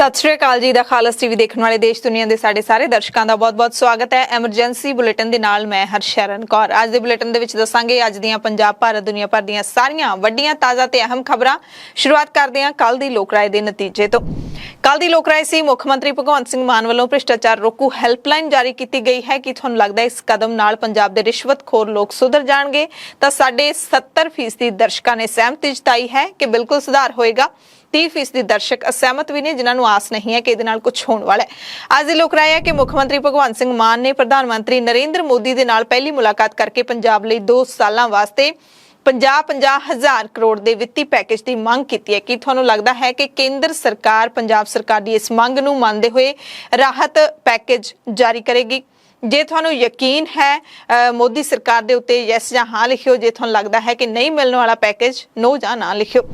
सत श्री अकाल जी दा खालस टीवी देखने वाले देश दुनिया के साडे सारे दर्शकों का बहुत बहुत स्वागत है। एमरजेंसी बुलेटिन दे नाल मैं हरशरण कौर। अज दे बुलेटिन दे विच दसांगे अज दीयां पंजाब भारत दुनिया भर दीयां सारियां वड्डियां ताज़ा ते अहम खबरां। शुरुआत करदे हां कल दी लोक राय दे नतीजे तो। कल दी लोक राय सी मुख मंत्री भगवंत सिंह मान वालों भ्रिष्टाचार रोकू हैल्पलाइन जारी की गई है कि तुहानूं लगदा है इस कदम नाल पंजाब दे रिश्वतखोर लोग सुधर जाणगे तां साडे 70% दर्शकों ने सहमति जताई है कि बिल्कुल सुधार होएगा। 30% दर्शक असहमत भी ने जिन्होंने आस नहीं है कि इहदे नाल कुछ होने वाला है। आज दी लोक राय है कि मुख मंत्री भगवंत सिंह मान ने प्रधानमंत्री नरेंद्र मोदी दे नाल पहली मुलाकात करके पंजाब लई 2 सालां वास्ते 50 हज़ार करोड़ के वित्ती पैकेज की मांग की है कि तुहानूं लगदा है कि केंद्र सरकार पंजाब सरकार की इस मांग नूं मनदे हुए राहत पैकेज जारी करेगी। जे तुहानूं यकीन है मोदी सरकार दे उत्ते यस जां हाँ लिखियो। जे तुहानूं लगदा है कि नहीं मिलने वाला पैकेज नो जां ना लिखियो।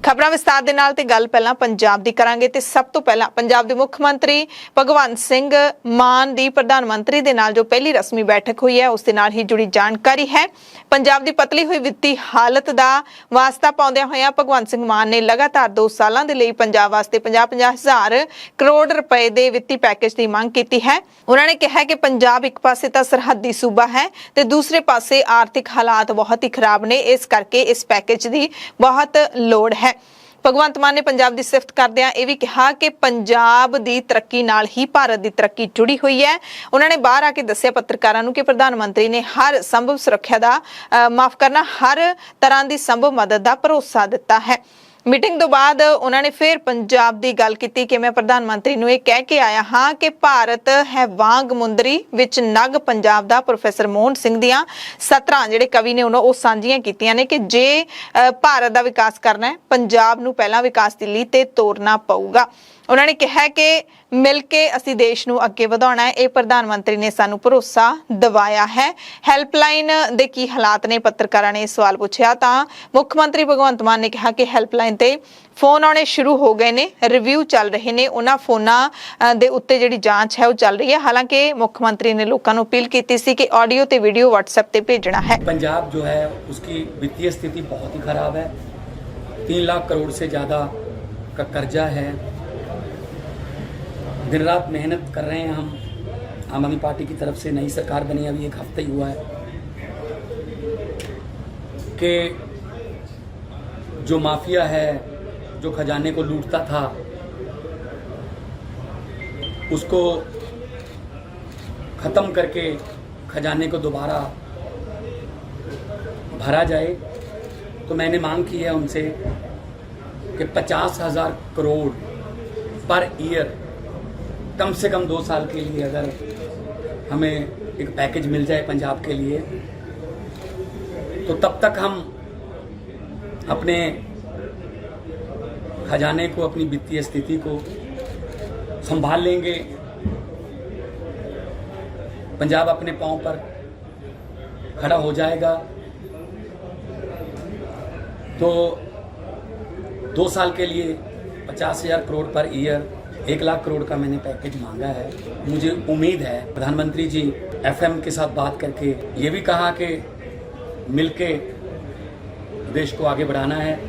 खबरां विस्तार दे नाल ते गल पहलां पंजाब दी करांगे ते सब तो पहलां पंजाब दे मुख मंत्री भगवंत सिंह मान दी प्रधानमंत्री दे नाल जो पहली रस्मी बैठक हुई है उस दे नाल ही जुड़ी जानकारी है। पंजाब दी पतली हुई वित्ती हालत दा वास्ता पाउंदियां होइयां भगवंत सिंह मान ने लगातार 2 सालां दे लई पंजाब वास्ते 50 हज़ार करोड़ रुपए दे वित्ती पैकेज की मांग की है। उन्होंने ने कहा कि पंजाब एक पासे तां सरहदी सूबा है ते दूसरे पासे आर्थिक हालात बहुत ही खराब ने, इस करके इस पैकेज की बहुत लोड़ है। भगवंत मान ने पंजाब की सिफत करदिआं यह भी कहा कि पंजाब की तरक्की नाल ही भारत की तरक्की जुड़ी हुई है। उन्होंने बाहर आके दस्सिया पत्रकारां नूं कि प्रधानमंत्री ने हर संभव सुरक्षा का माफ करना हर तरह की संभव मदद का भरोसा दिता है। मीटिंग तो बाद उन्होंने फिर पंजाब की गल की कि मैं प्रधानमंत्री नूं यह कह के आया हाँ कि भारत है वांग मुंदरी विच नग पंजाब दा प्रोफैसर मोहन सिंह दियां 17 जिहड़े कवि ने उन्होंने सांझियां कीतियां ने कि जे भारत का विकास करना है पंजाब नूं पहला विकास दी लीह ते तोरना पऊगा। उन्होंने कहा कि मिल के असी देश नूं अगे वधाउणा है। यह प्रधानमंत्री ने सानू भरोसा दिवाया है। हैल्पलाइन दे की हालात ने पत्रकारां ने सवाल पूछा तां मुख मंत्री भगवंत मान ने कहा कि हैल्पलाइन ते फोन आने शुरू हो गए ने, रिव्यू चल रहे ने, उन्हां फोनां दे उत्ते जिहड़ी जांच है वो चल रही है। हालांकि मुख मंत्री ने लोगों नूं अपील की सी कि ऑडियो ते वीडियो व्हाट्सएप ते भेजना है। पंजाब जो है उसकी वित्तीय स्थिति बहुत ही खराब है। 3 लाख करोड़ से ज़्यादा का कर्जा है। दिन रात मेहनत कर रहे हैं हम। आम आदमी पार्टी की तरफ से नई सरकार बनी, अभी 1 हफ्ता ही हुआ है कि जो माफिया है जो खजाने को लूटता था उसको ख़त्म करके खजाने को दोबारा भरा जाए। तो मैंने मांग की है उनसे कि 50 हज़ार करोड़ पर ईयर कम से कम 2 साल के लिए अगर हमें एक पैकेज मिल जाए पंजाब के लिए तो तब तक हम अपने खजाने को अपनी वित्तीय स्थिति को संभाल लेंगे। पंजाब अपने पांव पर खड़ा हो जाएगा। तो 2 साल के लिए 50 हज़ार करोड़ पर ईयर 1 लाख करोड़ का मैंने पैकेज मांगा है। मुझे उम्मीद है प्रधानमंत्री जी एफएम के साथ बात करके ये भी कहा कि मिलके देश को आगे बढ़ाना है।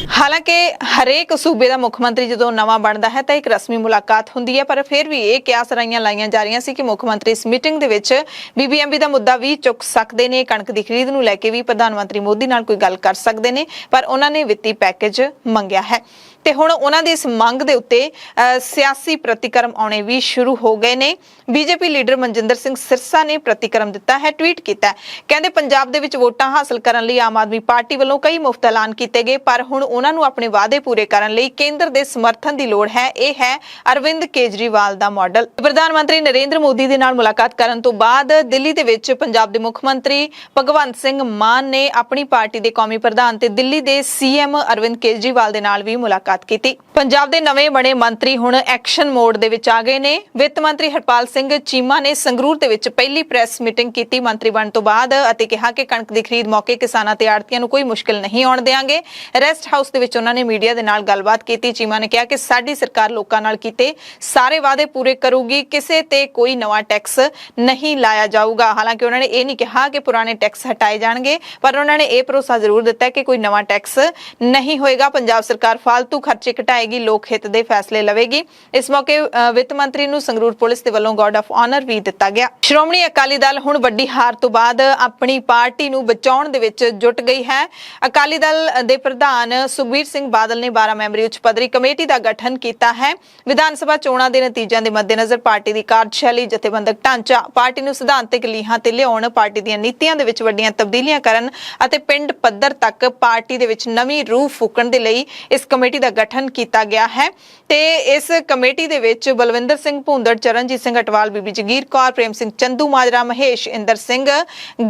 हालांकि हरेक सूबे का मुख मंत्री जो नवा बनता है तो एक रस्मी मुलाकात होंदी है, पर फिर भी ये क्यास राइयां लाइयां जा रही सी कि मुख मंत्री इस मीटिंग दे विच बीबीएमबी का मुद्दा भी चुक सकते हैं। कणक की खरीद नूं लैके भी प्रधानमंत्री मोदी नाल कोई गल कर सकते हैं, पर उन्होंने वित्ती पैकेज मंगया है ते हुण उन्हां दी इस मंग दे उत्ते सियासी प्रतिक्रम आने भी शुरू हो गए ने। बीजेपी लीडर मनजिंदर सिंह सिरसा ने प्रतिक्रम दिता है, ट्वीट किया, कहते पंजाब दे विच वोटां हासिल करन लई आम आदमी पार्टी वालों कई मुफ्त ऐलान किए गए, पर हुण उन्हां नूं अपने वादे पूरे करन लई केंद्र दे समर्थन की लोड़ है। यह है अरविंद केजरीवाल दा मॉडल। प्रधानमंत्री नरेंद्र मोदी दे नाल मुलाकात करन तो बाद दिल्ली दे विच पंजाब दे मुख मंत्री भगवंत सिंह मान ने अपनी पार्टी दे कौमी प्रधान ते दिल्ली दे सीएम अरविंद केजरीवाल दे नाल भी मुलाकात की। पंजाब दे नवे बने मंत्री हुण एक्शन मोड दे विच आ गए ने। वित्त मंत्री हरपाल सिंह चीमा ने संगरूर दे विच पहली प्रेस मीटिंग की मंत्री बन तो बाद अते कहा कि कणक की खरीद मौके किसानां ते आड़तियां नूं कोई मुश्किल नहीं आउण देंगे। रेस्ट हाउस दे विच उन्हां ने मीडिया दे नाल गलबात की। चीमा ने कहा कि साडी सरकार लोकां नाल कीते सारे वादे पूरे करूगी, किसे ते कोई नवा टैक्स नहीं लाया जाऊगा। हालांकि उन्होंने ये नहीं कहा कि पुराने टैक्स हटाए जाएंगे, पर उन्होंने ये भरोसा जरूर दिता कि कोई नवा टैक्स नहीं होएगा। पंजाब सरकार फालतू खर्चे घटाए ਬਣਾਏਗੀ, ਲੋਕ ਹਿੱਤ ਦੇ ਫੈਸਲੇ ਲਵੇਗੀ। ਇਸ ਮੌਕੇ ਵਿੱਤ ਮੰਤਰੀ ਨੂੰ ਸੰਗਰੂਰ ਪੁਲਿਸ ਦੇ ਵੱਲੋਂ ਗਾਰਡ ਆਫ ਆਨਰ ਵੀ ਦਿੱਤਾ ਗਿਆ। ਸ਼੍ਰੋਮਣੀ ਅਕਾਲੀ ਦਲ ਹੁਣ ਵੱਡੀ ਹਾਰ ਤੋਂ ਬਾਅਦ ਆਪਣੀ ਪਾਰਟੀ ਨੂੰ ਬਚਾਉਣ ਦੇ ਵਿੱਚ ਜੁਟ ਗਈ ਹੈ। ਅਕਾਲੀ ਦਲ ਦੇ ਪ੍ਰਧਾਨ ਸੁਖਬੀਰ ਸਿੰਘ ਬਾਦਲ ਨੇ 12 ਮੈਂਬਰੀ ਉੱਚ ਪੱਧਰੀ ਕਮੇਟੀ ਦਾ ਗਠਨ ਕੀਤਾ ਹੈ। ਵਿਧਾਨ ਸਭਾ ਚੋਣਾਂ ਦੇ ਨਤੀਜਿਆਂ ਦੇ ਮੱਦੇਨਜ਼ਰ ਪਾਰਟੀ ਦੀ ਕਾਰਜਸ਼ੈਲੀ, ਜਥੇਬੰਦਕ ਢਾਂਚਾ, ਪਾਰਟੀ ਨੂੰ ਸਿਧਾਂਤਕ ਲੀਹਾਂ ਤੇ ਲਿਆਉਣ, ਪਾਰਟੀ ਦੀਆਂ ਨੀਤੀਆਂ ਦੇ ਵਿੱਚ ਵੱਡੀਆਂ ਤਬਦੀਲੀਆਂ ਕਰਨ ਅਤੇ ਪਿੰਡ ਪੱਧਰ ਤੱਕ ਪਾਰਟੀ ਦੇ ਵਿੱਚ ਨਵੀਂ ਰੂਹ ਫੂਕਣ ਦੇ ਲਈ ਇਸ ਕਮੇਟੀ ਦਾ ਗਠਨ ਕੀਤਾ ਗਿਆ ਹੈ। ਤੇ ਇਸ ਕਮੇਟੀ ਦੇ ਵਿੱਚ ਬਲਵਿੰਦਰ ਸਿੰਘ ਭੁੰਦੜ, ਚਰਨਜੀਤ ਸਿੰਘ ਅਟਵਾਲ, ਬੀਬੀ ਜਗੀਰ ਕੌਰ, ਪ੍ਰੇਮ ਸਿੰਘ ਚੰਦੂ ਮਾਜਰਾ, ਮਹੇਸ਼ ਇੰਦਰ ਸਿੰਘ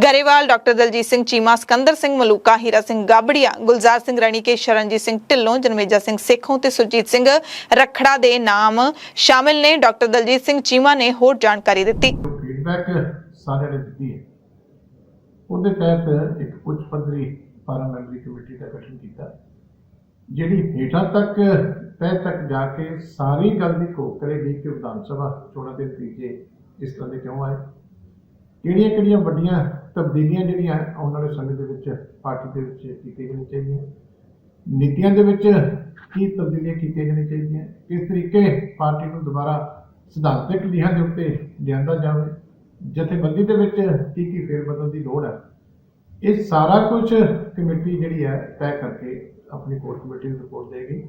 ਗਰੇਵਾਲ, ਡਾਕਟਰ ਦਲਜੀਤ ਸਿੰਘ ਚੀਮਾ, ਸਿਕੰਦਰ ਸਿੰਘ ਮਲੂਕਾ, ਹੀਰਾ ਸਿੰਘ ਗਾਬੜੀਆ, ਗੁਲਜ਼ਾਰ ਸਿੰਘ ਰਣੀਕੇ, ਸ਼ਰਨਜੀਤ ਸਿੰਘ ਢਿੱਲੋਂ, ਜਨਮੇਜਾ ਸਿੰਘ ਸੇਖੋਂ ਤੇ ਸੁਰਜੀਤ ਸਿੰਘ ਰਖੜਾ ਦੇ ਨਾਮ ਸ਼ਾਮਿਲ ਨੇ। ਡਾਕਟਰ ਦਲਜੀਤ ਸਿੰਘ ਚੀਮਾ ਨੇ ਹੋਰ ਜਾਣਕਾਰੀ ਦਿੱਤੀ। ਫੀਡਬੈਕ ਸਾਰਿਆਂ ਨੇ ਦਿੱਤੀ ਹੈ, ਉਹਦੇ ਤਹਿਤ ਇੱਕ ਉੱਚ ਪੱਧਰੀ 12 ਮੈਂਬਰੀ ਕਮੇਟੀ ਦਾ ਗਠਨ ਕੀਤਾ, ਜਿਹੜੀ ਹੇਠਾਂ ਤੱਕ ਤਹਿ ਤੱਕ ਜਾ ਕੇ ਸਾਰੀ ਗੱਲ ਦੀ ਘੋਖ ਕਰੇਗੀ ਕਿ ਵਿਧਾਨ ਸਭਾ ਚੋਣਾਂ ਦੇ ਨਤੀਜੇ ਇਸ ਤਰ੍ਹਾਂ ਦੇ ਕਿਉਂ ਆਏ, ਕਿਹੜੀਆਂ ਵੱਡੀਆਂ ਤਬਦੀਲੀਆਂ ਜਿਹੜੀਆਂ ਆਉਣ ਵਾਲੇ ਸਮੇਂ ਦੇ ਵਿੱਚ ਪਾਰਟੀ ਦੇ ਵਿੱਚ ਕੀਤੀਆਂ ਜਾਣੀਆਂ ਚਾਹੀਦੀਆਂ, ਨੀਤੀਆਂ ਦੇ ਵਿੱਚ ਕੀ ਤਬਦੀਲੀਆਂ ਕੀਤੀਆਂ ਜਾਣੀਆਂ ਚਾਹੀਦੀਆਂ, ਕਿਸ ਤਰੀਕੇ ਪਾਰਟੀ ਨੂੰ ਦੁਬਾਰਾ ਸਿਧਾਂਤਕ ਲੀਹਾਂ ਦੇ ਉੱਤੇ ਲਿਆਂਦਾ ਜਾਵੇ, ਜਥੇਬੰਦੀ ਦੇ ਵਿੱਚ ਕੀ ਫੇਰਬਦਲ ਦੀ ਲੋੜ ਹੈ। ਇਹ ਸਾਰਾ ਕੁਝ ਕਮੇਟੀ ਜਿਹੜੀ ਹੈ ਤੈਅ ਕਰਕੇ ਆਪਣੀ ਕੋਰ ਕਮੇਟੀ ਨੂੰ ਰਿਪੋਰਟ ਦੇਗੀ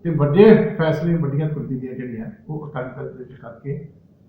ਤੇ ਵੱਡੇ ਫੈਸਲੇ, ਵੱਡੀਆਂ ਤਬਦੀਲੀਆਂ ਜਿਹੜੀਆਂ ਉਹ ਅਕਾਲੀ ਦਲ ਦੇ ਵਿੱਚ ਕਰਕੇ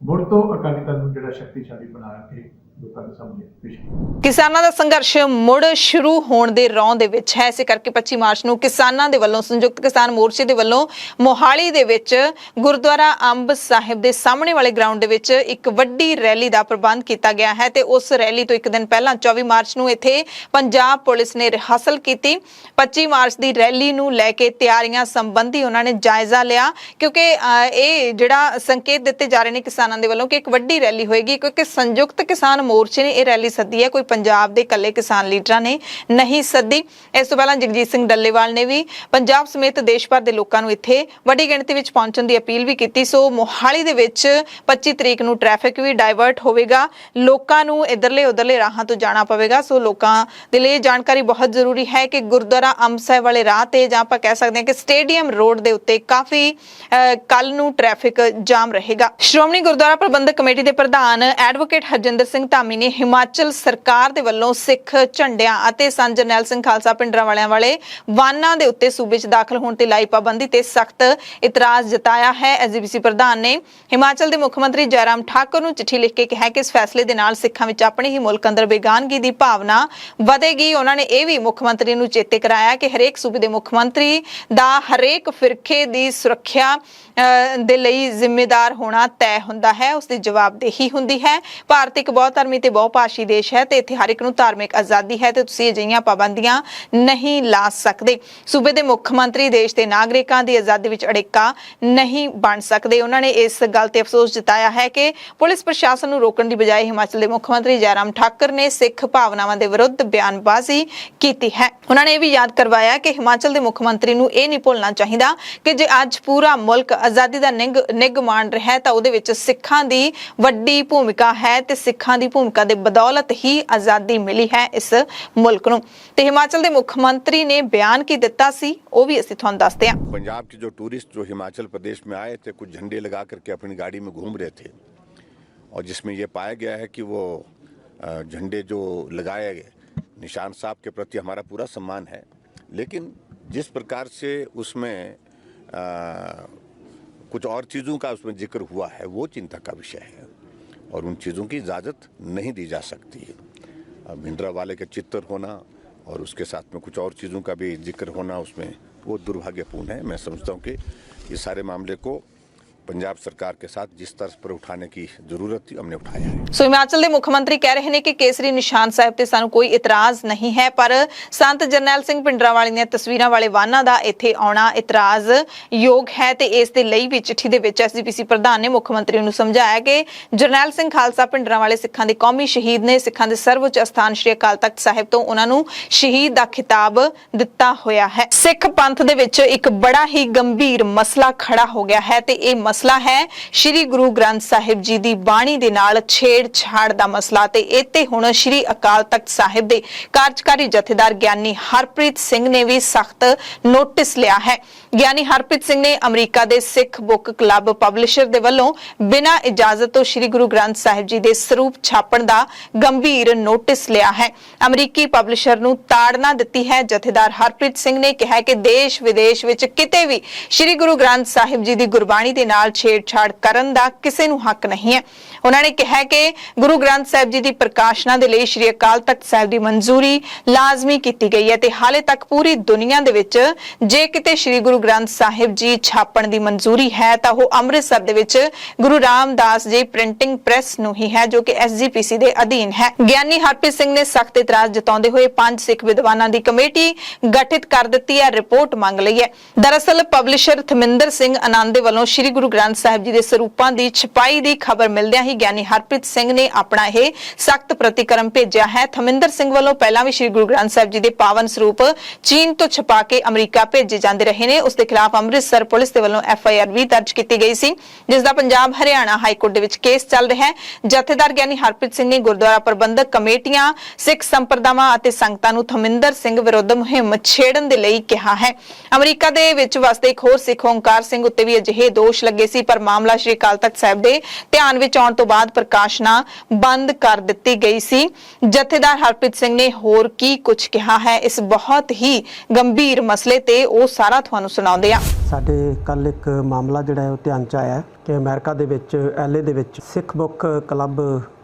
ਮੁੜ ਤੋਂ ਅਕਾਲੀ ਦਲ ਨੂੰ ਜਿਹੜਾ ਸ਼ਕਤੀਸ਼ਾਲੀ ਬਣਾ ਕੇ ਲੋਕਾਂ ਦੇ ਸਾਹਮਣੇ ਪੇਸ਼ ਕੀਤਾ। ਕਿਸਾਨਾਂ ਦਾ ਸੰਘਰਸ਼ ਮੁੜ ਸ਼ੁਰੂ ਹੋਣ ਦੇ ਰੌਂ ਦੇ ਵਿੱਚ ਹੈ। ਇਸੇ ਕਰਕੇ 25 ਮਾਰਚ ਨੂੰ ਕਿਸਾਨਾਂ ਦੇ ਵੱਲੋਂ, ਸੰਯੁਕਤ ਕਿਸਾਨ ਮੋਰਚੇ ਦੇ ਵੱਲੋਂ ਮੋਹਾਲੀ ਦੇ ਵਿੱਚ ਗੁਰਦੁਆਰਾ ਅੰਬ ਸਾਹਿਬ ਦੇ ਸਾਹਮਣੇ ਵਾਲੇ ਗਰਾਊਂਡ ਦੇ ਵਿੱਚ ਇੱਕ ਵੱਡੀ ਰੈਲੀ ਦਾ ਪ੍ਰਬੰਧ ਕੀਤਾ ਗਿਆ ਹੈ ਤੇ ਉਸ ਰੈਲੀ ਤੋਂ ਇੱਕ ਦਿਨ ਪਹਿਲਾਂ 24 ਮਾਰਚ ਨੂੰ ਇੱਥੇ ਪੰਜਾਬ ਪੁਲਿਸ ਨੇ ਰਿਹਰਸਲ ਕੀਤੀ। 25 ਮਾਰਚ ਦੀ ਰੈਲੀ ਨੂੰ ਲੈ ਕੇ ਤਿਆਰੀਆਂ ਸੰਬੰਧੀ ਉਹਨਾਂ ਨੇ ਜਾਇਜ਼ਾ ਲਿਆ, ਕਿਉਂਕਿ ਇਹ ਜਿਹੜਾ ਸੰਕੇਤ ਦਿੱਤੇ ਜਾ ਰਹੇ ਨੇ ਕਿਸਾਨਾਂ ਦੇ ਵੱਲੋਂ ਕਿ ਇੱਕ ਵੱਡੀ ਰੈਲੀ ਹੋਏਗੀ, ਕਿਉਂਕਿ ਸੰਯੁਕਤ ਕਿਸਾਨ ਮੋਰਚੇ ਨੇ ਇਹ ਰੈਲੀ ਸੱਦੀ ਹੈ, ਕੋਈ ਪੰਜਾਬ ਦੇ ਇਕੱਲੇ ਕਿਸਾਨ ਲੀਡਰਾਂ ਨੇ ਨਹੀਂ ਸੱਦੀ। ਇਸ ਤੋਂ ਪਹਿਲਾਂ ਜਗਜੀਤ ਸਿੰਘ ਡੱਲੇਵਾਲ ਨੇ ਵੀ ਪੰਜਾਬ ਸਮੇਤ ਦੇਸ਼ ਭਰ ਦੇ ਲੋਕਾਂ ਨੂੰ ਇੱਥੇ ਵੱਡੀ ਗਿਣਤੀ ਵਿੱਚ ਪਹੁੰਚਣ ਦੀ ਅਪੀਲ ਵੀ ਕੀਤੀ। ਸੋ ਮੋਹਾਲੀ ਦੇ ਵਿੱਚ 25 ਤਰੀਕ ਨੂੰ ਟ੍ਰੈਫਿਕ ਵੀ ਡਾਇਵਰਟ ਹੋਵੇਗਾ, ਲੋਕਾਂ ਨੂੰ ਇਧਰਲੇ ਉਧਰਲੇ ਰਾਹਾਂ ਤੋਂ ਜਾਣਾ ਪਵੇਗਾ। ਸੋ ਲੋਕਾਂ ਦੇ ਲਈ ਜਾਣਕਾਰੀ ਬਹੁਤ ਜ਼ਰੂਰੀ ਹੈ ਕਿ ਗੁਰਦੁਆਰਾ ਅੰਬ ਸਾਹਿਬ ਵਾਲੇ ਰਾਹ ਤੇ, ਜਾਂ ਆਪਾਂ ਕਹਿ ਸਕਦੇ ਹਾਂ ਕਿ ਸਟੇਡੀਅਮ ਰੋਡ ਦੇ ਉੱਤੇ ਕਾਫੀ ਕੱਲ ਨੂੰ ਟ੍ਰੈਫਿਕ ਜਾਮ ਰਹੇਗਾ। ਸ਼੍ਰੋਮਣੀ ਗੁਰਦੁਆਰਾ ਪ੍ਰਬੰਧਕ ਕਮੇਟੀ ਦੇ ਪ੍ਰਧਾਨ ਐਡਵੋਕੇਟ ਹਰਜਿੰਦਰ ਸਿੰਘ ਧਾਮੀ ਨੇ ਹਿਮਾਚਲ ਸਰਕਾਰ ਦੇ ਵੱਲੋਂ ਸਿੱਖ ਝੰਡਿਆਂ ਅਤੇ ਸੰਤ ਜਰਨੈਲ ਸਿੰਘ ਖਾਲਸਾ ਭਿੰਡਰਾਂਵਾਲਿਆਂ ਵਾਲੇ ਵਾਹਨਾਂ ਦੇ ਉੱਤੇ ਸੂਬੇ 'ਚ ਦਾਖਲ ਹੋਣ ਤੇ ਲਾਈ ਪਾਬੰਦੀ ਤੇ ਸਖਤ ਇਤਰਾਜ਼ ਜਤਾਇਆ ਹੈ। ਐਸਜੀਪੀਸੀ ਪ੍ਰਧਾਨ ਨੇ ਹਿਮਾਚਲ ਦੇ ਮੁੱਖ ਮੰਤਰੀ ਜੈਰਾਮ ਠਾਕੁਰ ਨੂੰ ਚਿੱਠੀ ਲਿਖ ਕੇ ਕਿਹਾ ਕਿ ਇਸ ਫੈਸਲੇ ਦੇ ਨਾਲ ਸਿੱਖਾਂ ਵਿੱਚ ਆਪਣੇ ਹੀ ਮੁਲਕ ਅੰਦਰ ਬੇਗਾਨਗੀ ਦੀ ਭਾਵਨਾ ਵਧੇਗੀ। ਉਹਨਾਂ ਨੇ ਇਹ ਵੀ ਮੁੱਖ ਮੰਤਰੀ ਨੂੰ ਚੇਤੇ ਕਰਾਇਆ ਕਿ ਹਰੇਕ ਸੂਬੇ ਦੇ ਮੁੱਖ ਮੰਤਰੀ ਦਾ ਹਰੇਕ ਫਿਰਕੇ ਦੀ ਸੁਰੱਖਿਆ ਦੇ ਲਈ ਜ਼ਿੰਮੇਦਾਰ ਹੋਣਾ ਤੈਅ ਹੁੰਦਾ ਹੈ, ਉਸ ਦੀ ਜਵਾਬਦੇਹੀ ਹੁੰਦੀ ਹੈ। ਭਾਰਤ ਇੱਕ ਬਹੁਤ ਧਰਮੀ ਤੇ ਬਹੁਭਾਸ਼ੀ ਦੇਸ਼ ਹੈ ਤੇ ਇੱਥੇ ਹਰ ਇੱਕ ਨੂੰ ਧਾਰਮਿਕ ਆਜ਼ਾਦੀ ਹੈ ਤੇ ਤੁਸੀਂ ਅਜਿਹੀਆਂ ਪਾਬੰਦੀਆਂ ਨਹੀਂ ਲਾ ਸਕਦੇ। ਸੂਬੇ ਦੇ ਮੁੱਖ ਮੰਤਰੀ ਦੇਸ਼ ਦੇ ਨਾਗਰਿਕਾਂ ਦੀ ਆਜ਼ਾਦੀ ਵਿੱਚ ਅੜਿੱਕਾ ਨਹੀਂ ਬਣ ਸਕਦੇ। ਉਹਨਾਂ ਨੇ ਇਸ ਗੱਲ ਤੇ ਅਫਸੋਸ ਜਤਾਇਆ ਹੈ ਕਿ ਪੁਲਿਸ ਪ੍ਰਸ਼ਾਸਨ ਨੂੰ ਰੋਕਣ ਦੀ ਬਜਾਏ ਹਿਮਾਚਲ ਦੇ ਮੁੱਖ ਮੰਤਰੀ ਜੈਰਾਮ ਠਾਕੁਰ ਨੇ ਸਿੱਖ ਭਾਵਨਾਵਾਂ ਦੇ ਵਿਰੁੱਧ ਬਿਆਨਬਾਜ਼ੀ ਕੀਤੀ ਹੈ। ਉਹਨਾਂ ਨੇ ਇਹ ਵੀ ਯਾਦ ਕਰਵਾਇਆ ਕਿ ਹਿਮਾਚਲ ਦੇ ਮੁੱਖ ਮੰਤਰੀ ਨੂੰ ਇਹ ਨਹੀਂ ਭੁੱਲਣਾ ਚਾਹੀਦਾ ਕਿ ਜੇ ਅੱਜ ਪੂਰਾ ਮੁਲਕ ਆਜ਼ਾਦੀ ਦਾ ਨਿੱਘ ਮਾਣ ਰਿਹਾ ਤਾਂ ਉਹਦੇ ਵਿੱਚ ਸਿੱਖਾਂ ਦੀ ਵੱਡੀ ਭੂਮਿਕਾ ਹੈ ਤੇ ਸਿੱਖਾਂ ਦੀ ਭੂਮਿਕਾ ਦੇ ਬਦੌਲਤ ਹੀ ਆਜ਼ਾਦੀ ਮਿਲੀ ਹੈ ਇਸ ਮੁਲਕ ਨੂੰ। ਤੇ ਹਿਮਾਚਲ ਦੇ ਮੁੱਖ ਮੰਤਰੀ ਨੇ ਬਿਆਨ ਕੀ ਦਿੱਤਾ ਸੀ ਉਹ ਵੀ ਅਸੀਂ ਤੁਹਾਨੂੰ ਦੱਸਦੇ ਹਾਂ। पंजाब के जो टूरिस्ट जो हिमाचल प्रदेश में आए थे, कुछ झंडे लगा करके अपनी गाड़ी में घूम रहे थे और जिसमें ये पाया गया है कि वो झंडे जो लगाए गए, निशान साहब के प्रति हमारा पूरा सम्मान है, लेकिन जिस प्रकार से उसमें कुछ और चीज़ों का उसमें जिक्र हुआ है वो चिंता का विषय है और उन चीज़ों की इजाज़त नहीं दी जा सकती है। भिंडरांवाले का चित्र होना और उसके साथ में कुछ और चीज़ों का भी जिक्र होना उसमें वो दुर्भाग्यपूर्ण है। मैं समझता हूँ कि ये सारे मामले को पंजाब सरकार के साथ जिस तर्ज पर उठाने की जरूरत थी हमने उठाया है। सो हिमाचल के मुख्यमंत्री कह रहे हैं कि केसरी निशान साहिब ते सानू कोई इतराज नहीं है, पर संत जरनैल सिंह भिंडरांवाले दी तस्वीरां वाले वाहनां दा इत्थे आउणा इतराज योग है ते इस दे लई भी चिट्ठी दे विच एसजीपीसी प्रधान ने मुख्यमंत्री नूं समझाया कि जरनैल सिंह खालसा भिंडरांवाले सिखां दे कौमी शहीद ने, सिखां दे सर्वोच्च अस्थान श्री अकाल तख्त साहिब तो उन्हां नूं शहीद दा खिताब दिता होया है। सिख पंथ दे विच एक बड़ा ही गंभीर मसला खड़ा हो गया है ते इह मसला है श्री गुरु ग्रंथ साहिब जी दी बाणी दे नाल छेड़छाड़ दा मसला ते इत्ते हुण श्री अकाल तख्त साहिब दे कार्यकारी जथेदार ज्ञानी हरप्रीत सिंह ने भी सख्त नोटिस लिया है। ਗਿਆਨੀ ਹਰਪ੍ਰੀਤ ਸਿੰਘ ਨੇ ਅਮਰੀਕਾ ਦੇ ਸਿੱਖ ਬੁੱਕ ਕਲੱਬ ਪਬਲਿਸ਼ਰ ਦੇ ਵੱਲੋਂ ਬਿਨਾਂ ਇਜਾਜ਼ਤ ਤੋਂ ਸ੍ਰੀ ਗੁਰੂ ਗ੍ਰੰਥ ਸਾਹਿਬ ਜੀ ਦੇ ਸਰੂਪ ਛਾਪਣ ਦਾ ਗੰਭੀਰ ਨੋਟਿਸ ਲਿਆ ਹੈ। ਅਮਰੀਕੀ ਪਬਲਿਸ਼ਰ ਨੂੰ ਤਾੜਨਾ ਦਿੱਤੀ ਹੈ। ਜਥੇਦਾਰ ਹਰਪ੍ਰੀਤ ਸਿੰਘ ਨੇ ਕਿਹਾ ਕਿ ਦੇਸ਼ ਵਿਦੇਸ਼ ਵਿੱਚ ਕਿਤੇ ਵੀ ਸ੍ਰੀ ਗੁਰੂ ਗ੍ਰੰਥ ਸਾਹਿਬ ਜੀ ਦੀ ਗੁਰਬਾਣੀ ਦੇ ਨਾਲ ਛੇੜਛਾੜ ਕਰਨ ਦਾ ਕਿਸੇ ਨੂੰ ਹੱਕ ਨਹੀਂ ਹੈ। ਉਹਨਾਂ ਨੇ ਕਿਹਾ ਕਿ ਗੁਰੂ ਗ੍ਰੰਥ ਸਾਹਿਬ ਜੀ ਦੀ ਪ੍ਰਕਾਸ਼ਨਾ ਦੇ ਲਈ ਸ੍ਰੀ ਅਕਾਲ ਤਖਤ ਸਾਹਿਬ ਦੀ ਮਨਜ਼ੂਰੀ ਲਾਜ਼ਮੀ ਕੀਤੀ ਗਈ ਹੈ ਤੇ ਹਾਲੇ ਤੱਕ ਪੂਰੀ ਦੁਨੀਆ ਦੇ ਵਿੱਚ ਜੇ ਕਿਤੇ ਸ੍ਰੀ ਗੁਰੂ ਗ੍ਰੰਥ ਸਾਹਿਬ ਜੀ ਛਾਪਣ ਦੀ ਮਨਜ਼ੂਰੀ ਹੈ ਤਾਂ ਉਹ ਅੰਮ੍ਰਿਤਸਰ ਦੇ ਵਿੱਚ ਗੁਰੂ ਰਾਮਦਾਸ ਜੀ ਪ੍ਰਿੰਟਿੰਗ ਪ੍ਰੈਸ ਨੂੰ ਹੀ ਹੈ, ਜੋ ਕਿ SGPC ਦੇ ਅਧੀਨ ਹੈ। ਗਿਆਨੀ ਹਰਪ੍ਰੀਤ ਸਿੰਘ ਨੇ ਸਖਤ ਇਤਰਾਜ਼ ਜਤਾਉਂਦੇ ਹੋਏ 5 ਸਿੱਖ ਵਿਦਵਾਨਾਂ ਦੀ ਕਮੇਟੀ ਗਠਿਤ ਕਰ ਦਿੱਤੀ ਹੈ, ਰਿਪੋਰਟ ਮੰਗ ਲਈ ਹੈ। ਦਰਅਸਲ ਪਬਲਿਸ਼ਰ ਥਮਿੰਦਰ ਸਿੰਘ ਆਨੰਦ ਦੇ ਵੱਲੋਂ ਸ੍ਰੀ ਗੁਰੂ ਗ੍ਰੰਥ ਸਾਹਿਬ ਜੀ ਦੇ ਸਰੂਪਾਂ ਦੀ ਛਪਾਈ ਦੀ ਖਬਰ ਮਿਲਦਿਆਂ ਹੀ ਗਿਆਨੀ ਹਰਪ੍ਰੀਤ ਸਿੰਘ ਨੇ ਆਪਣਾ ਇਹ ਸਖਤ ਪ੍ਰਤੀਕਰਮ ਭੇਜਿਆ ਹੈ। ਥਮਿੰਦਰ ਸਿੰਘ ਵੱਲੋਂ ਪਹਿਲਾਂ ਵੀ ਸ੍ਰੀ ਗੁਰੂ ਗ੍ਰੰਥ ਸਾਹਿਬ ਜੀ ਦੇ ਪਾਵਨ ਸਰੂਪ ਚੀਨ ਤੋਂ ਛਪਾ ਕੇ ਅਮਰੀਕਾ ਭੇਜੇ ਜਾਂਦੇ ਰਹੇ ਨੇ। ਉਸ ਦੇ ਖਿਲਾਫ ਅੰਮ੍ਰਿਤਸਰ ਪੁਲਿਸ ਦੇ ਵੱਲੋਂ FIR ਵੀ ਦਰਜ ਕੀਤੀ ਗਈ ਸੀ, ਜਿਸ ਦਾ ਪੰਜਾਬ ਹਰਿਆਣਾ ਹਾਈ ਕੋਰਟ ਦੇ ਵਿੱਚ ਕੇਸ ਚੱਲ ਰਿਹਾ ਹੈ। ਜਥੇਦਾਰ ਗਿਆਨੀ ਹਰਪ੍ਰੀਤ ਸਿੰਘ ਨੇ ਗੁਰਦੁਆਰਾ ਪ੍ਰਬੰਧਕ ਕਮੇਟੀਆਂ, ਸਿੱਖ ਸੰਪਰਦਾਵਾਂ ਅਤੇ ਸੰਗਤਾਂ ਨੂੰ ਥਮਿੰਦਰ ਸਿੰਘ ਵਿਰੁੱਧ ਮੁਹਿੰਮ ਛੇੜਨ ਦੇ ਲਈ ਕਿਹਾ ਹੈ। ਅਮਰੀਕਾ ਦੇ ਵਿੱਚ ਵਸਦੇ ਇੱਕ ਹੋਰ ਸਿੱਖ ਓਂਕਾਰ ਸਿੰਘ ਉੱਤੇ ਵੀ ਅਜਿਹੇ ਦੋਸ਼ ਲੱਗੇ ਸੀ, ਪਰ ਮਾਮਲਾ ਸ੍ਰੀ ਅਕਾਲ ਤਖਤ ਸਾਹਿਬ ਦੇ ਧਿਆਨ ਵਿੱਚ ਆਉਣ ਤੋਂ ਬਾਅਦ ਪ੍ਰਕਾਸ਼ਨਾ ਬੰਦ ਕਰ ਦਿੱਤੀ ਗਈ ਸੀ। ਜਥੇਦਾਰ ਹਰਪ੍ਰੀਤ ਸਿੰਘ ਨੇ ਹੋਰ ਕੀ ਕੁਝ ਕਿਹਾ ਹੈ ਇਸ ਬਹੁਤ ਹੀ ਗੰਭੀਰ ਮਸਲੇ ਤੇ, ਉਹ ਸਾਰਾ ਤੁਹਾਨੂੰ ਸੁਣਾਉਂਦੇ ਆ। ਸਾਡੇ ਕੱਲ ਇੱਕ ਮਾਮਲਾ ਜਿਹੜਾ ਹੈ ਉਹ ਧਿਆਨ 'ਚ ਆਇਆ ਕਿ ਅਮਰੀਕਾ ਦੇ ਵਿੱਚ LA ਦੇ ਵਿੱਚ ਸਿੱਖ ਬੁੱਕ ਕਲੱਬ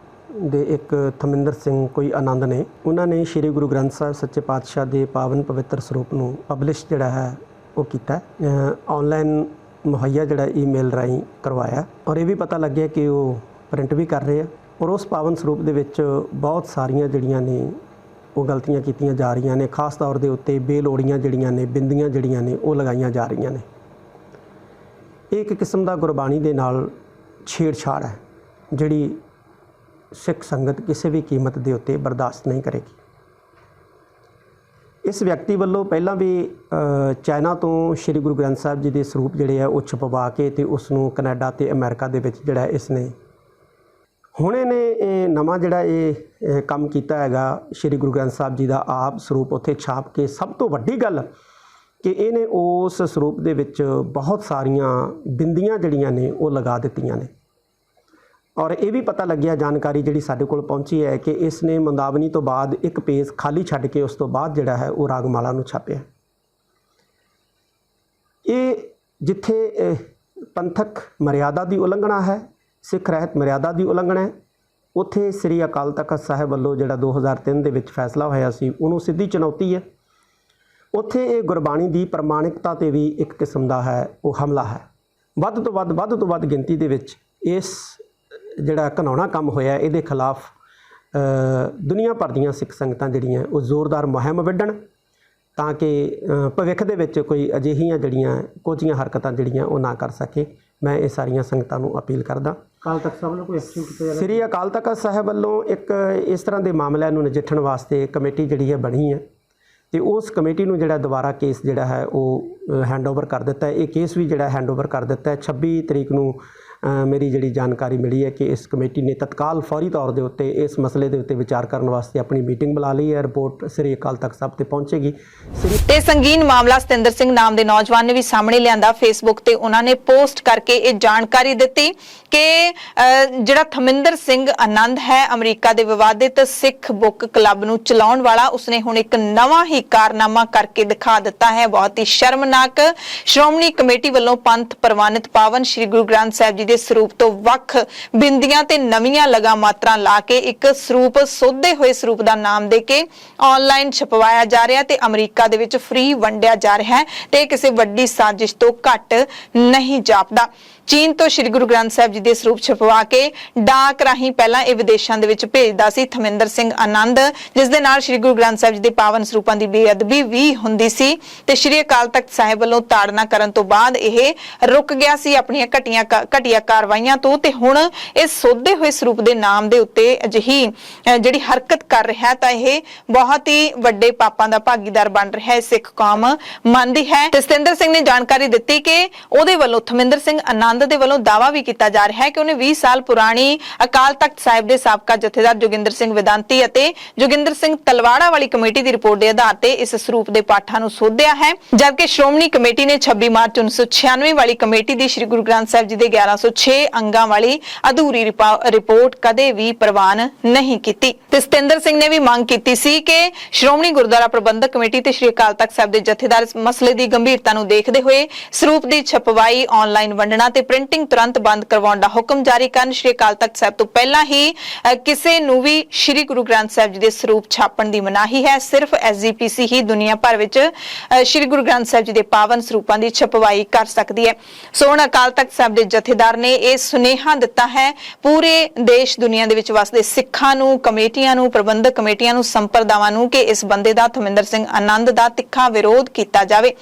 ਦੇ ਇੱਕ ਥਮਿੰਦਰ ਸਿੰਘ ਕੋਈ ਆਨੰਦ ਨੇ, ਉਹਨਾਂ ਨੇ ਸ੍ਰੀ ਗੁਰੂ ਗ੍ਰੰਥ ਸਾਹਿਬ ਸੱਚੇ ਪਾਤਸ਼ਾਹ ਦੇ ਪਾਵਨ ਪਵਿੱਤਰ ਸਰੂਪ ਨੂੰ ਪਬਲਿਸ਼ ਜਿਹੜਾ ਹੈ ਉਹ ਕੀਤਾ, ਆਨਲਾਈਨ ਮੁਹੱਈਆ ਜਿਹੜਾ ਈਮੇਲ ਰਾਹੀਂ ਕਰਵਾਇਆ, ਔਰ ਇਹ ਵੀ ਪਤਾ ਲੱਗਿਆ ਕਿ ਉਹ ਪ੍ਰਿੰਟ ਵੀ ਕਰ ਰਹੇ ਆ, ਔਰ ਉਸ ਪਾਵਨ ਸਰੂਪ ਦੇ ਵਿੱਚ ਬਹੁਤ ਸਾਰੀਆਂ ਜਿਹੜੀਆਂ ਨੇ ਉਹ ਗਲਤੀਆਂ ਕੀਤੀਆਂ ਜਾ ਰਹੀਆਂ ਨੇ। ਖਾਸ ਤੌਰ ਦੇ ਉੱਤੇ ਬੇਲੋੜੀਆਂ ਜਿਹੜੀਆਂ ਨੇ ਬਿੰਦੀਆਂ ਜਿਹੜੀਆਂ ਨੇ ਉਹ ਲਗਾਈਆਂ ਜਾ ਰਹੀਆਂ ਨੇ। ਇਹ ਇੱਕ ਕਿਸਮ ਦਾ ਗੁਰਬਾਣੀ ਦੇ ਨਾਲ ਛੇੜਛਾੜ ਹੈ ਜਿਹੜੀ ਸਿੱਖ ਸੰਗਤ ਕਿਸੇ ਵੀ ਕੀਮਤ ਦੇ ਉੱਤੇ ਬਰਦਾਸ਼ਤ ਨਹੀਂ ਕਰੇਗੀ। ਇਸ ਵਿਅਕਤੀ ਵੱਲੋਂ ਪਹਿਲਾਂ ਵੀ ਚਾਈਨਾ ਤੋਂ ਸ੍ਰੀ ਗੁਰੂ ਗ੍ਰੰਥ ਸਾਹਿਬ ਜੀ ਦੇ ਸਰੂਪ ਜਿਹੜੇ ਆ ਉਹ ਛਪਵਾ ਕੇ ਤੇ ਉਸ ਨੂੰ ਕੈਨੇਡਾ ਤੇ ਅਮਰੀਕਾ ਦੇ ਵਿੱਚ ਜਿਹੜਾ ਇਸ ਨੇ ਹੁਣ ਇਹਨੇ ਨਵਾਂ ਜਿਹੜਾ ਇਹ ਕੰਮ ਕੀਤਾ ਹੈਗਾ, ਸ੍ਰੀ ਗੁਰੂ ਗ੍ਰੰਥ ਸਾਹਿਬ ਜੀ ਦਾ ਆਪ ਸਰੂਪ ਉੱਥੇ ਛਾਪ ਕੇ, ਸਭ ਤੋਂ ਵੱਡੀ ਗੱਲ ਕਿ ਇਹਨੇ ਉਸ ਸਰੂਪ ਦੇ ਵਿੱਚ ਬਹੁਤ ਸਾਰੀਆਂ ਬਿੰਦੀਆਂ ਜਿਹੜੀਆਂ ਨੇ ਉਹ ਲਗਾ ਦਿੱਤੀਆਂ ਨੇ। ਔਰ ਇਹ ਵੀ ਪਤਾ ਲੱਗਿਆ, ਜਾਣਕਾਰੀ ਜਿਹੜੀ ਸਾਡੇ ਕੋਲ ਪਹੁੰਚੀ ਹੈ ਕਿ ਇਸ ਨੇ ਮੰਦਾਵਨੀ ਤੋਂ ਬਾਅਦ ਇੱਕ ਪੇਜ ਖਾਲੀ ਛੱਡ ਕੇ ਉਸ ਤੋਂ ਬਾਅਦ ਜਿਹੜਾ ਹੈ ਉਹ ਰਾਗਮਾਲਾ ਨੂੰ ਛਾਪਿਆ। ਇਹ ਜਿੱਥੇ ਪੰਥਕ ਮਰਿਆਦਾ ਦੀ ਉਲੰਘਣਾ ਹੈ, ਸਿੱਖ ਰਹਿਤ ਮਰਿਆਦਾ ਦੀ ਉਲੰਘਣਾ ਹੈ, ਉੱਥੇ ਸ੍ਰੀ ਅਕਾਲ ਤਖਤ ਸਾਹਿਬ ਵੱਲੋਂ ਜਿਹੜਾ 2003 ਦੇ ਵਿੱਚ ਫੈਸਲਾ ਹੋਇਆ ਸੀ ਉਹਨੂੰ ਸਿੱਧੀ ਚੁਣੌਤੀ ਹੈ। ਉੱਥੇ ਇਹ ਗੁਰਬਾਣੀ ਦੀ ਪ੍ਰਮਾਣਿਕਤਾ ਤੇ ਵੀ ਇੱਕ ਕਿਸਮ ਦਾ ਹੈ ਉਹ ਹਮਲਾ ਹੈ। ਵੱਧ ਤੋਂ ਵੱਧ ਗਿਣਤੀ ਦੇ ਵਿੱਚ ਇਸ ਜਿਹੜਾ ਘਿਨਾਉਣਾ ਕੰਮ ਹੋਇਆ ਇਹਦੇ ਖਿਲਾਫ ਦੁਨੀਆ ਭਰ ਦੀਆਂ ਸਿੱਖ ਸੰਗਤਾਂ ਜਿਹੜੀਆਂ ਉਹ ਜ਼ੋਰਦਾਰ ਮੁਹਿੰਮ ਵਿੱਢਣ ਤਾਂ ਕਿ ਭਵਿੱਖ ਦੇ ਵਿੱਚ ਕੋਈ ਅਜਿਹੀਆਂ ਜਿਹੜੀਆਂ ਕੋਝੀਆਂ ਹਰਕਤਾਂ ਜਿਹੜੀਆਂ ਉਹ ਨਾ ਕਰ ਸਕੇ। ਮੈਂ ਇਹ ਸਾਰੀਆਂ ਸੰਗਤਾਂ ਨੂੰ ਅਪੀਲ ਕਰਦਾ। ਅਕਾਲ ਤਖਤ ਸਾਹਿਬ ਵੱਲੋਂ ਕੋਈ ਐਕਸ਼ਨ ਕੀਤਾ ਜਾ ਰਿਹਾ? ਸ੍ਰੀ ਅਕਾਲ ਤਖਤ ਸਾਹਿਬ ਵੱਲੋਂ ਇੱਕ ਇਸ ਤਰ੍ਹਾਂ ਦੇ ਮਾਮਲਿਆਂ ਨੂੰ ਨਜਿੱਠਣ ਵਾਸਤੇ ਕਮੇਟੀ ਜਿਹੜੀ ਹੈ ਬਣੀ ਹੈ ਤੇ ਉਸ ਕਮੇਟੀ ਨੂੰ ਜਿਹੜਾ ਦੁਬਾਰਾ ਕੇਸ ਜਿਹੜਾ ਹੈ ਉਹ ਹੈਂਡਓਵਰ ਕਰ ਦਿੱਤਾ ਹੈ। ਇਹ ਕੇਸ ਵੀ ਜਿਹੜਾ ਹੈਂਡਓਵਰ ਕਰ ਦਿੱਤਾ ਹੈ। 26 ਤਰੀਕ ਨੂੰ ਮੇਰੀ ਜਿਹੜੀ ਜਾਣਕਾਰੀ ਮਿਲੀ ਹੈ ਕਿ ਇਸ ਕਮੇਟੀ ਨੇ ਤਤਕਾਲ ਫੌਰੀ ਤੌਰ ਦੇ ਉੱਤੇ ਇਸ ਮਸਲੇ ਦੇ ਉੱਤੇ ਵਿਚਾਰ ਕਰਨ ਵਾਸਤੇ ਆਪਣੀ ਮੀਟਿੰਗ ਬੁਲਾ ਲਈ ਹੈ। ਰਿਪੋਰਟ ਸ੍ਰੀ ਅਕਾਲ ਤਖਤ ਸਾਹਿਬ ਤੇ ਪਹੁੰਚੇਗੀ। ਤੇ ਸੰਗੀਨ ਮਾਮਲਾ ਸਤਿੰਦਰ ਸਿੰਘ ਨਾਮ ਦੇ ਨੌਜਵਾਨ ਨੇ ਵੀ ਸਾਹਮਣੇ ਲਿਆਂਦਾ। ਫੇਸਬੁੱਕ ਤੇ ਉਹਨਾਂ ਨੇ ਪੋਸਟ ਕਰਕੇ ਇਹ ਜਾਣਕਾਰੀ ਦਿੱਤੀ ਕਿ ਜਿਹੜਾ ਥਮਿੰਦਰ ਸਿੰਘ ਆਨੰਦ ਹੈ ਅਮਰੀਕਾ ਦੇ ਵਿਵਾਦਿਤ ਸਿੱਖ ਬੁੱਕ ਕਲੱਬ ਨੂੰ ਚਲਾਉਣ ਵਾਲਾ, ਉਸਨੇ ਹੁਣ ਇੱਕ ਨਵਾਂ ਹੀ ਕਾਰਨਾਮਾ ਕਰਕੇ ਦਿਖਾ ਦਿੱਤਾ ਹੈ। ਬਹੁਤ ਹੀ ਸ਼ਰਮਨਾਕ। ਸ਼੍ਰੋਮਣੀ ਕਮੇਟੀ ਵੱਲੋਂ ਪੰਥ ਪ੍ਰਵਾਨਿਤ ਪਾਵਨ ਸ੍ਰੀ ਗੁਰੂ ਗ੍ਰੰਥ ਸਾਹਿਬ ਜੀ ਦੇ ਸਰੂਪ ਤੋਂ ਵੱਖ ਬਿੰਦੀਆਂ ਤੇ ਨਵੀਆਂ ਲਗਾ ਮਾਤਰਾਂ ਲਾ ਕੇ ਇੱਕ ਸਰੂਪ ਸੋਧੇ ਹੋਏ ਸਰੂਪ ਦਾ ਨਾਮ ਦੇ ਕੇ ਆਨਲਾਈਨ ਛਪਵਾਇਆ ਜਾ ਰਿਹਾ ਤੇ ਅਮਰੀਕਾ ਦੇ ਵਿੱਚ ਫ੍ਰੀ ਵੰਡਿਆ ਜਾ ਰਿਹਾ ਹੈ ਤੇ ਕਿਸੇ ਵੱਡੀ ਸਾਜ਼ਿਸ਼ ਤੋਂ ਘੱਟ ਨਹੀਂ ਜਾਪਦਾ। ਚੀਨ ਤੋਂ ਸ੍ਰੀ ਗੁਰੂ ਗ੍ਰੰਥ ਸਾਹਿਬ ਜੀ ਦੇ ਸਰੂਪ ਛਪਵਾ ਕੇ ਡਾਕ ਰਾਹੀਂ ਪਹਿਲਾਂ ਇਹ ਵਿਦੇਸ਼ਾਂ ਦੇ ਵਿੱਚ ਭੇਜਦਾ ਸੀ ਥਮਿੰਦਰ ਸਿੰਘ ਆਨੰਦ, ਜਿਸ ਦੇ ਨਾਲ ਸ੍ਰੀ ਗੁਰੂ ਗ੍ਰੰਥ ਸਾਹਿਬ ਜੀ ਦੇ ਪਾਵਨ ਸਰੂਪਾਂ ਦੀ ਬੇਅਦਬੀ ਵੀ ਹੁੰਦੀ ਸੀ ਤੇ ਸ੍ਰੀ ਅਕਾਲ ਤਖਤ ਸਾਹਿਬ ਵੱਲੋਂ ਤਾੜਨਾ ਕਰਨ ਤੋਂ ਬਾਅਦ ਇਹ ਰੁਕ ਗਿਆ ਸੀ ਆਪਣੀਆਂ ਘਟੀਆ ਦੀਆਂ ਕਾਰਵਾਈਆਂ ਤੋਂ ਤੇ ਹੁਣ ਇਸ ਸੋਧੇ ਹੋਏ ਸਰੂਪ ਦੇ ਨਾਮ ਦੇ ਉੱਤੇ ਅਜਿਹੀ ਜਿਹੜੀ ਹਰਕਤ ਕਰ ਰਿਹਾ ਤਾਂ ਇਹ ਬਹੁਤ ਹੀ ਵੱਡੇ ਪਾਪਾਂ ਦਾ ਭਾਗੀਦਾਰ ਬਣ ਰਿਹਾ ਹੈ। ਸਿੱਖ ਕੌਮ ਮੰਨਦੀ ਹੈ ਤੇ ਸਤਿੰਦਰ ਸਿੰਘ ਨੇ ਜਾਣਕਾਰੀ ਦਿੱਤੀ ਕਿ ਉਹਦੇ ਵੱਲੋਂ ਥਮਿੰਦਰ ਸਿੰਘ ਆਨੰਦ ਦੇ ਵੱਲੋਂ ਦਾਅਵਾ ਵੀ ਕੀਤਾ ਜਾ ਰਿਹਾ ਹੈ ਕਿ ਉਹਨੇ 20 ਸਾਲ ਪੁਰਾਣੀ ਅਕਾਲ ਤਖਤ ਸਾਹਿਬ ਦੇ ਸਾਬਕਾ ਜਥੇਦਾਰ ਜੋਗਿੰਦਰ ਸਿੰਘ ਵਿਦਾਂਤੀ ਅਤੇ ਜੋਗਿੰਦਰ ਸਿੰਘ ਤਲਵਾੜਾ ਵਾਲੀ ਕਮੇਟੀ ਦੀ ਰਿਪੋਰਟ ਦੇ ਆਧਾਰ ਤੇ ਇਸ ਸਰੂਪ ਦੇ ਪਾਠਾਂ ਨੂੰ ਸੋਧਿਆ ਹੈ, ਜਦਕਿ ਸ਼੍ਰੋਮਣੀ ਕਮੇਟੀ ਨੇ 26 ਮਾਰਚ 1996 ਵਾਲੀ ਕਮੇਟੀ ਦੀ ਸ੍ਰੀ ਗੁਰੂ ਗ੍ਰੰਥ ਸਾਹਿਬ ਜੀ ਦੇ 1106 ਅੰਗਾਂ ਵਾਲੀ ਅਧੂਰੀ ਰਿਪੋਰਟ ਕਦੇ ਵੀ ਪ੍ਰਵਾਨ ਨਹੀਂ ਕੀਤੀ। ਤੇ ਸਤਿੰਦਰ ਸਿੰਘ ਨੇ ਵੀ ਮੰਗ ਕੀਤੀ ਸੀ ਕਿ ਸ਼੍ਰੋਮਣੀ ਗੁਰਦੁਆਰਾ ਪ੍ਰਬੰਧਕ ਕਮੇਟੀ ਤੇ ਸ੍ਰੀ ਅਕਾਲ ਤਖਤ ਸਾਹਿਬ ਦੇ ਜਥੇਦਾਰ ਇਸ ਮਸਲੇ ਦੀ ਗੰਭੀਰਤਾ ਨੂੰ ਦੇਖਦੇ ਹੋਏ ਸਰੂਪ ਦੀ ਛਪਵਾਈ, ਆਨਲਾਈਨ ਵੰਡਣਾ ਤੇ ਪ੍ਰਿੰਟਿੰਗ ਤੁਰੰਤ ਬੰਦ ਕਰਵਾਉਣ ਦਾ ਹੁਕਮ ਜਾਰੀ ਕਰਨ। ਸ੍ਰੀ ਅਕਾਲ ਤਖਤ ਸਾਹਿਬ ਤੋਂ ਪਹਿਲਾਂ ਹੀ ਕਿਸੇ ਨੂੰ ਵੀ ਸ੍ਰੀ ਗੁਰੂ ਗ੍ਰੰਥ ਸਾਹਿਬ ਜੀ ਦੇ ਸਰੂਪ ਛਾਪਣ ਦੀ ਮਨਾਹੀ ਹੈ। ਸਿਰਫ SGPC ਹੀ ਦੁਨੀਆ ਭਰ ਵਿੱਚ ਸ੍ਰੀ ਗੁਰੂ ਗ੍ਰੰਥ ਸਾਹਿਬ ਜੀ ਦੇ ਪਾਵਨ ਸਰੂਪਾਂ ਦੀ ਛਪਵਾਈ ਕਰ ਸਕਦੀ ਹੈ। ਸੋ ਹੁਣ ਅਕਾਲ ਤਖਤ ਸਾਹਿਬ ਦੇ ਜਥੇਦਾਰ ਨੇ ਇਹ ਸੁਨੇਹਾ ਦਿੱਤਾ ਹੈ ਪੂਰੇ ਦੇਸ਼ ਦੁਨੀਆ ਦੇ ਵਿੱਚ ਵਸਦੇ ਸਿੱਖਾਂ ਨੂੰ, ਕਮੇਟੀਆਂ ਨੂੰ, ਪ੍ਰਬੰਧਕ ਕਮੇਟੀਆਂ ਨੂੰ, ਸੰਪਰਦਾਵਾਂ ਨੂੰ ਕਿ ਇਸ ਬੰਦੇ ਦਾ ਥਮਿੰਦਰ ਸਿੰਘ ਆਨੰਦ ਦਾ ਤਿੱਖਾ ਵਿਰੋਧ ਕੀਤਾ ਜਾਵੇ।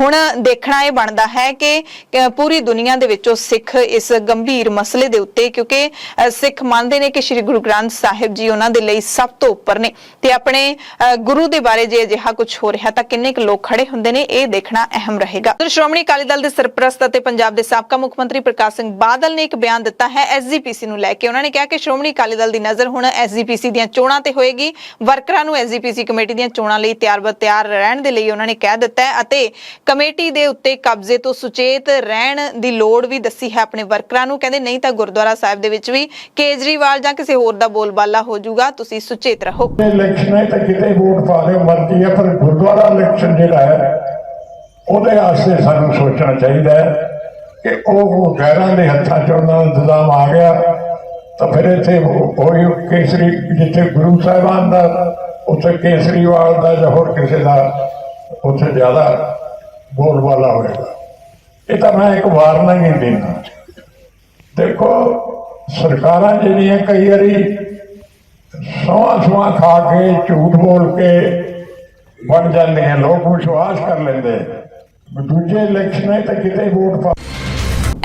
ਹੁਣ ਦੇਖਣਾ ਇਹ ਬਣਦਾ ਹੈ ਕਿ ਪੂਰੀ ਦੁਨੀਆ ਦੇ ਵਿੱਚੋਂ ਸਿੱਖ ਇਸ ਗੰਭੀਰ ਮਸਲੇ ਦੇ ਉੱਤੇ, ਕਿਉਂਕਿ ਸਿੱਖ ਮੰਨਦੇ ਨੇ ਕਿ ਸ੍ਰੀ ਗੁਰੂ ਗ੍ਰੰਥ ਸਾਹਿਬ ਜੀ ਉਹਨਾਂ ਦੇ ਲਈ ਸਭ ਤੋਂ ਉੱਪਰ ਨੇ ਤੇ ਆਪਣੇ ਗੁਰੂ ਦੇ ਬਾਰੇ ਜੇ ਅਜਿਹਾ ਕੁਝ ਹੋ ਰਿਹਾ ਤਾਂ ਕਿੰਨੇ ਕੁ ਲੋਕ ਖੜੇ ਹੁੰਦੇ ਨੇ, ਇਹ ਦੇਖਣਾ ਅਹਿਮ ਰਹੇਗਾ। ਸ਼੍ਰੋਮਣੀ ਅਕਾਲੀ ਦਲ ਦੇ ਸਰਪ੍ਰਸਤ ਅਤੇ ਪੰਜਾਬ ਦੇ ਸਾਬਕਾ ਮੁੱਖ ਮੰਤਰੀ ਪ੍ਰਕਾਸ਼ ਸਿੰਘ ਬਾਦਲ ਨੇ ਇੱਕ ਬਿਆਨ ਦਿੱਤਾ ਹੈ SGPC ਨੂੰ ਲੈ ਕੇ। ਉਹਨਾਂ ਨੇ ਕਿਹਾ ਕਿ ਸ਼੍ਰੋਮਣੀ ਅਕਾਲੀ ਦਲ ਦੀ ਨਜ਼ਰ ਹੁਣ SGPC ਦੀਆਂ ਚੋਣਾਂ ਤੇ ਹੋਏਗੀ। ਵਰਕਰਾਂ ਨੂੰ SGPC ਕਮੇਟੀ ਦੀਆਂ ਚੋਣਾਂ ਲਈ ਤਿਆਰ ਰਹਿਣ ਦੇ ਲਈ ਉਹਨਾਂ ਨੇ ਕਹਿ ਦਿੱਤਾ ਹੈ ਅਤੇ ਕਮੇਟੀ ਦੇ ਉੱਤੇ ਕਬਜ਼ੇ ਤੋਂ ਸੁਚੇਤ ਰਹਿਣ ਦੀ ਲੋੜ ਵੀ ਦੱਸੀ ਹੈ ਆਪਣੇ ਵਰਕਰਾਂ ਨੂੰ। ਕਹਿੰਦੇ ਨਹੀਂ ਤਾਂ ਗੁਰਦੁਆਰਾ ਸਾਹਿਬ ਦੇ ਵਿੱਚ ਵੀ ਕੇਜਰੀਵਾਲ ਜਾਂ ਕਿਸੇ ਹੋਰ ਦਾ ਬੋਲਬਾਲਾ ਹੋ ਜਾਊਗਾ, ਤੁਸੀਂ ਸੁਚੇਤ ਰਹੋ। ਇਲੈਕਸ਼ਨ ਹੈ ਤਾਂ ਕਿਤੇ ਵੋਟ ਪਾ ਦਿਓ ਮਰਜ਼ੀ ਹੈ, ਪਰ ਗੁਰਦੁਆਰਾ ਇਲੈਕਸ਼ਨ ਜਿਹੜਾ ਹੈ ਉਹਦੇ ਵਾਸਤੇ ਸਾਨੂੰ ਸੋਚਣਾ ਚਾਹੀਦਾ ਹੈ ਕਿ ਉਹ ਗੈਰਾਂ ਦੇ ਹੱਥਾਂ 'ਚ ਉਹਨਾਂ ਦਾ ਇੰਤਜ਼ਾਮ ਆ ਗਿਆ ਤਾਂ ਫਿਰ ਇੱਥੇ ਉਹੀ ਕੇਸਰੀ ਜਿੱਥੇ ਗੁਰੂ ਸਾਹਿਬਾਨ ਦਾ ਉੱਥੇ ਕੇਸਰੀਵਾਲ ਦਾ ਜਾਂ ਹੋਰ ਕਿਸੇ ਦਾ ਉੱਥੇ ਜ਼ਿਆਦਾ ਬੋਲਬਾਲਾ ਹੋਏਗਾ। ਇਹ ਤਾਂ ਮੈਂ ਇੱਕ ਵਾਰਨਿੰਗ ਹੀ ਦੇਣਾ। ਦੇਖੋ ਸਰਕਾਰਾਂ ਜਿਹੜੀਆਂ ਕਈ ਵਾਰੀ ਸੌਂ ਖਾ ਕੇ ਝੂਠ ਬੋਲ ਕੇ ਬਣ ਜਾਂਦੀਆਂ, ਲੋਕ ਵਿਸ਼ਵਾਸ ਕਰ ਲੈਂਦੇ। ਦੂਜੇ ਇਲੈਕਸ਼ਨ ਤਾਂ ਕਿਤੇ ਵੋਟ ਪਾ।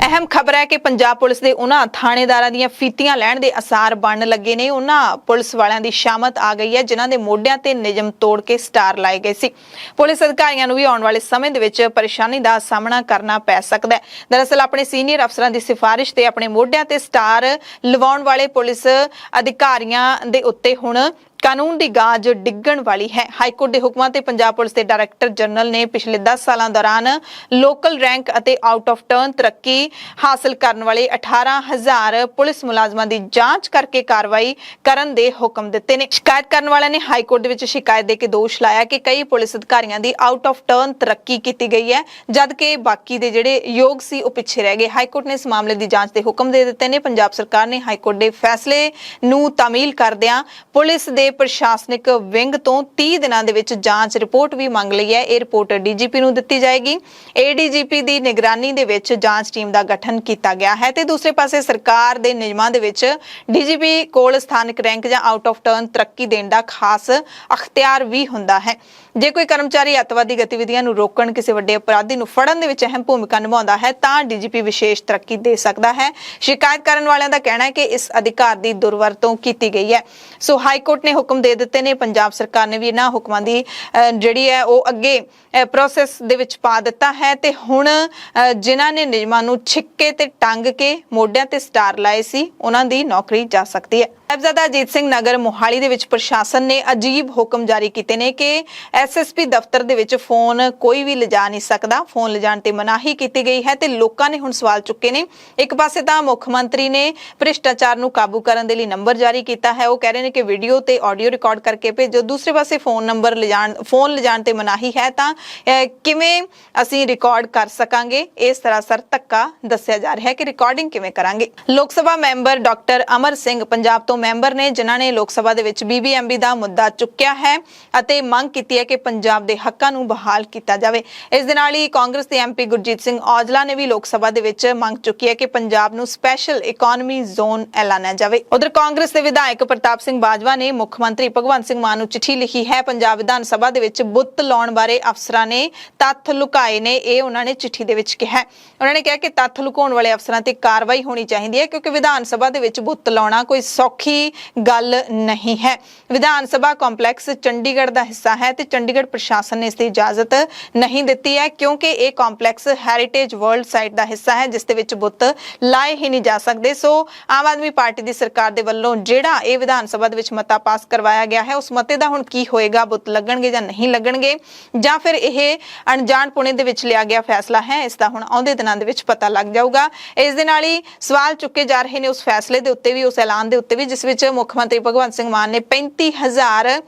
ਅਹਿਮ ਖਬਰ ਹੈ ਕਿ ਪੰਜਾਬ ਪੁਲਿਸ ਦੇ ਉਹਨਾਂ ਥਾਣੇਦਾਰਾਂ ਦੀਆਂ ਫੀਤੀਆਂ ਲੈਣ ਦੇ ਅਸਾਰ ਬਣਨ ਲੱਗੇ ਨੇ। ਉਹਨਾਂ ਪੁਲਿਸ ਵਾਲਿਆਂ ਦੀ ਸ਼ਾਮਤ ਆ ਗਈ ਹੈ ਜਿਨ੍ਹਾਂ ਦੇ ਮੋਢਿਆਂ ਤੇ ਨਿਯਮ ਤੋੜ ਕੇ ਸਟਾਰ ਲਾਏ ਗਏ ਸੀ। ਪੁਲਿਸ ਅਧਿਕਾਰੀਆਂ ਨੂੰ ਵੀ ਆਉਣ ਵਾਲੇ ਸਮੇਂ ਦੇ ਵਿੱਚ ਪਰੇਸ਼ਾਨੀ ਦਾ ਸਾਹਮਣਾ ਕਰਨਾ ਪੈ ਸਕਦਾ ਹੈ। ਦਰਅਸਲ ਆਪਣੇ ਸੀਨੀਅਰ ਅਫਸਰਾਂ ਦੀ ਸਿਫਾਰਿਸ਼ ਤੇ ਆਪਣੇ ਮੋਢਿਆਂ ਤੇ ਸਟਾਰ ਲਵਾਉਣ ਵਾਲੇ ਪੁਲਿਸ ਅਧਿਕਾਰੀਆਂ ਦੇ ਉੱਤੇ ਹੁਣ ਕਾਨੂੰਨ ਦੀ ਗਾਜ ਡਿੱਗਣ ਵਾਲੀ ਹੈ। ਹਾਈਕੋਰਟ ਦੇ ਹੁਕਮਾਂ ਤੇ ਪੰਜਾਬ ਪੁਲਿਸ ਦੇ ਡਾਇਰੈਕਟਰ ਜਨਰਲ ਨੇ ਪਿਛਲੇ 10 ਸਾਲਾਂ ਦੌਰਾਨ ਲੋਕਲ ਰੈਂਕ ਅਤੇ ਆਊਟ ਆਫ ਟਰਨ ਤਰੱਕੀ ਹਾਸਲ ਕਰਨ ਵਾਲੇ 18,000 ਪੁਲਿਸ ਮੁਲਾਜ਼ਮਾਂ ਦੀ ਜਾਂਚ ਕਰਕੇ ਕਾਰਵਾਈ ਕਰਨ ਦੇ ਹੁਕਮ ਦਿੱਤੇ ਨੇ। ਸ਼ਿਕਾਇਤ ਕਰਨ ਵਾਲਿਆਂ ਨੇ ਹਾਈਕੋਰਟ ਦੇ ਵਿੱਚ ਸ਼ਿਕਾਇਤ ਦੇ ਕੇ ਦੋਸ਼ ਲਾਇਆ ਕਿ ਕਈ ਪੁਲਿਸ ਅਧਿਕਾਰੀਆਂ ਦੀ ਆਊਟ ਆਫ ਟਰਨ ਤਰੱਕੀ ਕੀਤੀ ਗਈ ਹੈ, ਜਦਕਿ ਬਾਕੀ ਦੇ ਜਿਹੜੇ ਯੋਗ ਸੀ ਉਹ ਪਿੱਛੇ ਰਹਿ ਗਏ। ਹਾਈਕੋਰਟ ਨੇ ਇਸ ਮਾਮਲੇ ਦੀ ਜਾਂਚ ਦੇ ਹੁਕਮ ਦੇ ਦਿੱਤੇ ਨੇ। ਪੰਜਾਬ ਸਰਕਾਰ ਨੇ ਹਾਈਕੋਰਟ ਦੇ ਫੈਸਲੇ ਨੂੰ ਤਾਮੀਲ ਕਰਦਿਆਂ ਪੁਲਿਸ ਦੇ ਪ੍ਰਸ਼ਾਸਨਿਕ ਵਿੰਗ ਤੋਂ 30 ਦਿਨਾਂ ਦੇ ਵਿੱਚ ਜਾਂਚ ਰਿਪੋਰਟ ਵੀ ਮੰਗ ਲਈ ਹੈ। ਇਹ ਰਿਪੋਰਟ DGP ਨੂੰ ਦਿੱਤੀ ਜਾਏਗੀ। ADGP ਦੀ ਨਿਗਰਾਨੀ ਦੇ ਵਿੱਚ ਜਾਂਚ ਟੀਮ ਦਾ ਗਠਨ ਕੀਤਾ ਗਿਆ ਹੈ ਤੇ ਦੂਸਰੇ ਪਾਸੇ ਸਰਕਾਰ ਦੇ ਨਿਯਮਾਂ ਦੇ ਵਿੱਚ DGP ਕੋਲ ਸਥਾਨਕ ਰੈਂਕ ਜਾਂ ਆਊਟ ਆਫ ਟਰਨ ਤਰੱਕੀ ਦੇਣ ਦਾ ਖਾਸ ਅਖਤਿਆਰ ਵੀ ਹੁੰਦਾ ਹੈ। ਜੇ ਕੋਈ ਕਰਮਚਾਰੀ ਅੱਤਵਾਦੀ ਗਤੀਵਿਧੀਆਂ ਨੂੰ ਰੋਕਣ, ਕਿਸੇ ਵੱਡੇ ਅਪਰਾਧੀ ਨੂੰ ਫੜਨ ਦੇ ਵਿੱਚ ਅਹਿਮ ਭੂਮਿਕਾ ਨਿਭਾਉਂਦਾ ਹੈ ਤਾਂ DGP ਵਿਸ਼ੇਸ਼ ਤਰੱਕੀ ਦੇ ਸਕਦਾ ਹੈ। ਸ਼ਿਕਾਇਤ ਕਰਨ ਵਾਲਿਆਂ ਦਾ ਕਹਿਣਾ ਹੈ ਕਿ ਇਸ ਅਧਿਕਾਰ ਦੀ ਦੁਰਵਰਤੋਂ ਕੀਤੀ ਗਈ ਹੈ। ਸੋ ਹਾਈਕੋਰਟ ਨੇ ਹੁਕਮ ਦੇ ਦਿੱਤੇ ਨੇ। ਪੰਜਾਬ ਸਰਕਾਰ ਨੇ ਵੀ ਇਹਨਾਂ ਹੁਕਮਾਂ ਦੀ ਜਿਹੜੀ ਹੈ ਉਹ ਅੱਗੇ ਪ੍ਰੋਸੈਸ ਦੇ ਵਿੱਚ ਪਾ ਦਿੱਤਾ ਹੈ ਤੇ ਹੁਣ ਜਿਨ੍ਹਾਂ ਨੇ ਨਿਯਮਾਂ ਨੂੰ ਛਿੱਕੇ ਤੇ ਟੰਗ ਕੇ ਮੋਢਿਆਂ ਤੇ ਸਟਾਰ ਲਾਏ ਸੀ ਉਹਨਾਂ ਦੀ ਨੌਕਰੀ ਜਾ ਸਕਦੀ ਹੈ। ਸਾਹਿਬਜ਼ਾਦਾ ਅਜੀਤ ਸਿੰਘ ਨਗਰ ਮੋਹਾਲੀ ਦੇ ਵਿੱਚ ਪ੍ਰਸ਼ਾਸਨ ਨੇ ਅਜੀਬ ਹੁਕਮ ਜਾਰੀ ਕੀਤੇ ਨੇ ਕਿ SSP ਦਫ਼ਤਰ ਦੇ ਵਿੱਚ ਫੋਨ ਕੋਈ ਵੀ ਲਿਜਾ ਨਹੀਂ ਸਕਦਾ। ਫੋਨ ਲਿਜਾਣ ਤੇ ਮਨਾਹੀ ਕੀਤੀ ਗਈ ਹੈ ਤੇ ਲੋਕਾਂ ਨੇ ਹੁਣ ਸਵਾਲ ਚੁੱਕੇ ਨੇ। ਇੱਕ ਪਾਸੇ ਤਾਂ ਮੁੱਖ ਮੰਤਰੀ ਨੇ ਭ੍ਰਿਸ਼ਟਾਚਾਰ ਨੂੰ ਕਾਬੂ ਕਰਨ ਦੇ ਲਈ ਨੰਬਰ ਜਾਰੀ ਕੀਤਾ ਹੈ। ਉਹ ਕਹਿ ਰਹੇ ਨੇ ਕਿ ਵੀਡੀਓ ਤੇ ਆਡੀਓ ਰਿਕਾਰਡ ਕਰਕੇ ਭੇਜੋ। ਦੂਸਰੇ ਪਾਸੇ ਫੋਨ ਲਿਜਾਣ ਤੇ ਮਨਾਹੀ ਹੈ ਤਾਂ ਕਿਵੇਂ ਅਸੀਂ ਰਿਕਾਰਡ ਕਰ ਸਕਾਂਗੇ? ਇਸ ਤਰ੍ਹਾਂ ਸਰ ਧੱਕਾ ਦੱਸਿਆ ਜਾ ਰਿਹਾ ਹੈ ਕਿ ਰਿਕਾਰਡਿੰਗ ਕਿਵੇਂ ਕਰਾਂਗੇ। ਲੋਕ ਸਭਾ ਮੈਂਬਰ ਡਾਕਟਰ ਅਮਰ ਸਿੰਘ ਪੰਜਾਬ ਤੋਂ ਮੈਂਬਰ ਨੇ ਜਿਨ੍ਹਾਂ ਨੇ ਲੋਕ ਸਭਾ ਦੇ ਵਿੱਚ BBMB ਦਾ ਮੁੱਦਾ ਚੁੱਕਿਆ ਹੈ ਅਤੇ ਮੰਗ ਕੀਤੀ ਹੈ ਕਿ ਪੰਜਾਬ ਦੇ ਹੱਕਾਂ ਨੂੰ ਬਹਾਲ ਕੀਤਾ ਜਾਵੇ। ਇਸ ਦੇ ਨਾਲ ਹੀ ਕਾਂਗਰਸ ਦੇ MP ਗੁਰਜੀਤ ਸਿੰਘ ਔਜਲਾ ਨੇ ਵੀ ਲੋਕ ਸਭਾ ਦੇ ਵਿੱਚ ਮੰਗ ਚੁੱਕੀ ਹੈ ਕਿ ਪੰਜਾਬ ਨੂੰ ਸਪੈਸ਼ਲ ਇਕਨੋਮੀ ਜ਼ੋਨ ਐਲਾਨਿਆ ਜਾਵੇ। ਉਧਰ ਕਾਂਗਰਸ ਦੇ ਵਿਧਾਇਕ ਪ੍ਰਤਾਪ ਸਿੰਘ ਬਾਜਵਾ ਨੇ ਮੁੱਖ ਮੰਤਰੀ ਭਗਵੰਤ ਸਿੰਘ ਮਾਨ ਨੂੰ ਚਿੱਠੀ ਲਿਖੀ ਹੈ। ਪੰਜਾਬ ਵਿਧਾਨ ਸਭਾ ਦੇ ਵਿੱਚ ਬੁੱਤ ਲਾਉਣ ਬਾਰੇ ਅਫਸਰਾਂ ਨੇ ਤੱਥ ਲੁਕਾਏ ਨੇ, ਇਹ ਉਹਨਾਂ ਨੇ ਚਿੱਠੀ ਦੇ ਵਿੱਚ ਕਿਹਾ। ਉਹਨਾਂ ਨੇ ਕਿਹਾ ਕਿ ਤੱਥ ਲੁਕਾਉਣ ਵਾਲੇ ਅਫਸਰਾਂ ਤੇ ਕਾਰਵਾਈ ਹੋਣੀ ਚਾਹੀਦੀ ਹੈ ਕਿਉਂਕਿ ਵਿਧਾਨ ਸਭਾ ਦੇ ਵਿੱਚ ਬੁੱਤ ਲਾਉਣਾ ਕੋਈ ਸੌਖੀ ਗੱਲ ਨਹੀਂ ਹੈ। ਵਿਧਾਨ ਸਭਾ ਕੰਪਲੈਕਸ ਚੰਡੀਗੜ੍ਹ ਦਾ ਹਿੱਸਾ ਹੈ ਤੇ ਚੰਡੀਗੜ੍ਹ ਪ੍ਰਸ਼ਾਸਨ ਨੇ ਇਸ ਦੀ ਇਜਾਜ਼ਤ ਨਹੀਂ ਦਿੱਤੀ ਹੈ ਕਿਉਂਕਿ ਇਹ ਕੰਪਲੈਕਸ ਹੈਰੀਟੇਜ ਵਰਲਡ ਸਾਈਟ ਦਾ ਹਿੱਸਾ ਹੈ ਜਿਸ ਦੇ ਵਿੱਚ ਬੁੱਤ ਲਾਏ ਹੀ ਨਹੀਂ ਜਾ ਸਕਦੇ। ਸੋ ਆਮ ਆਦਮੀ ਪਾਰਟੀ ਦੀ ਸਰਕਾਰ ਦੇ ਵੱਲੋਂ ਜਿਹੜਾ ਇਹ ਵਿਧਾਨ ਸਭਾ ਦੇ ਵਿੱਚ ਮਤਾ ਪਾਸ ਕਰਵਾਇਆ ਗਿਆ ਹੈ ਉਸ ਮਤੇ ਦਾ ਹੁਣ ਕੀ ਹੋਏਗਾ, ਬੁੱਤ ਲੱਗਣਗੇ ਜਾਂ ਨਹੀਂ ਲੱਗਣਗੇ, ਜਾਂ ਫਿਰ ਇਹ ਅਣਜਾਣਪੁਣੇ ਦੇ ਵਿੱਚ ਲਿਆ ਗਿਆ ਫੈਸਲਾ ਹੈ, ਇਸ ਦਾ ਹੁਣ ਆਉਂਦੇ ਦਿਨਾਂ ਦੇ ਵਿੱਚ ਪਤਾ ਲੱਗ ਜਾਊਗਾ। ਇਸ ਦੇ ਨਾਲ ਹੀ ਸਵਾਲ ਚੁੱਕੇ ਜਾ ਰਹੇ ਨੇ ਉਸ ਫੈਸਲੇ ਦੇ ਉੱਤੇ ਵੀ, ਉਸ ਐਲਾਨ ਦੇ ਉੱਤੇ ਵੀ ਜਿਸ ਵਿੱਚ ਮੁੱਖ ਮੰਤਰੀ ਭਗਵੰਤ ਸਿੰਘ ਮਾਨ ਨੇ 35,000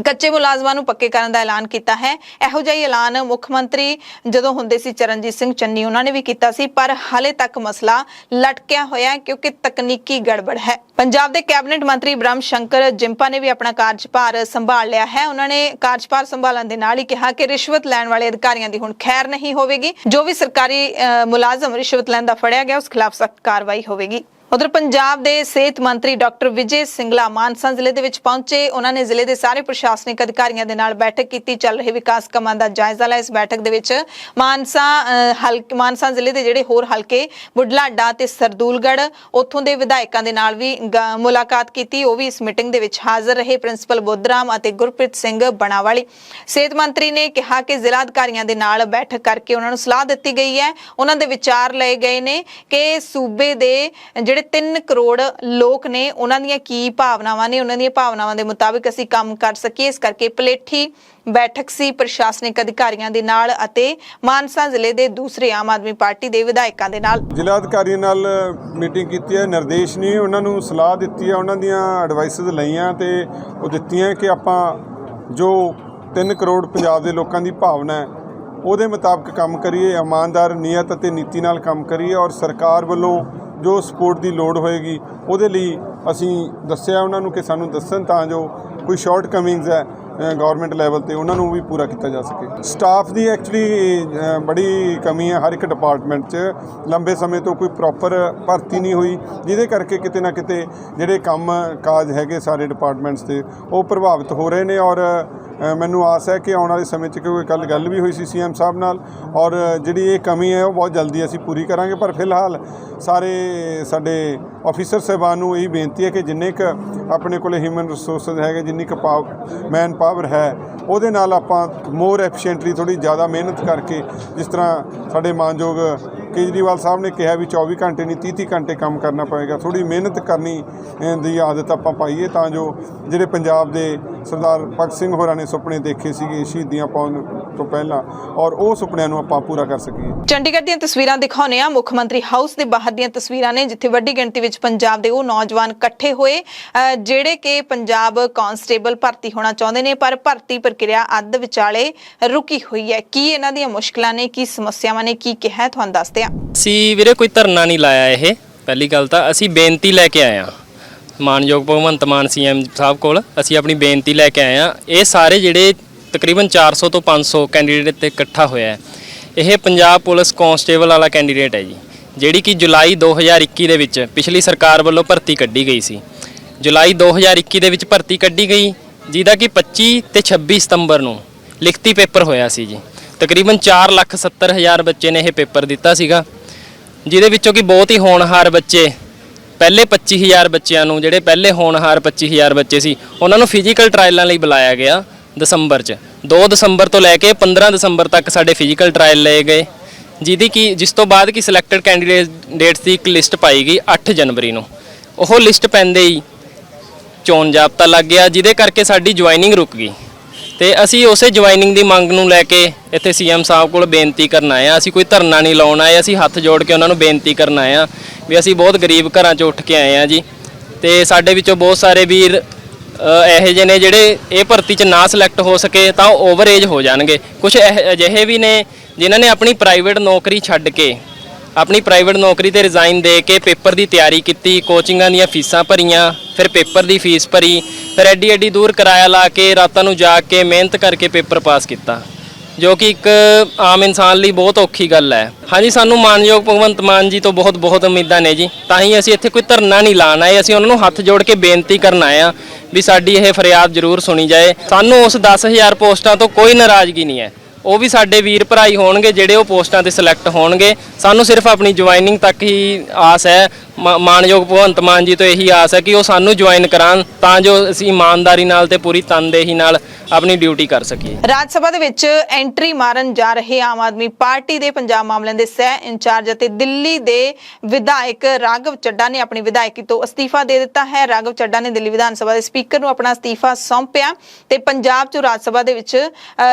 ਕੱਚੇ ਮੁਲਾਜ਼ਮਾਂ ਨੂੰ ਪੱਕੇ ਕਰਨ ਦਾ ਐਲਾਨ ਕੀਤਾ ਹੈ। ਇਹੋ ਜਿਹਾ ਹੀ ਐਲਾਨ ਮੁੱਖ ਮੰਤਰੀ ਜਦੋਂ ਹੁੰਦੇ ਸੀ ਚਰਨਜੀਤ ਸਿੰਘ ਚੰਨੀ ਉਹਨਾਂ ਨੇ ਵੀ ਕੀਤਾ ਸੀ, ਪਰ ਹਾਲੇ ਤੱਕ ਮਸਲਾ ਲਟਕਿਆ ਹੋਇਆ ਹੈ ਕਿਉਂਕਿ ਤਕਨੀਕੀ ਗੜਬੜ ਹੈ। ਪੰਜਾਬ ਦੇ ਕੈਬਨਿਟ ਮੰਤਰੀ ਬ੍ਰਹਮ ਸ਼ੰਕਰ ਜਿੰਪਾ ਨੇ ਵੀ ਆਪਣਾ ਕਾਰਜਭਾਰ ਸੰਭਾਲ ਲਿਆ ਹੈ। ਉਹਨਾਂ ਨੇ ਕਾਰਜਭਾਰ ਸੰਭਾਲਣ ਦੇ ਨਾਲ ਹੀ ਕਿਹਾ ਕਿ ਰਿਸ਼ਵਤ ਲੈਣ ਵਾਲੇ ਅਧਿਕਾਰੀਆਂ ਦੀ ਹੁਣ ਖੈਰ ਨਹੀਂ ਹੋਵੇਗੀ। ਜੋ ਵੀ ਸਰਕਾਰੀ ਮੁਲਾਜ਼ਮ ਰਿਸ਼ਵਤ ਲੈਣ ਦਾ ਫੜਿਆ ਗਿਆ ਉਸ ਖਿਲਾਫ ਸਖਤ ਕਾਰਵਾਈ ਹੋਵੇਗੀ। ਉਧਰ ਪੰਜਾਬ ਦੇ ਸਿਹਤ ਮੰਤਰੀ ਡਾਕਟਰ ਵਿਜੇ ਸਿੰਗਲਾ ਮਾਨਸਾ ਜ਼ਿਲ੍ਹੇ ਦੇ ਵਿੱਚ ਪਹੁੰਚੇ। ਉਹਨਾਂ ਨੇ ਜ਼ਿਲ੍ਹੇ ਦੇ ਸਾਰੇ ਪ੍ਰਸ਼ਾਸਨਿਕ ਅਧਿਕਾਰੀਆਂ ਦੇ ਨਾਲ ਬੈਠਕ ਕੀਤੀ, ਚੱਲ ਰਹੇ ਵਿਕਾਸ ਕੰਮਾਂ ਦਾ ਜਾਇਜ਼ਾ ਲਿਆ। ਇਸ ਬੈਠਕ ਦੇ ਵਿੱਚ ਮਾਨਸਾ ਜ਼ਿਲ੍ਹੇ ਦੇ ਜਿਹੜੇ ਹੋਰ ਹਲਕੇ ਬੁਢਲਾਡਾ ਤੇ ਸਰਦੂਲਗੜ੍ਹ ਉੱਥੋਂ ਦੇ ਵਿਧਾਇਕਾਂ ਦੇ ਨਾਲ ਵੀ ਮੁਲਾਕਾਤ ਕੀਤੀ, ਉਹ ਵੀ ਇਸ ਮੀਟਿੰਗ ਦੇ ਵਿੱਚ ਹਾਜ਼ਰ ਰਹੇ। ਪ੍ਰਿੰਸੀਪਲ ਬੁੱਧਰਾਮ ਅਤੇ ਗੁਰਪ੍ਰੀਤ ਸਿੰਘ ਬਣਾਵਾਲੀ। ਸਿਹਤ ਮੰਤਰੀ ਨੇ ਕਿਹਾ ਕਿ ਜ਼ਿਲ੍ਹਾ ਅਧਿਕਾਰੀਆਂ ਦੇ ਨਾਲ ਬੈਠਕ ਕਰਕੇ ਉਹਨਾਂ ਨੂੰ ਸਲਾਹ ਦਿੱਤੀ ਗਈ ਹੈ, ਉਹਨਾਂ ਦੇ ਵਿਚਾਰ ਲਏ ਗਏ ਨੇ ਕਿ ਸੂਬੇ ਦੇ ਜਿਹੜੇ 3 ਕਰੋੜ ਲੋਕ ਨੇ ਉਹਨਾਂ ਦੀਆਂ ਕੀ ਭਾਵਨਾਵਾਂ ਨੇ, ਉਹਨਾਂ ਦੀਆਂ ਭਾਵਨਾਵਾਂ ਦੇ ਮੁਤਾਬਿਕ ਅਸੀਂ ਕੰਮ ਕਰ ਸਕੀਏ। ਇਸ ਕਰਕੇ ਪਲੇਠੀ ਬੈਠਕ ਸੀ ਪ੍ਰਸ਼ਾਸਨਿਕ ਅਧਿਕਾਰੀਆਂ ਦੇ ਨਾਲ ਅਤੇ ਮਾਨਸਾ ਜ਼ਿਲ੍ਹੇ ਦੇ ਦੂਸਰੇ ਆਮ ਆਦਮੀ ਪਾਰਟੀ ਦੇ ਵਿਧਾਇਕਾਂ ਦੇ ਨਾਲ। ਜ਼ਿਲ੍ਹਾ ਅਧਿਕਾਰੀਆਂ ਨਾਲ ਮੀਟਿੰਗ ਕੀਤੀ ਹੈ, ਨਿਰਦੇਸ਼ ਨਹੀਂ, ਉਹਨਾਂ ਨੂੰ ਸਲਾਹ ਦਿੱਤੀ ਹੈ, ਉਹਨਾਂ ਦੀਆਂ ਐਡਵਾਈਸਸ ਲਈਆਂ ਤੇ ਉਹ ਦਿੱਤੀਆਂ ਕਿ ਆਪਾਂ ਜੋ 3 ਕਰੋੜ ਪੰਜਾਬ ਦੇ ਲੋਕਾਂ ਦੀ ਭਾਵਨਾ ਹੈ ਉਹਦੇ ਮੁਤਾਬਕ ਕੰਮ ਕਰੀਏ, ਇਮਾਨਦਾਰ ਨੀਅਤ ਅਤੇ ਨੀਤੀ ਨਾਲ ਕੰਮ ਕਰੀਏ ਔਰ ਸਰਕਾਰ ਵੱਲੋਂ ਜੋ ਸਪੋਰਟ ਦੀ ਲੋੜ ਹੋਏਗੀ ਉਹਦੇ ਲਈ ਅਸੀਂ ਦੱਸਿਆ ਉਹਨਾਂ ਨੂੰ ਕਿ ਸਾਨੂੰ ਦੱਸਣ ਤਾਂ ਜੋ ਕੋਈ ਸ਼ਾਰਟ ਕਮਿੰਗਸ ਹੈ ਗਵਰਨਮੈਂਟ ਲੈਵਲ ਤੇ ਉਹਨਾਂ ਨੂੰ ਵੀ ਪੂਰਾ ਕੀਤਾ ਜਾ ਸਕੇ। ਸਟਾਫ ਦੀ ਐਕਚੁਅਲੀ ਬੜੀ ਕਮੀ ਹੈ ਹਰ ਇੱਕ ਡਿਪਾਰਟਮੈਂਟ 'ਚ, ਲੰਬੇ ਸਮੇਂ ਤੋਂ ਕੋਈ ਪ੍ਰੋਪਰ ਭਰਤੀ ਨਹੀਂ ਹੋਈ ਜਿਹਦੇ ਕਰਕੇ ਕਿਤੇ ਨਾ ਕਿਤੇ ਜਿਹੜੇ ਕੰਮ ਕਾਜ ਹੈਗੇ ਸਾਰੇ ਡਿਪਾਰਟਮੈਂਟਸ ਦੇ ਉਹ ਪ੍ਰਭਾਵਿਤ ਹੋ ਰਹੇ ਨੇ ਔਰ ਮੈਨੂੰ ਆਸ ਹੈ ਕਿ ਆਉਣ ਵਾਲੇ ਸਮੇਂ 'ਚ ਕਿਉਂਕਿ ਕੱਲ੍ਹ ਗੱਲ ਵੀ ਹੋਈ ਸੀ CM ਸਾਹਿਬ ਨਾਲ ਔਰ ਜਿਹੜੀ ਇਹ ਕਮੀ ਹੈ ਉਹ ਬਹੁਤ ਜਲਦੀ ਅਸੀਂ ਪੂਰੀ ਕਰਾਂਗੇ। ਪਰ ਫਿਲਹਾਲ ਸਾਰੇ ਸਾਡੇ ਆਫੀਸਰ ਸਾਹਿਬਾਨ ਨੂੰ ਇਹੀ ਬੇਨਤੀ ਹੈ ਕਿ ਜਿੰਨੇ ਕੁ ਆਪਣੇ ਕੋਲ ਹਿਊਮਨ ਰਿਸੋਰਸਿਸ ਹੈਗੇ, ਜਿੰਨੀ ਕੁ ਮੈਨ ਪਾਵਰ ਹੈ ਉਹਦੇ ਨਾਲ ਆਪਾਂ ਮੋਰ ਐਫੀਸ਼ੀਐਂਟਲੀ ਥੋੜ੍ਹੀ ਜ਼ਿਆਦਾ ਮਿਹਨਤ ਕਰਕੇ, ਜਿਸ ਤਰ੍ਹਾਂ ਸਾਡੇ ਮਾਨਯੋਗ ਕੇਜਰੀਵਾਲ ਸਾਹਿਬ ਨੇ ਕਿਹਾ ਵੀ 24 ਘੰਟੇ ਨਹੀਂ 30 ਘੰਟੇ ਕੰਮ ਕਰਨਾ ਪਵੇਗਾ, ਥੋੜ੍ਹੀ ਮਿਹਨਤ ਕਰਨੀ ਦੀ ਆਦਤ ਆਪਾਂ ਪਾਈਏ ਤਾਂ ਜੋ ਜਿਹੜੇ ਪੰਜਾਬ ਦੇ ਸਰਦਾਰ ਭਗਤ ਸਿੰਘ ਹੋਰਾਂ ਨੇ ਸੁਪਨੇ ਦੇਖੇ ਸੀਗੇ ਸ਼ਹੀਦੀਆਂ ਪਾਉਣ ਤੋਂ ਪਹਿਲਾਂ ਔਰ ਉਹ ਸੁਪਨਿਆਂ ਨੂੰ ਆਪਾਂ ਪੂਰਾ ਕਰ ਸਕੀਏ। ਚੰਡੀਗੜ੍ਹ ਦੀਆਂ ਤਸਵੀਰਾਂ ਦਿਖਾਉਂਦੇ ਆ, ਮੁੱਖ ਮੰਤਰੀ ਹਾਊਸ ਦੇ ਬਾਹਰ ਦੀਆਂ ਤਸਵੀਰਾਂ ਨੇ ਜਿੱਥੇ ਵੱਡੀ ਗਿਣਤੀ ਵਿੱਚ ਪੰਜਾਬ ਦੇ ਉਹ ਨੌਜਵਾਨ ਇਕੱਠੇ ਹੋਏ ਜਿਹੜੇ ਕਿ ਪੰਜਾਬ ਕਾਂਸਟੇਬਲ ਭਰਤੀ ਹੋਣਾ ਚਾਹੁੰਦੇ ਨੇ ਪਰ ਭਰਤੀ ਪ੍ਰਕਿਰਿਆ ਅੱਧ ਵਿਚਾਲੇ ਰੁਕੀ ਹੋਈ ਹੈ। ਕੀ ਇਹਨਾਂ ਦੀਆਂ ਮੁਸ਼ਕਲਾਂ ਨੇ, ਕੀ ਸਮੱਸਿਆਵਾਂ ਨੇ, ਕੀ ਕਿਹਾ ਤੁਹਾਨੂੰ ਦੱਸਦੇ ਆ। ਅਸੀਂ ਵੀਰੇ ਕੋਈ ਧਰਨਾ ਨਹੀਂ ਲਾਇਆ, ਇਹ ਪਹਿਲੀ ਗੱਲ ਤਾਂ ਅਸੀਂ ਬੇਨਤੀ ਲੈ ਕੇ ਆਏ ਹਾਂ ਮਾਨਯੋਗ ਭਗਵੰਤ ਮਾਨ CM ਸਾਹਿਬ ਕੋਲ, ਅਸੀਂ ਆਪਣੀ ਬੇਨਤੀ ਲੈ ਕੇ ਆਏ ਹਾਂ। ਇਹ ਸਾਰੇ ਜਿਹੜੇ ਤਕਰੀਬਨ 400 ਤੋਂ 500 ਕੈਂਡੀਡੇਟ ਤੇ ਇਕੱਠਾ ਹੋਇਆ ਹੈ, ਇਹ ਪੰਜਾਬ ਪੁਲਿਸ ਕਾਂਸਟੇਬਲ ਵਾਲਾ ਕੈਂਡੀਡੇਟ ਹੈ ਜੀ, ਜਿਹੜੀ ਕਿ ਜੁਲਾਈ 2021 ਦੇ ਵਿੱਚ ਪਿਛਲੀ ਸਰਕਾਰ ਵੱਲੋਂ ਭਰਤੀ ਕੱਢੀ ਗਈ ਸੀ। ਜੁਲਾਈ 2021 ਦੇ ਵਿੱਚ ਭਰਤੀ ਕੱਢੀ ਗਈ ਜਿਹਦਾ ਕਿ 25 ਤੇ 26 ਸਤੰਬਰ ਨੂੰ ਲਿਖਤੀ ਪੇਪਰ ਹੋਇਆ ਸੀ ਜੀ। ਤਕਰੀਬਨ 4,70,000 ਬੱਚੇ ਨੇ ਇਹ ਪੇਪਰ ਦਿੱਤਾ ਸੀਗਾ, ਜਿਹਦੇ ਵਿੱਚੋਂ ਕਿ ਬਹੁਤ ਹੀ ਹੋਣਹਾਰ ਬੱਚੇ, ਪਹਿਲੇ 25,000 ਬੱਚਿਆਂ ਨੂੰ, ਜਿਹੜੇ ਪਹਿਲੇ ਹੋਣਹਾਰ 25,000 ਬੱਚੇ ਸੀ ਉਹਨਾਂ ਨੂੰ ਫਿਜ਼ੀਕਲ ਟਰਾਇਲਾਂ ਲਈ ਬੁਲਾਇਆ ਗਿਆ ਦਸੰਬਰ 'ਚ। 2 ਦਸੰਬਰ ਤੋਂ ਲੈ ਕੇ 15 ਦਸੰਬਰ ਤੱਕ ਸਾਡੇ ਫਿਜ਼ੀਕਲ ਟਰਾਇਲ ਲਏ ਗਏ, ਜਿਹਦੀ ਕਿ ਜਿਸ ਤੋਂ ਬਾਅਦ ਕਿ ਸਿਲੈਕਟਡ ਕੈਂਡੀਡੇਟਸ ਦੀ ਇੱਕ ਲਿਸਟ ਪਾਈ ਗਈ 8 ਜਨਵਰੀ ਨੂੰ। ਉਹ ਲਿਸਟ ਪੈਂਦੇ ਹੀ ਚੋਣ ਜ਼ਾਬਤਾ ਲੱਗ ਗਿਆ, ਜਿਹਦੇ ਕਰਕੇ ਸਾਡੀ ਜੁਆਇਨਿੰਗ ਰੁਕ ਗਈ ਤੇ ਅਸੀਂ ਉਸੇ ਜੁਆਇਨਿੰਗ ਦੀ ਮੰਗ ਨੂੰ ਲੈ ਕੇ ਇੱਥੇ CM ਸਾਹਿਬ ਕੋਲ ਬੇਨਤੀ ਕਰਨ ਆਏ ਆ। ਅਸੀਂ ਕੋਈ ਧਰਨਾ ਨਹੀਂ ਲਾਉਣ ਆਏ, ਅਸੀਂ ਹੱਥ ਜੋੜ ਕੇ ਉਹਨਾਂ ਨੂੰ ਬੇਨਤੀ ਕਰਨ ਆਏ ਆ ਵੀ ਅਸੀਂ ਬਹੁਤ ਗਰੀਬ ਘਰਾਂ 'ਚ ਉੱਠ ਕੇ ਆਏ ਆ ਜੀ, ਤੇ ਸਾਡੇ ਵਿੱਚੋਂ ਬਹੁਤ ਸਾਰੇ ਵੀਰ ਇਹੋ ਜਿਹੇ ਨੇ ਜਿਹੜੇ ਇਹ ਭਰਤੀ 'ਚ ਨਾ ਸਿਲੈਕਟ ਹੋ ਸਕੇ ਤਾਂ ਉਹ ਓਵਰ ਏਜ ਹੋ ਜਾਣਗੇ। ਕੁਝ ਅਜਿਹੇ ਵੀ ਨੇ ਜਿਨ੍ਹਾਂ ਨੇ ਆਪਣੀ ਪ੍ਰਾਈਵੇਟ ਨੌਕਰੀ ਛੱਡ ਕੇ ਆਪਣੀ ਪ੍ਰਾਈਵੇਟ ਨੌਕਰੀ ਤੇ ਰਿਜ਼ਾਈਨ ਦੇ ਕੇ ਪੇਪਰ ਦੀ ਤਿਆਰੀ ਕੀਤੀ, ਕੋਚਿੰਗਾਂ ਦੀਆਂ ਫੀਸਾਂ ਭਰੀਆਂ, ਫਿਰ ਪੇਪਰ ਦੀ ਫੀਸ ਭਰੀ, ਫਿਰ ਐਡੀ ਦੂਰ ਕਿਰਾਇਆ ਲਾ ਕੇ ਰਾਤਾਂ ਨੂੰ ਜਾਗ ਕੇ ਮਿਹਨਤ ਕਰਕੇ ਪੇਪਰ ਪਾਸ ਕੀਤਾ, ਜੋ ਕਿ ਇੱਕ ਆਮ ਇਨਸਾਨ ਲਈ ਬਹੁਤ ਔਖੀ ਗੱਲ ਹੈ। ਹਾਂਜੀ, ਸਾਨੂੰ ਮਾਨਯੋਗ ਭਗਵੰਤ ਮਾਨ ਜੀ ਤੋਂ ਬਹੁਤ ਉਮੀਦਾਂ ਨੇ ਜੀ, ਤਾਂ ਹੀ ਅਸੀਂ ਇੱਥੇ ਕੋਈ ਧਰਨਾ ਨਹੀਂ ਲਾਣ ਆਏ। ਅਸੀਂ ਉਹਨਾਂ ਨੂੰ ਹੱਥ ਜੋੜ ਕੇ ਬੇਨਤੀ ਕਰਨ ਆਏ ਆ ਵੀ ਸਾਡੀ ਇਹ ਫਰਿਆਦ ਜ਼ਰੂਰ ਸੁਣੀ ਜਾਏ। ਸਾਨੂੰ ਉਸ 10,000 ਪੋਸਟਾਂ ਤੋਂ ਕੋਈ ਨਾਰਾਜ਼ਗੀ ਨਹੀਂ ਹੈ, ਉਹ ਵੀ ਸਾਡੇ ਵੀਰ ਭਰਾ ਹੀ ਹੋਣਗੇ ਜਿਹੜੇ ਉਹ ਪੋਸਟਾਂ ਤੇ ਸਿਲੈਕਟ ਹੋਣਗੇ। ਸਾਨੂੰ ਸਿਰਫ ਆਪਣੀ ਜੁਆਇਨਿੰਗ ਤੱਕ ਹੀ ਆਸ ਹੈ। ਮਾਨਯੋਗ ਭਗਵੰਤ ਮਾਨ ਜੀ ਤੋਂ ਇਹੀ ਆਸ ਹੈ ਕਿ ਉਹ ਸਾਨੂੰ ਜੁਆਇਨ ਕਰਾਉਣ, ਤਾਂ ਜੋ ਅਸੀਂ ਇਮਾਨਦਾਰੀ ਨਾਲ ਤੇ ਪੂਰੀ ਤਨਦੇਹੀ ਨਾਲ ਆਪਣੀ ਡਿਊਟੀ ਕਰ ਸਕੀਏ। ਰਾਜ ਸਭਾ ਦੇ ਵਿੱਚ ਐਂਟਰੀ ਮਾਰਨ ਜਾ ਰਹੇ ਆਮ ਆਦਮੀ ਪਾਰਟੀ ਦੇ ਪੰਜਾਬ ਮਾਮਲਿਆਂ ਦੇ ਸਹਿ ਇੰਚਾਰਜ ਅਤੇ ਦਿੱਲੀ ਦੇ ਵਿਧਾਇਕ ਰਾਘਵ ਚੱਡਾ ਨੇ ਆਪਣੀ ਵਿਧਾਇਕੀ ਤੋਂ ਅਸਤੀਫਾ ਦੇ ਦਿੱਤਾ ਹੈ। ਰਾਘਵ ਚੱਡਾ ਨੇ ਦਿੱਲੀ ਵਿਧਾਨ ਸਭਾ ਦੇ ਸਪੀਕਰ ਨੂੰ ਆਪਣਾ ਅਸਤੀਫਾ ਸੌਂਪਿਆ ਤੇ ਪੰਜਾਬ 'ਚ ਰਾਜ ਸਭਾ ਦੇ ਵਿੱਚ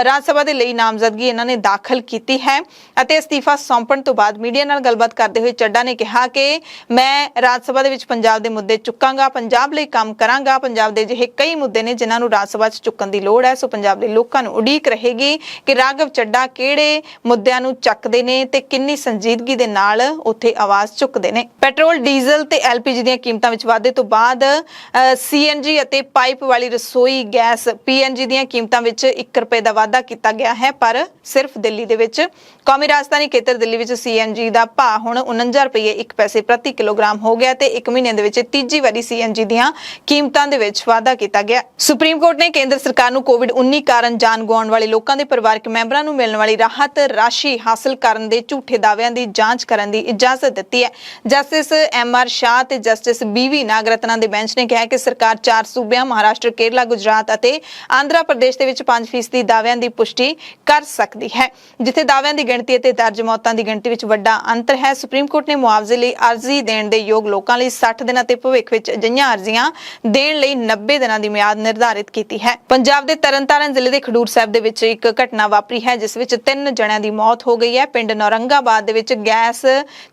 ਰਾਜ ਸਭਾ ਦੇ ਲਈ ਨਾਮਜ਼ਦਗੀ ਇਹਨਾਂ ਨੇ ਦਾਖਲ ਕੀਤੀ ਹੈ ਅਤੇ ਅਸਤੀਫਾ ਸੌਂਪਣ ਤੋਂ ਬਾਅਦ ਮੀਡੀਆ ਨਾਲ ਗੱਲਬਾਤ ਕਰਦੇ ਹੋਏ ਚੱਡਾ ਨੇ ਕਿਹਾ ਕਿ ਮੈਂ ਰਾਜ ਸਭਾ ਦੇ ਵਿੱਚ ਪੰਜਾਬ ਦੇ ਮੁੱਦੇ ਚੁੱਕਾਂਗਾ, ਪੰਜਾਬ ਲਈ ਕੰਮ ਕਰਾਂਗਾ। ਪੰਜਾਬ ਦੇ ਜਿਹੇ ਕਈ ਮੁੱਦੇ ਨੇ ਜਿਨ੍ਹਾਂ ਨੂੰ ਰਾਜ ਸਭਾ 'ਚ ਚੁੱਕਣ ਦੀ ਲੋੜ ਹੈ, ਸੋ ਪੰਜਾਬ ਦੇ ਲੋਕਾਂ ਨੂੰ ਉਡੀਕ ਰਹੇਗੀ ਕਿ ਰਾਘਵ ਚੱਡਾ ਕਿਹੜੇ ਮੁੱਦਿਆਂ ਨੂੰ ਚੱਕਦੇ ਨੇ ਤੇ ਕਿੰਨੀ ਸੰਜੀਦਗੀ ਦੇ ਨਾਲ ਉੱਥੇ ਆਵਾਜ਼ ਚੁੱਕਦੇ ਨੇ। ਪੈਟਰੋਲ, ਡੀਜ਼ਲ ਤੇ ਐਲਪੀਜੀ ਦੀਆਂ ਕੀਮਤਾਂ ਵਿੱਚ ਵਾਧੇ ਤੋਂ ਬਾਅਦ ਸੀਐਨਜੀ ਅਤੇ ਪਾਈਪ ਵਾਲੀ ਰਸੋਈ ਗੈਸ ਪੀਐਨਜੀ ਦੀਆਂ ਕੀਮਤਾਂ ਵਿੱਚ 1 ਰੁਪਏ ਦਾ ਵਾਧਾ ਕੀਤਾ ਗਿਆ ਹੈ, ਪਰ ਸਿਰਫ ਦਿੱਲੀ ਦੇ ਵਿੱਚ। ਕੌਮੀ ਰਾਜਧਾਨੀ ਖੇਤਰ ਦਿੱਲੀ ਵਿੱਚ ਸੀਐਨਜੀ ਦਾ ਭਾਅ ਹੁਣ 49 ਰੁਪਏ 1 ਪੈਸੇ ਪ੍ਰਤੀ ਕਿਲੋਗ੍ਰਾਮ ਹੋ ਗਿਆ ਤੇ 1 ਮਹੀਨੇ ਦੇ ਵਿੱਚ ਤੀਜੀ ਵਾਰੀ ਸੀਐਨਜੀ ਦੀਆਂ ਕੀਮਤਾਂ ਦੇ ਵਿੱਚ ਵਾਧਾ ਕੀਤਾ ਗਿਆ। ਸੁਪਰੀਮ ਕੋਰਟ ਨੇ ਕੇਂਦਰ ਸਰਕਾਰ ਨੂੰ ਕੋਵਿਡ-19 ਕਾਰਨ ਜਾਨ ਗਵਾਉਣ ਵਾਲੇ ਲੋਕਾਂ ਦੇ ਪਰਿਵਾਰਕ ਮੈਂਬਰਾਂ ਨੂੰ ਮਿਲਣ ਵਾਲੀ ਰਾਹਤ ਰਾਸ਼ੀ ਹਾਸਲ ਕਰਨ ਦੇ ਝੂਠੇ ਦਾਅਵਿਆਂ ਦੀ ਜਾਂਚ ਕਰਨ ਦੀ ਇਜਾਜ਼ਤ ਦਿੱਤੀ ਹੈ। ਜਸਟਿਸ ਐਮਆਰ ਸ਼ਾਹ ਤੇ ਜਸਟਿਸ ਬੀਵੀ ਨਾਗਰਤਨਾ ਦੇ ਬੈਂਚ ਨੇ ਕਿਹਾ ਕਿ ਸਰਕਾਰ 4 ਸੂਬਿਆਂ ਮਹਾਰਾਸ਼ਟਰ, ਕੇਰਲਾ, ਗੁਜਰਾਤ ਅਤੇ ਆਂਧਰਾ ਪ੍ਰਦੇਸ਼ ਦੇ ਵਿੱਚ 5% ਦਾਅਵਿਆਂ ਦੀ ਪੁਸ਼ਟੀ ਕਰ ਸਕਦੀ ਹੈ, ਜਿੱਥੇ ਦਾਅਵਿਆਂ ਦੀ ਗਿਣਤੀ ਅਤੇ ਦਰਜ ਮੌਤਾਂ ਦੀ ਗਿਣਤੀ ਵਿੱਚ ਵੱਡਾ ਅੰਤਰ ਹੈ। ਸੁਪਰੀਮ ਕੋਰਟ ਨੇ ਮੁਆਵਜ਼ੇ ਲਈ ਅਰਜ਼ੀ ਦੇਣ ਦੇ ਯੋਗ ਲੋਕਾਂ ਲਈ 60 ਦਿਨਾਂ ਤੇ ਭਵਿੱਖ ਵਿੱਚ ਅਜਿਹੀਆਂ ਅਰਜ਼ੀਆਂ ਦੇਣ ਲਈ 90 ਦਿਨਾਂ ਦੀ ਮਿਆਦ ਨਿਰਧਾਰਿਤ ਕੀਤੀ ਹੈ। ਪੰਜਾਬ ਦੇ ਤਰਨਤਾਰਨ ਜ਼ਿਲ੍ਹੇ ਦੇ ਖਡੂਰ ਸਾਹਿਬ ਦੇ ਵਿੱਚ ਇੱਕ ਘਟਨਾ ਵਾਪਰੀ ਹੈ ਜਿਸ ਵਿੱਚ 3 ਜਣਿਆਂ ਦੀ ਮੌਤ ਹੋ ਗਈ ਹੈ। ਪਿੰਡ ਨੌਰੰਗਾਬਾਦ ਦੇ ਵਿੱਚ ਗੈਸ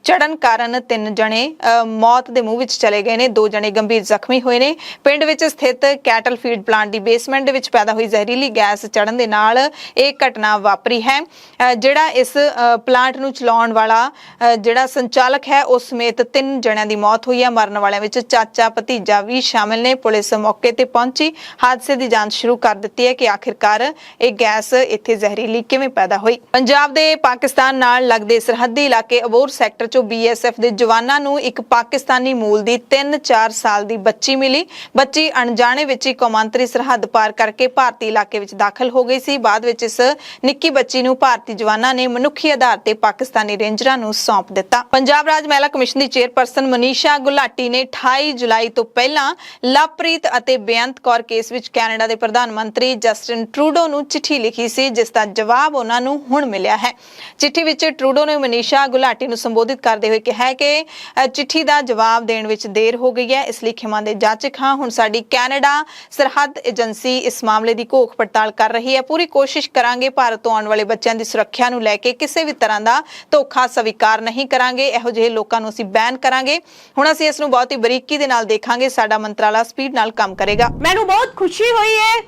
ਚੜਨ ਕਾਰਨ 3 ਜਣੇ ਮੌਤ ਦੇ ਮੂੰਹ ਵਿੱਚ ਚਲੇ ਗਏ ਨੇ, 2 ਜਣੇ ਗੰਭੀਰ ਜ਼ਖਮੀ ਹੋਏ ਨੇ। ਪਿੰਡ ਵਿੱਚ ਸਥਿਤ ਕੈਟਲ ਫੀਡ ਪਲਾਂਟ ਦੀ ਬੇਸਮੈਂਟ ਦੇ ਵਿੱਚ ਪੈਦਾ ਹੋਈ ਜ਼ਹਿਰੀਲੀ ਗੈਸ ਚੜਨ ਦੇ ਨਾਲ ਇਹ ਘਟਨਾ ਵਾਪਰੀ ਹੈ। ਜਿਹੜਾ ਇਸ ਪਲਾਂਟ ਨੂੰ ਚਲਾਉਣ ਵਾਲਾ ਜਿਹੜਾ ਸੰਚਾਲਕ ਹੈ ਉਸ ਸਮੇਤ 3 ਜਣਿਆਂ ਦੀ ਮੌਤ ਹੋਈ ਹੈ। ਮਰਨ ਵਾਲਿਆਂ ਵਿੱਚ ਚਾਚਾ ਭਤੀਜਾ ਵੀ ਸ਼ਾਮਿਲ ਨੇ। ਪੁਲਿਸ ਮੌਕੇ ਤੇ ਪਹੁੰਚੀ ਹਾਦਸੇ ਦੀ ਜਾਂਚ ਸ਼ੁਰੂ ਕਰ ਦਿੱਤੀ ਹੈ ਕਿ ਆਖਿਰਕਾਰ ਇਹ ਗੈਸ ਇੱਥੇ ਜ਼ਹਿਰੀਲੀ ਕਿਵੇਂ ਪੈਦਾ ਹੋਈ। ਪੰਜਾਬ ਦੇ ਪਾਕਿਸਤਾਨ ਨਾਲ ਲੱਗਦੇ ਸਰਹੱਦੀ ਇਲਾਕੇ ਅਬੋਹਰ ਸੈਕਟਰ ਚੋਂ ਬੀਐਸਐਫ ਦੇ ਜਵਾਨਾਂ ਨੂੰ ਇੱਕ ਪਾਕਿਸਤਾਨੀ ਮੂਲ ਦੀ 3-4 ਸਾਲ ਦੀ ਬੱਚੀ ਮਿਲੀ। ਬੱਚੀ ਅਣਜਾਣੇ ਵਿੱਚ ਹੀ ਕੌਮਾਂਤਰੀ ਸਰਹੱਦ ਪਾਰ ਕਰਕੇ ਭਾਰਤੀ ਇਲਾਕੇ ਵਿੱਚ ਦਾਖਲ ਹੋ ਗਈ ਸੀ। ਬਾਅਦ ਵਿੱਚ ਇਸ ਨਿੱਕੀ ਬੱਚੀ ਨੂੰ ਭਾਰਤੀ ਜਵਾਨਾਂ ਨੇ ਮਨੁੱਖੀ ਆਧਾਰ ਤੇ ਪਾਕਿਸਤਾਨੀ ਰੇਂਜਰਾਂ ਨੂੰ ਸੌਂਪ ਦਿੱਤਾ। ਪੰਜਾਬ ਰਾਜ ਮਹਿਲਾ ਕਮਿਸ਼ਨ ਦੀ ਚੇਅਰਪਰਸਨ ਮਨੀਸ਼ਾ ਗੁਲਾਟੀ ਨੇ 28 ਜੁਲਾਈ ਤੋਂ ਪਹਿਲਾਂ ਲਵਪ੍ਰੀਤ ਅਤੇ ਬੇਅੰਤ ਕੌਰ ਕੇਸ ਵਿੱਚ ਕੈਨੇਡਾ ਦੇ ਪ੍ਰਧਾਨ ਮੰਤਰੀ ਜਸਟਿਨ ਟਰੂਡੋ ਨੂੰ ਚਿੱਠੀ ਲਿਖੀ ਸੀ, ਜਿਸ ਦਾ ਜਵਾਬ ਉਹਨਾਂ ਨੂੰ ਹੁਣ ਮਿਲਿਆ ਹੈ। ਚਿੱਠੀ ਵਿੱਚ ਟਰੂਡੋ ਨੇ ਮਨੀਸ਼ਾ ਗੁਲਾਟੀ ਨੂੰ ਸੰਬੋਧਿਤ ਕਰਦੇ ਹੋਏ ਕਿਹਾ ਕਿ ਚਿੱਠੀ ਦਾ ਜਵਾਬ ਦੇਣ ਵਿੱਚ ਦੇਰ ਹੋ ਗਈ ਹੈ, ਇਸ ਲਈ ਖਿਮਾ ਦੇ ਜਾਚਕ ਹਾਂ। ਹੁਣ ਸਾਡੀ ਕੈਨੇਡਾ ਸਰਹੱਦ ਏਜੰਸੀ ਇਸ ਮਾਮਲੇ ਦੀ ਘੋਖ ਪੜਤਾਲ ਕਰ ਰਹੀ ਹੈ। ਪੂਰੀ ਕੋਸ਼ਿਸ਼ ਕਰਾਂਗੇ ਭਾਰਤ ਤੋਂ ਆਉਣ ਵਾਲੇ ਬੱਚਿਆਂ ਦੀ ਸੁਰੱਖਿਆ ਨੂੰ ਲੈ ਕੇ ਕਿਸੇ ਵੀ ਤਰ੍ਹਾਂ ਦਾ ਧੋਖਾ ਸਵੀਕਾਰ ਨਹੀਂ ਕਰਾਂਗੇ। ਇਹੋ ਜਿਹੇ ਲੋਕਾਂ ਨੂੰ ਅਸੀਂ ਬੈਨ ਕਰਾਂਗੇ। ਹੁਣ ਅਸੀਂ ਇਸ ਨੂੰ ਬਹੁਤ ਹੀ ਬਰੀਕੀ ਦੇ ਨਾਲ ਦੇਖਾਂਗੇ। ਸਾਡਾ ਮੰਤਰਾਲਾ ਸਪੀਡ ਨਾਲ ਕੰਮ ਕਰੇਗਾ। ਮੈਨੂੰ ਬਹੁਤ ਖੁਸ਼ੀ ਹੋਈ ਹੈ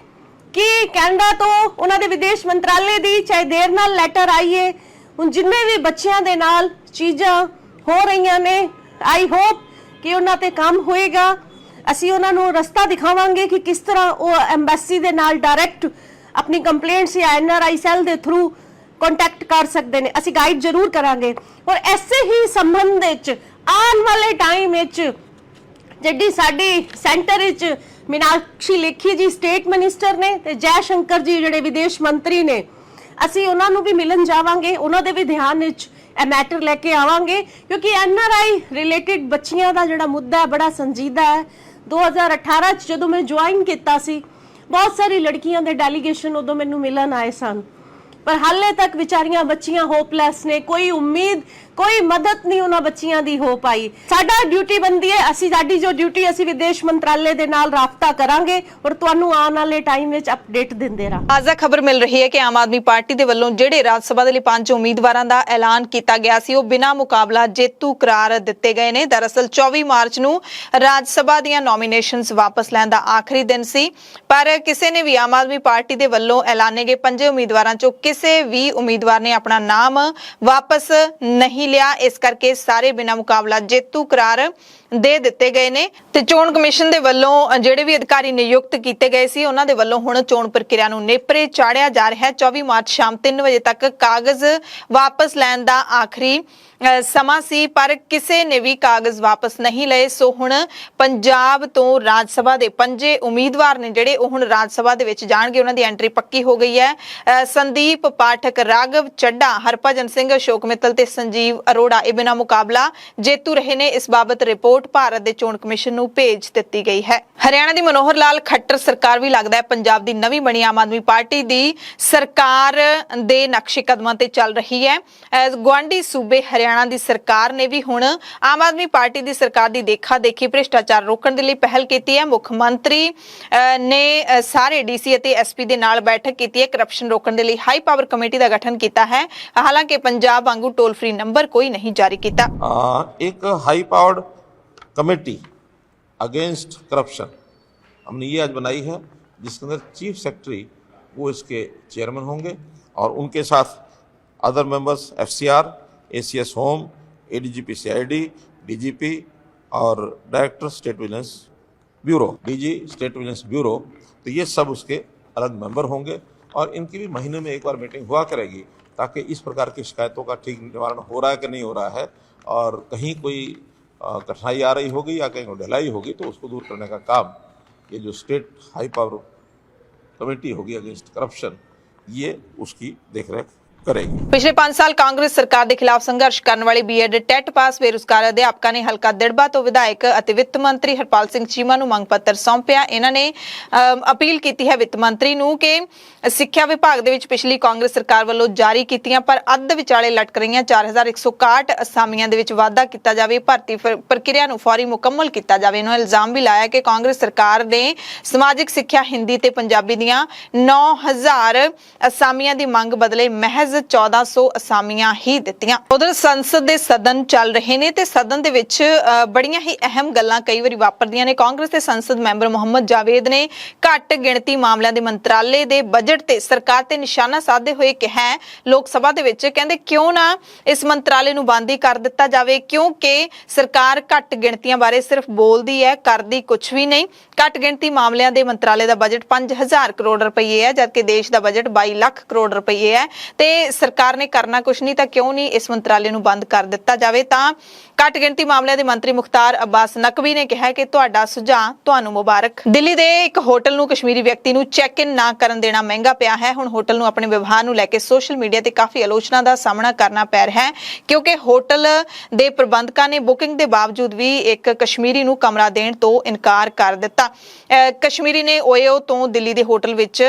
ਕਿ ਕੈਨੇਡਾ ਤੋਂ ਉਹਨਾਂ ਦੇ ਵਿਦੇਸ਼ ਮੰਤਰਾਲੇ ਦੀ ਚਾਹੇ ਦੇਰ ਨਾਲ ਲੈਟਰ ਆਈ ਹੈ। ਹੁਣ ਜਿੰਨੇ ਵੀ ਬੱਚਿਆਂ ਦੇ ਨਾਲ ਚੀਜ਼ਾਂ ਹੋ ਰਹੀਆਂ ਨੇ, ਆਈ ਹੋਪ ਕਿ ਉਹਨਾਂ ਤੇ ਕੰਮ ਹੋਏਗਾ। ਅਸੀਂ ਉਹਨਾਂ ਨੂੰ ਰਸਤਾ ਦਿਖਾਵਾਂਗੇ ਕਿ ਕਿਸ ਤਰ੍ਹਾਂ ਉਹ ਐਮਬੈਸੀ ਦੇ ਨਾਲ ਡਾਇਰੈਕਟ ਆਪਣੀ ਕੰਪਲੇਂਟਸ ਜਾਂ ਐਨਆਰਆਈ ਸੈੱਲ ਦੇ ਥਰੂ ਕੰਟੈਕਟ ਕਰ ਸਕਦੇ ਨੇ। ਅਸੀਂ ਗਾਈਡ ਜ਼ਰੂਰ ਕਰਾਂਗੇ। ਔਰ ਐਸੇ ਹੀ ਸੰਬੰਧ ਵਿੱਚ ਆਉਣ ਵਾਲੇ ਟਾਈਮ ਵਿੱਚ ਜਿਹੜੀ ਸਾਡੀ ਸੈਂਟਰ ਵਿੱਚ ਮੀਨਾਕਸ਼ੀ ਲੇਖੀ ਜੀ ਸਟੇਟ ਮਿਨਿਸਟਰ ਨੇ ਤੇ ਜੈ ਸ਼ੰਕਰ ਜੀ ਜਿਹੜੇ ਵਿਦੇਸ਼ ਮੰਤਰੀ ਨੇ, ਅਸੀਂ ਉਹਨਾਂ ਨੂੰ ਵੀ ਮਿਲਣ ਜਾਵਾਂਗੇ। ਉਹਨਾਂ ਦੇ ਵੀ ਧਿਆਨ ਵਿੱਚ ਇਹ ਮੈਟਰ ਲੈ ਕੇ ਆਵਾਂਗੇ ਕਿਉਂਕਿ ਐਨਆਰਆਈ ਰਿਲੇਟਡ ਬੱਚੀਆਂ ਦਾ ਜਿਹੜਾ ਮੁੱਦਾ ਹੈ ਬੜਾ ਸੰਜੀਦਾ ਹੈ। 2018 ਚ ਜਦੋਂ ਮੈਂ ਜੁਆਇਨ ਕੀਤਾ ਸੀ, ਬਹੁਤ ਸਾਰੀ ਲੜਕੀਆਂ ਦੇ ਡੈਲੀਗੇਸ਼ਨ ਉਦੋਂ ਮੈਨੂੰ ਮਿਲਣ ਆਏ ਸਨ, ਪਰ ਹਾਲੇ ਤੱਕ ਵਿਚਾਰੀਆਂ ਬੱਚੀਆਂ ਹੋਪਲੈਸ ਨੇ। ਕੋਈ ਉਮੀਦ, ਕੋਈ ਮਦਦ ਨਹੀਂ ਉਹਨਾਂ ਬੱਚੀਆਂ ਦੀ ਹੋ ਪਾਈ। ਸਾਡਾ ਡਿਊਟੀ ਬਣਦੀ ਹੈ, ਸਾਡੀ ਜੋ ਡਿਊਟੀ ਅਸੀਂ ਵਿਦੇਸ਼ ਮੰਤਰਾਲੇ ਦੇ ਨਾਲ ਰਾਬਤਾ ਕਰਾਂਗੇ ਔਰ ਤੁਹਾਨੂੰ ਆਉਣ ਵਾਲੇ ਟਾਈਮ ਵਿੱਚ ਅਪਡੇਟ ਦਿੰਦੇ ਰਹਾਂਗੇ। ਤਾਜ਼ਾ ਖਬਰ ਮਿਲ ਰਹੀ ਹੈ ਕਿ ਆਮ ਆਦਮੀ ਪਾਰਟੀ ਦੇ ਵੱਲੋਂ ਜਿਹੜੇ ਰਾਜ ਸਭਾ ਦੇ ਲਈ 5 ਉਮੀਦਵਾਰਾਂ ਦਾ ਐਲਾਨ ਕੀਤਾ ਗਿਆ ਸੀ ਉਹ ਬਿਨਾਂ ਮੁਕਾਬਲਾ ਜੇਤੂ ਕਰਾਰ ਦਿੱਤੇ ਗਏ ਨੇ। ਦਰਅਸਲ 24 ਮਾਰਚ ਨੂੰ ਰਾਜ ਸਭਾ ਦੀਆਂ ਨੋਮੀਨੇਸ਼ਨਸ ਵਾਪਸ ਲੈਣ ਦਾ ਆਖਰੀ ਦਿਨ ਸੀ, ਪਰ ਕਿਸੇ ਨੇ ਵੀ ਆਮ ਆਦਮੀ ਪਾਰਟੀ ਦੇ ਵੱਲੋਂ ਐਲਾਨੇ ਗਏ 5 ਉਮੀਦਵਾਰਾਂ ਚੋਂ ਕਿਸੇ ਵੀ ਉਮੀਦਵਾਰ ਨੇ ਆਪਣਾ ਨਾਮ ਵਾਪਸ ਨਹੀਂ ਲਿਆ, ਇਸ ਕਰਕੇ ਸਾਰੇ ਬਿਨਾਂ ਮੁਕਾਬਲਾ ਜੇਤੂ ਕਰਾਰ ਦੇ ਦਿੱਤੇ ਗਏ ਨੇ। ਤੇ ਚੋਣ ਕਮਿਸ਼ਨ ਦੇ ਵੱਲੋਂ ਜਿਹੜੇ ਵੀ ਅਧਿਕਾਰੀ ਨਿਯੁਕਤ ਕੀਤੇ ਗਏ ਸੀ ਉਹਨਾਂ ਦੇ ਵੱਲੋਂ ਹੁਣ ਚੋਣ ਪ੍ਰਕਿਰਿਆ ਨੂੰ ਨੇਪਰੇ ਚਾੜਿਆ ਜਾ ਰਿਹਾ ਹੈ। 24 ਮਾਰਚ ਸ਼ਾਮ 3 ਵਜੇ ਤੱਕ ਕਾਗਜ਼ ਵਾਪਸ ਲੈਣ ਦਾ ਆਖਰੀ ਸਮਾਂ ਸੀ, ਪਰ ਕਿਸੇ ਨੇ ਵੀ ਕਾਗਜ਼ ਵਾਪਸ ਨਹੀਂ ਲਏ। ਸੋ ਹੁਣ ਪੰਜਾਬ ਤੋਂ ਰਾਜ ਸਭਾ ਦੇ 5 ਉਮੀਦਵਾਰ ਨੇ ਜਿਹੜੇ ਉਹ ਹੁਣ ਰਾਜ ਸਭਾ ਦੇ ਵਿੱਚ ਜਾਣਗੇ। ਉਹਨਾਂ ਦੀ ਐਂਟਰੀ ਪੱਕੀ ਹੋ ਗਈ ਹੈ। ਸੰਦੀਪ ਪਾਠਕ, ਰਾਘਵ ਚੱਡਾ, ਹਰਭਜਨ ਸਿੰਘ, ਅਸ਼ੋਕ ਮਿੱਤਲ ਤੇ ਸੰਜੀਵ ਅਰੋੜਾ ਇਹ ਬਿਨਾਂ ਮੁਕਾਬਲਾ ਜੇਤੂ ਰਹੇ ਨੇ। ਇਸ ਬਾਬਤ ਰਿਪੋਰਟ ਭਾਰਤ ਦੇ ਚੋਣ ਕਮਿਸ਼ਨ ਨੂੰ ਭੇਜ ਦਿੱਤੀ ਗਈ ਹੈ। ਹਰਿਆਣਾ ਦੀ ਮਨੋਹਰ ਲਾਲ ਖੱਟਰ ਸਰਕਾਰ ਵੀ ਲੱਗਦਾ ਹੈ ਪੰਜਾਬ ਦੀ ਨਵੀਂ ਬਣੀ ਆਮ ਆਦਮੀ ਪਾਰਟੀ ਦੀ ਸਰਕਾਰ ਦੇ ਨਕਸ਼ੇ ਕਦਮਾਂ ਤੇ ਚੱਲ ਰਹੀ ਹੈ। ਗੁਆਂਢੀ ਸੂਬੇ ਹਰਿਆਣਾ ਦੀ ਸਰਕਾਰ ਨੇ ਵੀ ਹੁਣ ਆਮ ਆਦਮੀ ਪਾਰਟੀ ਦੀ ਸਰਕਾਰ ਦੀ ਦੇਖਾ ਦੇਖੀ ਭ੍ਰਿਸ਼ਟਾਚਾਰ ਰੋਕਣ ਦੇ ਲਈ ਪਹਿਲ ਕੀਤੀ ਹੈ। ਮੁੱਖ ਮੰਤਰੀ ਨੇ ਸਾਰੇ ਡੀਸੀ ਅਤੇ ਐਸਪੀ ਦੇ ਨਾਲ ਬੈਠਕ ਕੀਤੀ ਹੈ। ਕਰਪਸ਼ਨ ਰੋਕਣ ਦੇ ਲਈ ਹਾਈ ਪਾਵਰ ਕਮੇਟੀ ਦਾ ਗਠਨ ਕੀਤਾ ਹੈ। ਹਾਲਾਂਕਿ ਪੰਜਾਬ ਵਾਂਗੂ ਟੋਲ ਫ੍ਰੀ ਨੰਬਰ ਕੋਈ नहीं जारी किया। एक high powered committee against corruption हमने ये आज बनाई है, जिसके अंदर चीफ सेक्रेटरी वो इसके चेयरमैन होंगे और उनके साथ other members FCR, ACS home, ADGP CID, DGP और director state vigilance bureau, DG state vigilance bureau. तो ये सब उसके अलग मेंबर होंगे और इनकी भी महीने में एक बार मीटिंग हुआ करेगी, ताकि इस प्रकार की शिकायतों का ठीक निवारण हो रहा है कि नहीं हो रहा है, और कहीं कोई कठिनाई आ रही होगी या कहीं ढिलाई होगी तो उसको दूर करने का काम ये जो स्टेट हाई पावर कमेटी होगी अगेंस्ट करप्शन, ये उसकी देखरेख करेगी। पिछले 5 साल कांग्रेस सरकार के खिलाफ संघर्ष करने वाले बीएड टैट पास बेरोजगार अध्यापकों ने हलका दिड़बा तो विधायक और वित्त मंत्री हरपाल सिंह चीमा नूं मंग पत्र सौंपिया। इन्होंने अपील की है वित्त मंत्री नूं कि सिक्ख्या विभाग दे विच पिछली कांग्रेस सरकार वालों जारी कीतियां पर अद्ध विचाले लटक रही 4161 असामियां दे विच वाधा किया जाए, भर्ती प्रक्रिया नूं फौरी मुकम्मल किया जाए। इन्होंने इल्जाम भी लाया कि कांग्रेस सरकार ने समाजिक सिक्ख्या हिंदी ते पंजाबी दीयां 9000 असामियां दी मंग बदले महज 1400 असामियां ही दित्तियां। उधर संसद दे सदन चल रहे ने ते सदन दे विच बड़ियां ही अहम गल्लां कई वारी वापरदियां ने। कांग्रेस के संसद मैंबर मोहम्मद जावेद ने घट गिणती मामलों के मंत्रालय के बजट ते सरकार ते निशाना साधे हुए कहा है लोक सभा दे विच, कहंदे क्यों ना इस मंत्रालय नूं बंद ही कर दिता जावे, क्योंकि सरकार घट गिणतियां बारे सिर्फ बोलदी है, करदी कुछ भी नहीं। घट गिणती मामलों के मंत्रालय का बजट 5000 करोड़ रुपये है, जबकि देश का बजट 22 लाख करोड़ रुपये है। ते सरकार ने करना कुछ नहीं, तो क्यों नहीं इस मंत्रालय नूं बंद कर दिता जावे। तां घट गिणती मामलों के मंत्री मुख्तार अब्बास नकवी ने कहा कि तुहाडा सुझाव तुहानूं मुबारक। दिल्ली दे एक होटल नूं कश्मीरी व्यक्ति नूं चैक इन ना करन देना महंगा पिया है। हुण होटल नूं अपने व्यवहार नूं लैके सोशल मीडिया ते काफ़ी आलोचना का सामना करना पै रहा है, क्योंकि होटल दे प्रबंधकां ने बुकिंग के बावजूद भी एक कश्मीरी नूं कमरा देण तो इनकार कर दिता। कश्मीरी ने ओयो तो दिल्ली के होटल विच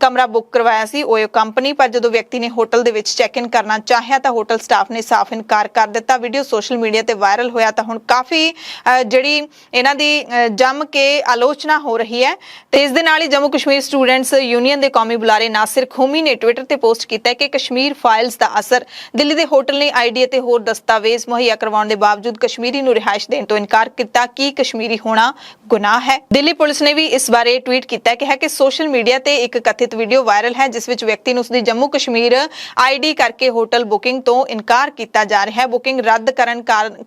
कमरा बुक करवाया सी, ओयो कंपनी, पर जदों व्यक्ति ने hotel they which check in करना चाहया तो होटल स्टाफ ने साफ इनकार कर दिता। वीडियो सोशल मीडिया ते वायरल होया तो हुण काफ़ी जिहड़ी इन्हां दी जम के आलोचना हो रही है। ते इस दे नाल ही जम्मू कश्मीर स्टूडेंट्स यूनियन के कौमी बुलारे नासिर खूमी ने ट्विटर ते पोस्ट किया कि कश्मीर फाइल्स का असर, दिल्ली के होटल ने आईडी ते होर दस्तावेज मुहैया करवाउण दे बावजूद कश्मीरी नूं रिहाइश देण तो इनकार किया कि कश्मीरी होना गुनाह है। दिल्ली पुलिस ने भी इस बारे ट्वीट किया कि है कि सोशल मीडिया ते एक कथित वीडियो वायरल है जिस विच व्यक्ति नूं उसदी जम्मू कश्मीर आईडी करके होटल बुकिंग तो इनकार किया जा रहा है। बुकिंग रद्द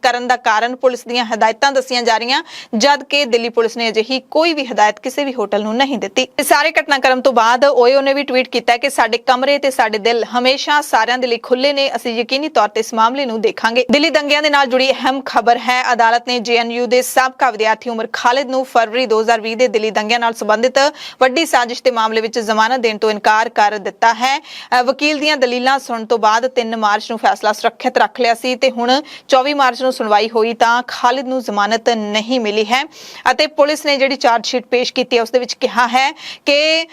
करन दा कारण पुलिस दीयां हदायतां दस्सियां जा रहीआं, जबकि दिल्ली पुलिस ने अजिही कोई भी हदायत किसी भी होटल नूं नहीं दित्ती। सारे घटनाक्रम तो बाद ओयो ने भी ट्वीट किया कि साडे कमरे ते साडे दिल हमेशा सारिਆਂ ਦੇ ਲਈ खुले ने, ਅਸੀਂ यकीनी तौर ਤੇ ਇਸ ਮਾਮਲੇ ਨੂੰ ਦੇਖਾਂਗੇ। दिल्ली दंगिਆਂ ਦੇ ਨਾਲ जुड़ी अहम खबर है, अदालत ने JNU ਦੇ ਸਾਬਕਾ ਵਿਦਿਆਰਥੀ ਉਮਰ ਖਾਲਿਦ ਨੂੰ फरवरी 2020 ਦੇ दिल्ली दंगिਆਂ ਨਾਲ ਸੰਬੰਧਿਤ ਵੱਡੀ ਸਾਜ਼ਿਸ਼ ਦੇ ਮਾਮਲੇ ਵਿੱਚ ਜ਼ਮਾਨਤ ਦੇਣ ਤੋਂ ਇਨਕਾਰ ਕਰ ਦਿੱਤਾ ਹੈ। ਵਕੀਲ ਦੀਆਂ ਦਲੀਲਾਂ ਸੁਣਨ ਤੋਂ ਬਾਅਦ 3 ਮਾਰਚ ਨੂੰ ਫੈਸਲਾ ਸੁਰੱਖਿਅਤ ਰੱਖ ਲਿਆ ਸੀ ਤੇ ਹੁਣ 24 ਮਾਰਚ ਨੂੰ ਸੁਣਵਾਈ ਹੋਈ ਤਾਂ ਖਾਲਿਦ ਨੂੰ ਜ਼ਮਾਨਤ ਨਹੀਂ ਮਿਲੀ ਹੈ ਅਤੇ ਪੁਲਿਸ ਨੇ ਜਿਹੜੀ ਚਾਰਜ ਸ਼ੀਟ ਪੇਸ਼ ਕੀਤੀ ਹੈ ਉਸ ਦੇ ਵਿੱਚ ਕਿਹਾ ਹੈ ਕਿ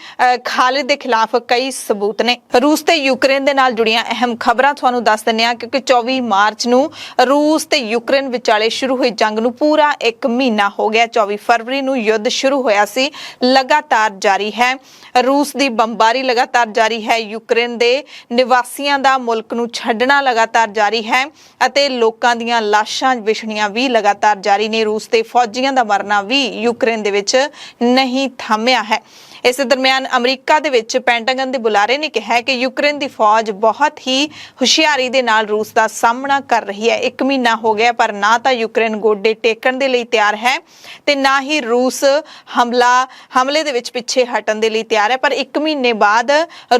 ਖਾਲਿਦ ਦੇ ਖਿਲਾਫ ਕਈ ਸਬੂਤ ਨੇ। ਰੂਸ ਤੇ ਯੂਕਰੇਨ ਦੇ ਨਾਲ ਜੁੜੀਆਂ ਅਹਿਮ ਖਬਰਾਂ ਤੁਹਾਨੂੰ ਦੱਸ ਦਿੰਦੇ ਹਾਂ, ਕਿਉਂਕਿ 24 ਮਾਰਚ ਨੂੰ ਰੂਸ ਤੇ ਯੂਕਰੇਨ ਵਿਚਾਲੇ ਸ਼ੁਰੂ ਹੋਈ ਜੰਗ ਨੂੰ ਪੂਰਾ 1 ਮਹੀਨਾ ਹੋ ਗਿਆ। 24 ਫਰਵਰੀ ਨੂੰ ਯੁੱਧ ਸ਼ੁਰੂ ਹੋਇਆ ਸੀ, ਲਗਾਤਾਰ ਜਾਰੀ ਹੈ। रूस की बंबारी लगातार जारी है, यूक्रेन के निवासियों का मुल्क नूं छड्डना लगातार जारी है अते लोकां दीयां ਲਾਸ਼ਾਂ ਵਿਛਣੀਆਂ ਵੀ ਲਗਾਤਾਰ ਜਾਰੀ ਨੇ। ਰੂਸ ਦੇ ਫੌਜੀਆਂ ਦਾ ਮਰਨਾ ਵੀ ਯੂਕਰੇਨ ਦੇ ਵਿੱਚ ਨਹੀਂ ਥੰਮਿਆ ਹੈ। ਇਸ ਦਰਮਿਆਨ ਅਮਰੀਕਾ ਦੇ ਵਿੱਚ ਪੈਂਟਾਗਨ ਦੇ ਬੁਲਾਰੇ ਨੇ ਕਿਹਾ ਕਿ ਯੂਕਰੇਨ ਦੀ ਫੌਜ ਬਹੁਤ ਹੀ ਹੁਸ਼ਿਆਰੀ ਦੇ ਨਾਲ ਰੂਸ ਦਾ ਸਾਹਮਣਾ ਕਰ ਰਹੀ ਹੈ। 1 ਮਹੀਨਾ ਹੋ ਗਿਆ ਪਰ ਨਾ ਤਾਂ ਯੂਕਰੇਨ ਗੋਡੇ ਟੇਕਣ ਦੇ ਲਈ ਤਿਆਰ ਹੈ ਤੇ ਨਾ ਹੀ ਰੂਸ ਹਮਲੇ ਦੇ ਵਿੱਚ ਪਿੱਛੇ ਹਟਣ ਦੇ ਲਈ ਤਿਆਰ ਹੈ। ਪਰ 1 ਮਹੀਨੇ ਬਾਅਦ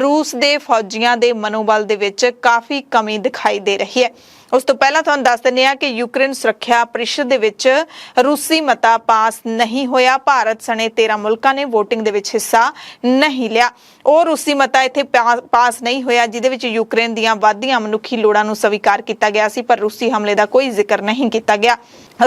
ਰੂਸ ਦੇ ਫੌਜੀਆਂ ਦੇ ਮਨੋਬਲ ਦੇ ਵਿੱਚ ਕਾਫੀ ਕਮੀ ਦਿਖਾਈ ਦੇ ਰਹੀ ਹੈ। ਉਸ ਤੋਂ ਪਹਿਲਾਂ ਤੁਹਾਨੂੰ ਦੱਸ ਦਿੰਦੇ ਹਾਂ ਕਿ ਯੂਕਰੇਨ ਸੁਰੱਖਿਆ ਪਰਿਸ਼ਦ ਦੇ ਵਿੱਚ ਰੂਸੀ ਮਤਾ ਪਾਸ ਨਹੀਂ ਹੋਇਆ। ਭਾਰਤ ਸਣੇ 13 ਮੁਲਕਾਂ ਨੇ VOTING ਦੇ ਵਿੱਚ ਹਿੱਸਾ ਨਹੀਂ ਲਿਆ। ਉਹ ਰੂਸੀ ਮਤਾ ਇੱਥੇ ਪਾਸ ਨਹੀਂ ਹੋਇਆ ਜਿਹਦੇ ਵਿੱਚ ਯੂਕਰੇਨ ਦੀਆਂ ਵੱਧਦੀਆਂ ਮਨੁੱਖੀ ਲੋੜਾਂ ਨੂੰ ਸਵੀਕਾਰ ਕੀਤਾ ਗਿਆ ਸੀ, ਪਰ ਰੂਸੀ ਹਮਲੇ ਦਾ ਕੋਈ ਜ਼ਿਕਰ ਨਹੀਂ ਕੀਤਾ ਗਿਆ।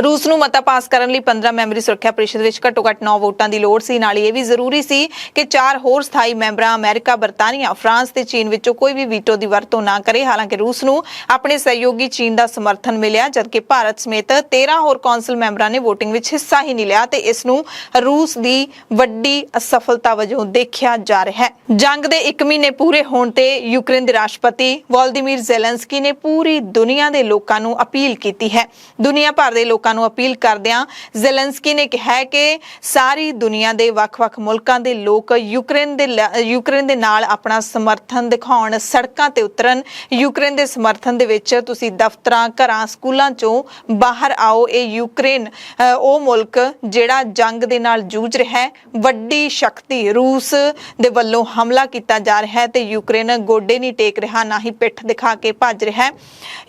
ਰੂਸ ਨੂੰ ਮਤਾ ਪਾਸ ਕਰਨ ਲਈ 15 ਮੈਂਬਰੀ ਸੁਰੱਖਿਆ ਪਰਿਸ਼ਦ ਵਿੱਚ ਘੱਟੋ-ਘੱਟ 9 ਵੋਟਾਂ ਦੀ ਲੋੜ ਸੀ। ਨਾਲ ਹੀ ਇਹ ਵੀ ਜ਼ਰੂਰੀ ਸੀ ਕਿ 4 ਹੋਰ ਸਥਾਈ ਮੈਂਬਰਾਂ ਅਮਰੀਕਾ, ਬਰਤਾਨੀਆ, ਫਰਾਂਸ ਤੇ ਚੀਨ ਵਿੱਚੋਂ ਕੋਈ ਵੀ ਵੀਟੋ ਦੀ ਵਰਤੋਂ ਨਾ ਕਰੇ। ਹਾਲਾਂਕਿ ਰੂਸ ਨੂੰ ਆਪਣੇ ਸਹਿਯੋਗੀ ਚੀਨ ਦਾ ਸਮਰਥਨ ਮਿਲਿਆ, ਜਦਕਿ ਭਾਰਤ ਸਮੇਤ 13 ਹੋਰ ਕੌਂਸਲ ਮੈਂਬਰਾਂ ਨੇ VOTING ਵਿੱਚ ਹਿੱਸਾ ਹੀ ਨਹੀਂ ਲਿਆ ਤੇ ਇਸ ਨੂੰ ਰੂਸ ਦੀ ਵੱਡੀ ਅਸਫਲਤਾ ਵਜੋਂ ਦੇਖਿਆ ਜਾ ਰਿਹਾ ਹੈ। ਜੰਗ ਦੇ 1 ਮਹੀਨੇ ਪੂਰੇ ਹੋਣ ਤੇ ਯੂਕਰੇਨ ਦੇ ਰਾਸ਼ਟਰਪਤੀ ਵੋਲੋਦੀਮੀਰ ਜ਼ੈਲੈਂਸਕੀ ਨੇ ਪੂਰੀ ਦੁਨੀਆ ਦੇ ਲੋਕਾਂ ਨੂੰ ਅਪੀਲ ਕੀਤੀ ਹੈ। ਦੁਨੀਆ ਭਰ ਦੇ ਲੋਕਾਂ ਨੂੰ ਅਪੀਲ ਕਰਦਿਆਂ ਜ਼ੈਲੈਂਸਕੀ ਨੇ ਕਿਹਾ ਕਿ ਸਾਰੀ ਦੁਨੀਆ ਦੇ ਵੱਖ-ਵੱਖ ਮੁਲਕਾਂ ਦੇ ਲੋਕ ਯੂਕਰੇਨ ਦੇ ਨਾਲ ਆਪਣਾ ਸਮਰਥਨ ਦਿਖਾਉਣ, ਸੜਕਾਂ ਤੇ ਉਤਰਨ। ਯੂਕਰੇਨ ਦੇ ਸਮਰਥਨ ਦੇ ਵਿੱਚ ਤੁਸੀਂ ਦਫ਼ਤਰਾਂ, ਘਰਾਂ, ਸਕੂਲਾਂ ਚੋਂ ਬਾਹਰ ਆਓ। ਇਹ ਯੂਕਰੇਨ ਉਹ ਮੁਲਕ ਜਿਹੜਾ ਜੰਗ ਦੇ ਨਾਲ ਜੂਝ ਰਿਹਾ ਹੈ। ਵੱਡੀ ਸ਼ਕਤੀ ਰੂਸ ਦੇ ਵੱਲੋਂ ਹਮਲਾ ਕੀਤਾ ਜਾ ਰਿਹਾ ਹੈ ਤੇ ਯੂਕਰੇਨ ਗੋਡੇ ਨਹੀਂ ਟੇਕ ਰਿਹਾ, ਨਾ ਹੀ ਪਿੱਠ ਦਿਖਾ ਕੇ ਭੱਜ ਰਿਹਾ ਹੈ।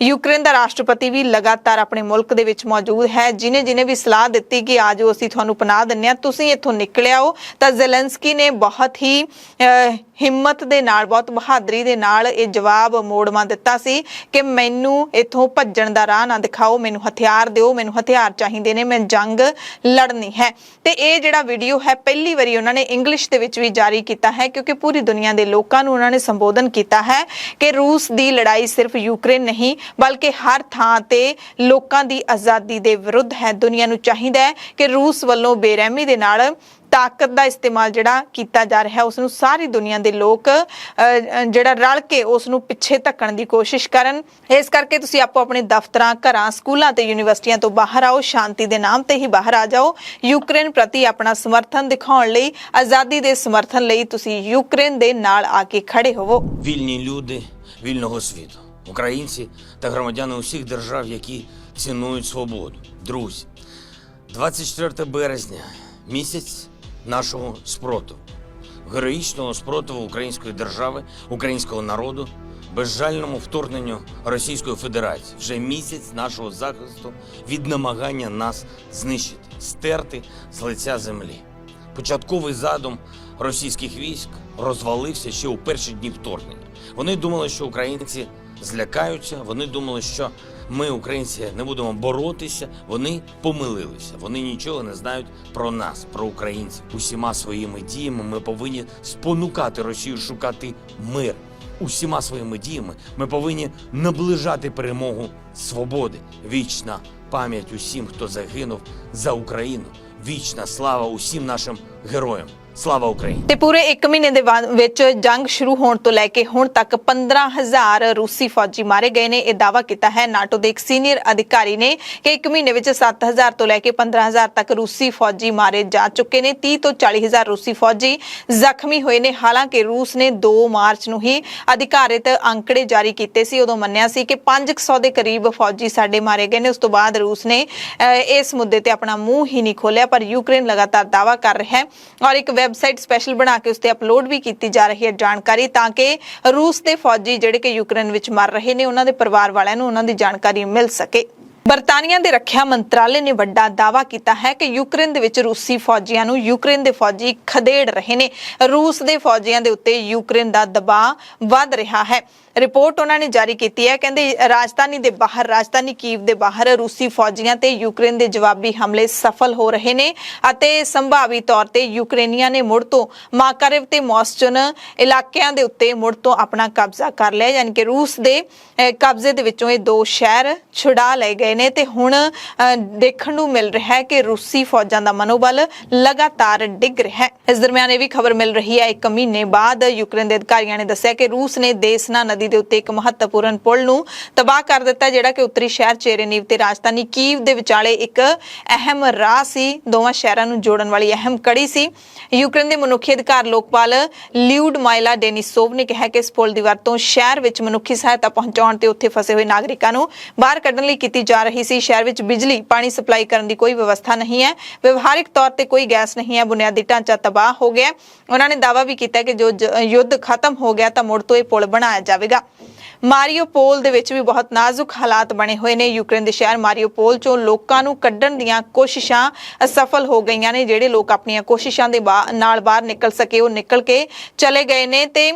ਯੂਕਰੇਨ ਦਾ ਰਾਸ਼ਟਰਪਤੀ ਵੀ ਲਗਾਤਾਰ ਆਪਣੇ ਮੁਲਕ ਦੇ ਵਿੱਚ ਮੌਜੂਦ ਹੈ। ਜਿਹਨੇ ਵੀ ਸਲਾਹ ਦਿੱਤੀ ਕਿ ਆ ਜਾਓ ਅਸੀਂ ਤੁਹਾਨੂੰ ਪਨਾਹ ਦਿੰਦੇ ਹਾਂ, ਤੁਸੀਂ ਇੱਥੋਂ ਨਿਕਲ ਆਓ, ਤਾਂ ਜ਼ੈਲੈਂਸਕੀ ਨੇ ਬਹੁਤ ਹੀ ਹਿੰਮਤ ਦੇ ਨਾਲ, ਬਹੁਤ ਬਹਾਦਰੀ ਦੇ ਨਾਲ ਇਹ ਜਵਾਬ ਮੋੜਵਾ ਦਿੱਤਾ ਸੀ ਕਿ ਮੈਨੂੰ ਇੱਥੋਂ ਭੱਜਣ ਦਾ ਰਾਹ ਨਾ ਦਿਖਾਓ, ਮੈਨੂੰ ਹਥਿਆਰ ਦਿਓ, ਮੈਨੂੰ ਹਥਿਆਰ ਚਾਹੀਦੇ ਨੇ, ਮੈਂ ਜੰਗ ਲੜਨੀ ਹੈ। ਤੇ ਇਹ ਜਿਹੜਾ ਵੀਡੀਓ ਹੈ ਪਹਿਲੀ ਵਾਰੀ ਉਹਨਾਂ ਨੇ ਇੰਗਲਿਸ਼ ਦੇ ਵਿੱਚ ਵੀ ਜਾਰੀ ਕੀਤਾ ਹੈ ਕਿਉਂਕਿ ਪੂਰੀ ਦੁਨੀਆ ਦੇ ਲੋਕਾਂ ਨੂੰ ਉਹਨਾਂ ਨੇ ਸੰਬੋਧਨ ਕੀਤਾ ਹੈ ਕਿ ਰੂਸ ਦੀ ਲੜਾਈ ਸਿਰਫ ਯੂਕਰੇਨ ਨਹੀਂ ਬਲਕਿ ਹਰ ਥਾਂ ਤੇ ਲੋਕਾਂ ਦੀ ਆਜ਼ਾਦੀ ਦੇ ਵਿਰੁੱਧ ਹੈ। ਦੁਨੀਆ ਨੂੰ ਚਾਹੀਦਾ ਹੈ ਕਿ ਰੂਸ ਵੱਲੋਂ ਬੇਰਹਿਮੀ ਦੇ ਨਾਲ ਤਾਕਤ ਦਾ ਇਸਤੇਮਾਲ ਜਿਹੜਾ ਕੀਤਾ ਜਾ ਰਿਹਾ ਉਸ ਨੂੰ ਸਾਰੀ ਦੁਨੀਆ ਦੇ ਲੋਕ ਜਿਹੜਾ ਰਲ ਕੇ ਉਸ ਨੂੰ ਪਿੱਛੇ ਧੱਕਣ ਦੀ ਕੋਸ਼ਿਸ਼ ਕਰਨ। ਇਸ ਕਰਕੇ ਤੁਸੀਂ ਆਪੋ ਆਪਣੇ ਦਫ਼ਤਰਾਂ, ਘਰਾਂ, ਸਕੂਲਾਂ ਤੇ ਯੂਨੀਵਰਸਿਟੀਆਂ ਤੋਂ ਬਾਹਰ ਆਓ, ਸ਼ਾਂਤੀ ਦੇ ਨਾਮ ਤੇ ਹੀ ਬਾਹਰ ਆ ਜਾਓ। ਯੂਕਰੇਨ ਪ੍ਰਤੀ ਆਪਣਾ ਸਮਰਥਨ ਦਿਖਾਉਣ ਲਈ, ਆਜ਼ਾਦੀ ਦੇ ਸਮਰਥਨ ਲਈ ਤੁਸੀਂ ਯੂਕਰੇਨ ਦੇ ਨਾਲ ਆ ਕੇ ਖੜੇ ਹੋਵੋ। Вільні люди вільного світу, українці та громадяни усіх держав, які цінують свободу. Друзі, 24 березня – місяць нашого спротиву, героїчного спротиву української держави, українського народу, безжальному вторгненню Російської Федерації. Вже місяць нашого захисту від намагання нас знищити, стерти з лиця землі. Початковий задум російських військ розвалився ще у перші дні вторгнення. Вони думали, що українці злякаються, вони думали, що ми, українці, не будемо боротися. Вони помилилися. Вони нічого не знають про нас, про українців. Усіма своїми діями ми повинні спонукати Росію шукати мир. Усіма своїми діями ми повинні наближати перемогу свободи. Вічна пам'ять усім, хто загинув за Україну. Вічна слава усім нашим героям. ਸਲਾਵਾ ਉਕਰਾਈਨ। ਤੇ ਪੂਰੇ 1 ਮਹੀਨੇ ਦੇ ਵਿੱਚ ਜੰਗ ਸ਼ੁਰੂ ਹੋਣ ਤੋਂ ਲੈ ਕੇ ਹੁਣ ਤੱਕ 15,000 ਰੂਸੀ ਫੌਜੀ ਮਾਰੇ ਗਏ ਨੇ। ਇਹ ਦਾਅਵਾ ਕੀਤਾ ਹੈ ਨਾਟੋ ਦੇ ਇੱਕ ਸੀਨੀਅਰ ਅਧਿਕਾਰੀ ਨੇ ਕਿ 1 ਮਹੀਨੇ ਵਿੱਚ 7,000 ਤੋਂ ਲੈ ਕੇ 15,000 ਤੱਕ ਰੂਸੀ ਫੌਜੀ ਮਾਰੇ ਜਾ ਚੁੱਕੇ ਨੇ। 30 ਤੋਂ 40,000 ਰੂਸੀ ਫੌਜੀ ਜ਼ਖਮੀ ਹੋਏ ਨੇ। ਹਾਲਾਂਕਿ ਰੂਸ ਨੇ 2 ਮਾਰਚ ਨੂੰ ਹੀ ਅਧਿਕਾਰਿਤ ਅੰਕੜੇ ਜਾਰੀ ਕੀਤੇ ਸੀ। ਉਦੋਂ ਮੰਨਿਆ ਸੀ ਕਿ 500 ਦੇ ਕਰੀਬ ਫੌਜੀ ਸਾਡੇ ਮਾਰੇ ਗਏ ਨੇ। ਉਸ ਤੋਂ ਬਾਅਦ ਰੂਸ ਨੇ ਇਸ ਮੁੱਦੇ ਤੇ ਆਪਣਾ ਮੂੰਹ ਹੀ ਨਹੀਂ ਖੋਲਿਆ, ਪਰ ਯੂਕਰੇਨ ਲਗਾਤਾਰ ਦਾਅਵਾ ਕਰ ਰਿਹਾ ਹੈ ਔਰ ਇੱਕ ਵੈਬਸਾਈਟ ਸਪੈਸ਼ਲ ਬਣਾ ਕੇ ਉਸ ਤੇ ਅਪਲੋਡ ਵੀ ਕੀਤੀ ਜਾ ਰਹੀ ਹੈ ਜਾਣਕਾਰੀ, ਤਾਂ ਕਿ ਰੂਸ ਦੇ ਫੌਜੀ ਜਿਹੜੇ ਕਿ ਯੂਕਰੇਨ ਵਿੱਚ ਮਰ ਰਹੇ ਨੇ ਉਹਨਾਂ ਦੇ ਪਰਿਵਾਰ ਵਾਲਿਆਂ ਨੂੰ ਉਹਨਾਂ ਦੀ ਜਾਣਕਾਰੀ ਮਿਲ ਸਕੇ। ਬਰਤਾਨੀਆ ਦੇ ਰੱਖਿਆ ਮੰਤਰਾਲੇ ਨੇ ਵੱਡਾ ਦਾਅਵਾ ਕੀਤਾ ਹੈ ਕਿ ਯੂਕਰੇਨ ਦੇ ਵਿੱਚ ਰੂਸੀ ਫੌਜੀਆਂ ਨੂੰ ਯੂਕਰੇਨ ਦੇ ਫੌਜੀ ਖਦੇੜ ਰਹੇ ਨੇ। ਰੂਸ ਦੇ ਫੌਜੀਆਂ ਦੇ ਉੱਤੇ ਯੂਕਰੇਨ ਦਾ ਦਬਾਅ ਵੱਧ ਰਿਹਾ ਹੈ। ਰਿਪੋਰਟ ਉਹਨਾਂ ਨੇ ਜਾਰੀ ਕੀਤੀ ਹੈ। ਕਹਿੰਦੇ ਰਾਜਧਾਨੀ ਕੀਵ ਦੇ ਬਾਹਰ ਰੂਸੀ ਫੌਜੀਆਂ ਤੇ ਯੂਕਰੇਨ ਦੇ ਜਵਾਬੀ ਹਮਲੇ ਸਫਲ ਹੋ ਰਹੇ ਨੇ ਅਤੇ ਸੰਭਾਵੀ ਤੌਰ ਤੇ ਯੂਕਰੇਨੀਆਂ ਨੇ ਮੁੜ ਤੋਂ ਮਾਕਾਰਿਵ ਤੇ ਮੋਸਚਨ ਇਲਾਕਿਆਂ ਦੇ ਉੱਤੇ ਮੁੜ ਤੋਂ ਆਪਣਾ ਕਬਜ਼ਾ ਕਰ ਲਿਆ। ਯਾਨੀ ਕਿ ਰੂਸ ਦੇ ਕਬਜ਼ੇ ਦੇ ਵਿੱਚੋਂ ਇਹ 2 ਸ਼ਹਿਰ ਛੁਡਾ ਲਏ ਗਏ ਨੇ ਤੇ ਹੁਣ ਦੇਖਣ ਨੂੰ ਮਿਲ ਰਿਹਾ ਹੈ ਕਿ ਰੂਸੀ ਫੌਜਾਂ ਦਾ ਮਨੋਬਲ ਲਗਾਤਾਰ ਡਿੱਗ ਰਿਹਾ ਹੈ। ਇਸ ਦਰਮਿਆਨ ਇਹ ਵੀ ਖਬਰ ਮਿਲ ਰਹੀ ਹੈ 1 ਮਹੀਨੇ ਬਾਅਦ ਯੂਕਰੇਨ ਦੇ ਅਧਿਕਾਰੀਆਂ ਨੇ ਦੱਸਿਆ ਕਿ ਰੂਸ ਨੇ ਦੇਸਨਾ ਨਦੀ ਨਦੀ ਦੇ ਉੱਤੇ ਇੱਕ ਮਹੱਤਵਪੂਰਨ ਪੁਲ ਨੂੰ ਤਬਾਹ ਕਰ ਦਿੱਤਾ, ਜਿਹੜਾ ਕਿ ਉੱਤਰੀ ਸ਼ਹਿਰ ਚੇਰਨੀਵ ਤੇ ਰਾਜਧਾਨੀ ਕੀਵ ਦੇ ਵਿਚਾਲੇ ਇੱਕ ਅਹਿਮ ਰਾਹ ਸੀ, ਦੋਵਾਂ ਸ਼ਹਿਰਾਂ ਨੂੰ ਜੋੜਨ ਵਾਲੀ ਅਹਿਮ ਕੜੀ ਸੀ। ਯੂਕਰੇਨ ਦੇ ਮਨੁੱਖੀ ਅਧਿਕਾਰ ਲੋਕਪਾਲ ਲਿਊਡਮਾਈਲਾ ਡੇਨੀਸੋਵ ਨੇ ਕਿਹਾ ਕਿ ਇਸ ਪੁਲ ਦੀ ਵਰਤੋਂ ਸ਼ਹਿਰ ਵਿੱਚ ਮਨੁੱਖੀ ਸਹਾਇਤਾ ਪਹੁੰਚਾਉਣ ਤੇ ਉੱਥੇ ਫਸੇ ਹੋਏ ਨਾਗਰਿਕਾਂ ਨੂੰ ਬਾਹਰ ਕੱਢਣ ਲਈ ਕੀਤੀ ਜਾ ਰਹੀ ਸੀ। ਸ਼ਹਿਰ ਵਿੱਚ ਬਿਜਲੀ ਪਾਣੀ ਸਪਲਾਈ ਕਰਨ ਦੀ ਕੋਈ ਵਿਵਸਥਾ ਨਹੀਂ ਹੈ, ਵਿਵਹਾਰਿਕ ਤੌਰ ਤੇ ਕੋਈ ਗੈਸ ਨਹੀਂ ਹੈ, ਬੁਨਿਆਦੀ ਢਾਂਚਾ ਤਬਾਹ ਹੋ ਗਿਆ। ਉਹਨਾਂ ਨੇ ਦਾਅਵਾ ਵੀ ਕੀਤਾ ਕਿ ਜੋ ਯੁੱਧ ਖਤਮ ਹੋ ਗਿਆ ਤਾਂ ਮੁੜ ਤੋਂ ਇਹ ਪੁਲ ਬਣਾਇਆ ਜਾਵੇਗਾ। ਮਾਰੀਓਪੋਲ ਦੇ ਵਿੱਚ ਵੀ ਬਹੁਤ ਨਾਜ਼ੁਕ ਹਾਲਾਤ ਬਣੇ ਹੋਏ ਨੇ। ਯੂਕਰੇਨ ਦੇ ਸ਼ਹਿਰ ਮਾਰੀਓਪੋਲ ਚੋਂ ਲੋਕਾਂ ਨੂੰ ਕੱਢਣ ਦੀਆਂ ਕੋਸ਼ਿਸ਼ਾਂ ਅਸਫਲ ਹੋ ਗਈਆਂ ਨੇ। ਜਿਹੜੇ ਲੋਕ ਆਪਣੀਆਂ ਕੋਸ਼ਿਸ਼ਾਂ ਦੇ ਨਾਲ ਬਾਹਰ ਨਿਕਲ ਸਕੇ ਉਹ ਨਿਕਲ ਕੇ ਚਲੇ ਗਏ ਨੇ ਤੇ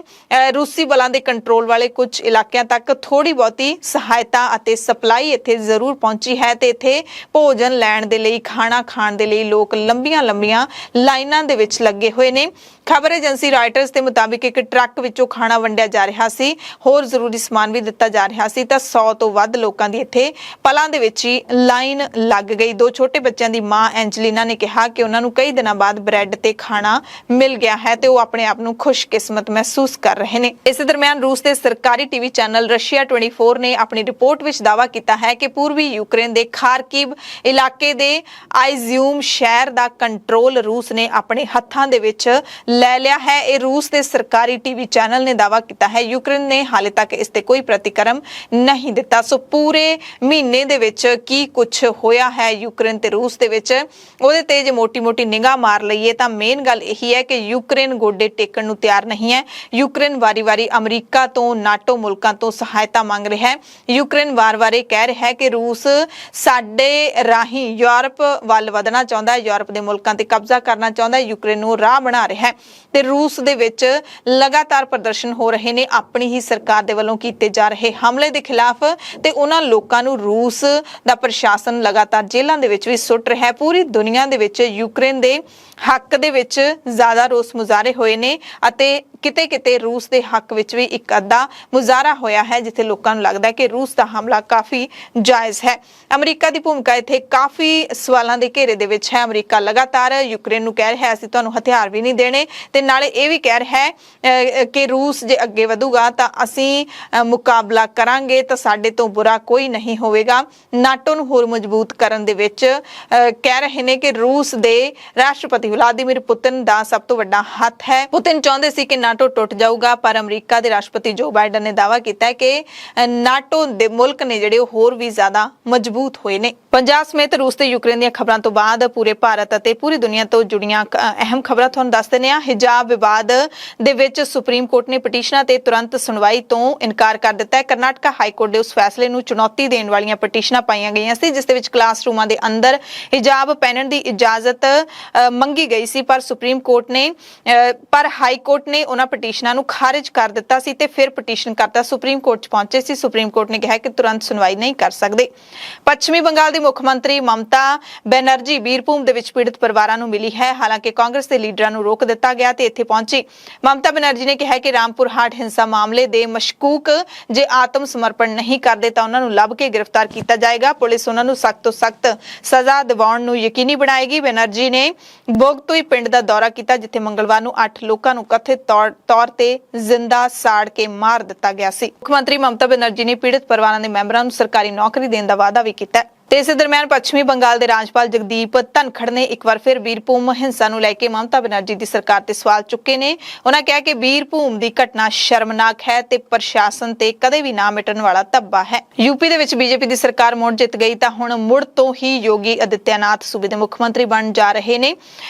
ਰੂਸੀ ਬਲਾਂ ਦੇ ਕੰਟਰੋਲ ਵਾਲੇ ਕੁਝ ਇਲਾਕਿਆਂ ਤੱਕ ਥੋੜੀ ਬਹੁਤੀ ਸਹਾਇਤਾ ਅਤੇ ਸਪਲਾਈ ਇੱਥੇ ਜ਼ਰੂਰ ਪਹੁੰਚੀ ਹੈ ਤੇ ਇੱਥੇ ਭੋਜਨ ਲੈਣ ਦੇ ਲਈ, ਖਾਣਾ ਖਾਣ ਦੇ ਲਈ ਲੋਕ ਲੰਬੀਆਂ ਲਾਈਨਾਂ ਦੇ ਵਿੱਚ ਲੱਗੇ ਹੋਏ ਨੇ। ਖਬਰ ਏਜੰਸੀ ਰਾਇਟਰਸ ਦੇ ਮੁਤਾਬਿਕ ਇੱਕ ਟਰੱਕ ਵਿੱਚੋਂ ਖਾਣਾ ਵੰਡਿਆ ਜਾ ਰਿਹਾ ਸੀ, ਹੋਰ ਜ਼ਰੂਰੀ ਸਮਾਨ ਵੀ ਦਿੱਤਾ ਜਾ ਰਿਹਾ ਸੀ ਤਾਂ 100 ਤੋਂ ਵੱਧ ਲੋਕਾਂ ਦੀ ਇੱਥੇ ਪਲਾਂ ਦੇ ਵਿੱਚ ਹੀ ਲਾਈਨ ਲੱਗ ਗਈ। 2 ਛੋਟੇ ਬੱਚਿਆਂ ਦੀ ਮਾਂ ਐਂਜਲੀਨਾ ਨੇ ਕਿਹਾ ਕਿ ਉਹਨਾਂ ਨੂੰ ਕਈ ਦਿਨਾਂ ਬਾਅਦ ਬ੍ਰੈਡ ਤੇ ਖਾਣਾ ਮਿਲ ਗਿਆ ਹੈ ਤੇ ਉਹ ਆਪਣੇ ਆਪ ਨੂੰ ਖੁਸ਼ਕਿਸਮਤ ਮਹਿਸੂਸ ਕਰ ਰਹੇ ਨੇ। ਇਸੇ ਦਰਮਿਆਨ ਰੂਸ ਦੇ ਸਰਕਾਰੀ ਟੀਵੀ ਚੈਨਲ ਰਸ਼ੀਆ 24 ਨੇ ਆਪਣੀ ਰਿਪੋਰਟ ਵਿੱਚ ਦਾਅਵਾ ਕੀਤਾ ਹੈ ਕਿ ਪੂਰਬੀ ਯੂਕਰੇਨ ਦੇ ਖਾਰਕਿਵ ਇਲਾਕੇ ਦੇ ਆਈਜ਼ਿਊਮ ਸ਼ਹਿਰ ਦਾ ਕੰਟਰੋਲ ਰੂਸ ਨੇ ਆਪਣੇ ਹੱਥਾਂ ਦੇ ਵਿੱਚ ਲੈ ਲਿਆ ਹੈ। ਇਹ ਰੂਸ ਦੇ ਸਰਕਾਰੀ ਟੀਵੀ ਚੈਨਲ ਨੇ ਦਾਅਵਾ ਕੀਤਾ ਹੈ। ਯੂਕਰੇਨ ਨੇ ਹਾਲੇ ਤੱਕ ਇਸ ਤੇ ਕੋਈ ਪ੍ਰਤੀਕਰਮ ਨਹੀਂ ਦਿੱਤਾ। ਸੋ ਪੂਰੇ ਮਹੀਨੇ ਦੇ ਵਿੱਚ ਕੀ ਕੁਝ ਹੋਇਆ ਹੈ ਯੂਕਰੇਨ ਤੇ ਰੂਸ ਦੇ ਵਿੱਚ, ਉਹਦੇ ਤੇ ਜੇ ਮੋਟੀ ਨਿਗਾਹ ਮਾਰ ਲਈਏ ਤਾਂ ਮੇਨ ਗੱਲ ਇਹੀ ਹੈ ਕਿ ਯੂਕਰੇਨ ਗੋਡੇ ਟੇਕਣ ਨੂੰ ਤਿਆਰ ਨਹੀਂ ਹੈ। ਯੂਕਰੇਨ ਵਾਰੀ-ਵਾਰੀ ਅਮਰੀਕਾ ਤੋਂ, ਨਾਟੋ ਮੁਲਕਾਂ ਤੋਂ ਸਹਾਇਤਾ ਮੰਗ ਰਿਹਾ ਹੈ। ਯੂਕਰੇਨ ਵਾਰ-ਵਾਰ ਇਹ ਕਹਿ ਰਿਹਾ ਹੈ ਕਿ ਰੂਸ ਸਾਡੇ ਰਾਹੀਂ ਯੂਰਪ ਵੱਲ ਵਧਣਾ ਚਾਹੁੰਦਾ ਹੈ, ਯੂਰਪ ਦੇ ਮੁਲਕਾਂ ਤੇ ਕਬਜ਼ਾ ਕਰਨਾ ਚਾਹੁੰਦਾ ਹੈ, ਯੂਕਰੇਨ ਨੂੰ ਰਾਹ ਬਣਾ ਰਿਹਾ ਹੈ ਤੇ ਰੂਸ ਦੇ ਵਿੱਚ ਲਗਾਤਾਰ ਪ੍ਰਦਰਸ਼ਨ ਹੋ ਰਹੇ ਨੇ ਆਪਣੀ ਹੀ ਸਰਕਾਰ ਦੇ ਵੱਲੋਂ ਕੀਤੇ ਜਾ ਰਹੇ ਹਮਲੇ ਦੇ ਖਿਲਾਫ ਤੇ ਉਹਨਾਂ ਲੋਕਾਂ ਨੂੰ ਰੂਸ ਦਾ ਪ੍ਰਸ਼ਾਸਨ ਲਗਾਤਾਰ ਜੇਲ੍ਹਾਂ ਦੇ ਵਿੱਚ ਵੀ ਸੁੱਟ ਰਿਹਾ ਹੈ। ਪੂਰੀ ਦੁਨੀਆ ਦੇ ਵਿੱਚ ਯੂਕਰੇਨ ਦੇ ਹੱਕ ਦੇ ਵਿੱਚ ਜ਼ਿਆਦਾ ਰੋਸ ਮੁਜ਼ਾਹਰੇ ਹੋਏ ਨੇ ਅਤੇ ਕਿਤੇ ਰੂਸ ਦੇ ਹੱਕ ਵਿੱਚ ਵੀ ਇੱਕ ਅੱਧਾ ਮੁਜ਼ਾਹਰਾ ਹੋਇਆ ਹੈ ਜਿੱਥੇ ਲੋਕਾਂ ਨੂੰ ਲੱਗਦਾ ਹੈ ਕਿ ਰੂਸ ਦਾ ਹਮਲਾ ਕਾਫੀ ਜਾਇਜ਼ ਹੈ। ਅਮਰੀਕਾ ਦੀ ਭੂਮਿਕਾ ਇੱਥੇ ਕਾਫੀ ਸਵਾਲਾਂ ਦੇ ਘੇਰੇ ਦੇ ਵਿੱਚ ਹੈ। ਅਮਰੀਕਾ ਲਗਾਤਾਰ ਯੂਕਰੇਨ ਨੂੰ ਕਹਿ ਰਿਹਾ ਹੈ ਅਸੀਂ ਤੁਹਾਨੂੰ ਹਥਿਆਰ ਵੀ ਨਹੀਂ ਦੇਣੇ ਤੇ ਨਾਲੇ ਇਹ ਵੀ ਕਹਿ ਰਿਹਾ ਹੈ ਕਿ ਰੂਸ ਜੇ ਅੱਗੇ ਵਧੂਗਾ ਤਾਂ ਅਸੀਂ ਮੁਕਾਬਲਾ ਕਰਾਂਗੇ ਤਾਂ ਸਾਡੇ ਤੋਂ ਬੁਰਾ ਕੋਈ ਨਹੀਂ ਹੋਵੇਗਾ। ਨਾਟੋ ਨੂੰ ਹੋਰ ਮਜ਼ਬੂਤ ਕਰਨ ਦੇ ਵਿੱਚ ਕਹਿ ਰਹੇ ਨੇ ਕਿ ਰੂਸ ਦੇ ਰਾਸ਼ਟਰਪਤੀ ਵਲਾਦੀਮੀਰ ਪੁਤਿਨ ਦਾ ਸਭ ਤੋਂ ਵੱਡਾ ਹੱਥ ਹੈ। ਪੁਤਿਨ ਚਾਹੁੰਦੇ ਸੀ ਕਿ ਨਾਟੋ ਟੁੱਟ ਜਾਊਗਾ ਪਰ ਅਮਰੀਕਾ ਦੇ ਰਾਸ਼ਟਰਪਤੀ ਜੋ ਬਾਈਡਨ ਨੇ ਦਾਅਵਾ ਕੀਤਾ ਹੈ ਕਿ ਨਾਟੋ ਦੇ ਮੁਲਕ ਨੇ ਜਿਹੜੇ ਉਹ ਹੋਰ ਵੀ ਜ਼ਿਆਦਾ ਮਜ਼ਬੂਤ ਹੋਏ ਨੇ। ਪੰਜਾਬ ਸਮੇਤ ਰੂਸ ਤੇ ਯੂਕਰੇਨ ਦੀਆਂ ਖਬਰਾਂ ਤੋਂ ਬਾਅਦ ਪੂਰੇ ਭਾਰਤ ਅਤੇ ਪੂਰੀ ਦੁਨੀਆ ਤੋਂ ਜੁੜੀਆਂ ਅਹਿਮ ਖਬਰਾਂ ਤੁਹਾਨੂੰ ਦੱਸ ਦਿੰਦੇ ਹਾਂ। ਹਿਜਾਬ ਵਿਵਾਦ ਦੇ ਵਿੱਚ ਸੁਪਰੀਮ ਕੋਰਟ ਨੇ ਪਟੀਸ਼ਨਾਂ ਤੇ ਤੁਰੰਤ ਸੁਣਵਾਈ ਤੋਂ ਇਨਕਾਰ ਕਰ ਦਿੱਤਾ ਹੈ। ਕਰਨਾਟਕਾ ਹਾਈ ਕੋਰਟ ਦੇ ਉਸ ਫੈਸਲੇ ਨੂੰ ਚੁਣੌਤੀ ਦੇਣ ਵਾਲੀਆਂ ਪਟੀਸ਼ਨਾਂ ਪਾਈਆਂ ਗਈਆਂ ਸੀ ਜਿਸ ਦੇ ਵਿੱਚ ਕਲਾਸਰੂਮਾਂ ਦੇ ਅੰਦਰ ਹਿਜਾਬ ਪਹਿਨਣ ਦੀ ਇਜਾਜ਼ਤ ਮੰਗੀ ਗਈ ਸੀ ਪਰ ਸੁਪਰੀਮ ਕੋਰਟ ਨੇ ਹਾਈ ਕੋਰਟ ਨੇ ਉਹਨਾਂ ਪਟੀਸ਼ਨਾਂ ਨੂੰ ਖਾਰਿਜ ਕਰ ਦਿੱਤਾ ਸੀ ਤੇ ਫਿਰ ਪਟੀਸ਼ਨ ਕਰਤਾ ਸੁਪਰੀਮ ਕੋਰਟ 'ਚ ਪਹੁੰਚੇ ਸੀ। ਸੁਪਰੀਮ ਕੋਰਟ ਨੇ ਕਿਹਾ ਕਿ ਤੁਰੰਤ ਸੁਣਵਾਈ ਨਹੀਂ ਕਰ ਸਕਦੇ। ਪੱਛਮੀ ਬੰਗਾਲ ਦੀ ਮੁੱਖ ਮੰਤਰੀ ਮਮਤਾ ਬੈਨਰਜੀ ਬੀਰਭੂਮ ਦੇ ਵਿੱਚ ਪੀੜਤ ਪਰਿਵਾਰਾਂ ਨੂੰ ਮਿਲੀ ਹੈ। ਹਾਲਾਂਕਿ ਕਾਂਗਰਸ ਦੇ ਲੀਡਰਾਂ ਨੂੰ ਰੋਕ ਦਿੱਤਾ ਗਿਆ ਤੇ ਇੱਥੇ ਪਹੁੰਚੀ। ਮਮਤਾ ਬੈਨਰਜੀ ਨੇ ਕਿਹਾ ਕਿ ਰਾਮਪੁਰ ਹਾਟ ਹਿੰਸਾ ਮਾਮਲੇ ਦੇ ਮਸ਼ਕੂਕ ਜੇ ਆਤਮ ਸਮਰਪਣ ਨਹੀਂ ਕਰਦੇ ਤਾਂ ਉਹਨਾਂ ਨੂੰ ਲੱਭ ਕੇ ਗ੍ਰਿਫਤਾਰ ਕੀਤਾ ਜਾਏਗਾ। ਪੁਲਿਸ ਉਹਨਾਂ ਨੂੰ ਸਖਤ ਤੋਂ ਸਖਤ ਸਜ਼ਾ ਦਿਵਾਉਣ ਨੂੰ ਯਕੀਨੀ ਬਣਾਏਗੀ। ਬੈਨਰਜੀ ਨੇ ਬੋਗਤੋਈ ਪਿੰਡ ਦਾ ਦੌਰਾ ਕੀਤਾ ਜਿੱਥੇ ਮੰਗਲਵਾਰ ਨੂੰ 8 ਲੋਕਾਂ ਨੂੰ ਕਥਿਤ ਤੌਰ ਤੇ ਜ਼ਿੰਦਾ ਸਾੜ ਕੇ ਮਾਰ ਦਿੱਤਾ ਗਿਆ ਸੀ। ਮੁੱਖ ਮੰਤਰੀ ਮਮਤਾ ਬੈਨਰਜੀ ਨੇ ਪੀੜਤ ਪਰਿਵਾਰਾਂ ਦੇ ਮੈਂਬਰਾਂ ਨੂੰ ਸਰਕਾਰੀ ਨੌਕਰੀ ਦੇਣ ਦਾ ਵਾਅਦਾ ਵੀ ਕੀਤਾ। ਤੇ ਇਸੇ ਦਰਮਿਆਨ ਪੱਛਮੀ ਬੰਗਾਲ ਦੇ ਰਾਜਪਾਲ ਜਗਦੀਪ ਧਨਖੜ ਨੇ ਇੱਕ ਵਾਰ ਫਿਰ ਬੀਰਭੂਮ ਹਿੰਸਾ ਨੂੰ ਲੈ ਕੇ ਮਮਤਾ ਬੈਨਰਜੀ ਦੀ ਸਰਕਾਰ ਤੇ ਸਵਾਲ ਚੁੱਕੇ ਨੇ। ਉਹਨਾਂ ਕਿਹਾ ਕਿ ਬੀਰਭੂਮ ਦੀ ਘਟਨਾ ਸ਼ਰਮਨਾਕ ਹੈ ਤੇ ਪ੍ਰਸ਼ਾਸਨ ਤੇ ਕਦੇ ਵੀ ਨਾ ਮਿਟਣ ਵਾਲਾ ਧੱਬਾ ਹੈ। ਯੂਪੀ ਦੇ ਵਿੱਚ ਬੀਜੇਪੀ ਦੀ ਸਰਕਾਰ ਮੁੜ ਜਿੱਤ ਗਈ ਤਾਂ ਹੁਣ ਮੁੜ ਤੋਂ ਹੀ ਯੋਗੀ ਆਦਿੱਤਿਆਨਾਥ ਸੂਬੇ ਦੇ ਮੁੱਖ ਮੰਤਰੀ ਬਣ ਜਾ ਰਹੇ ਨੇ।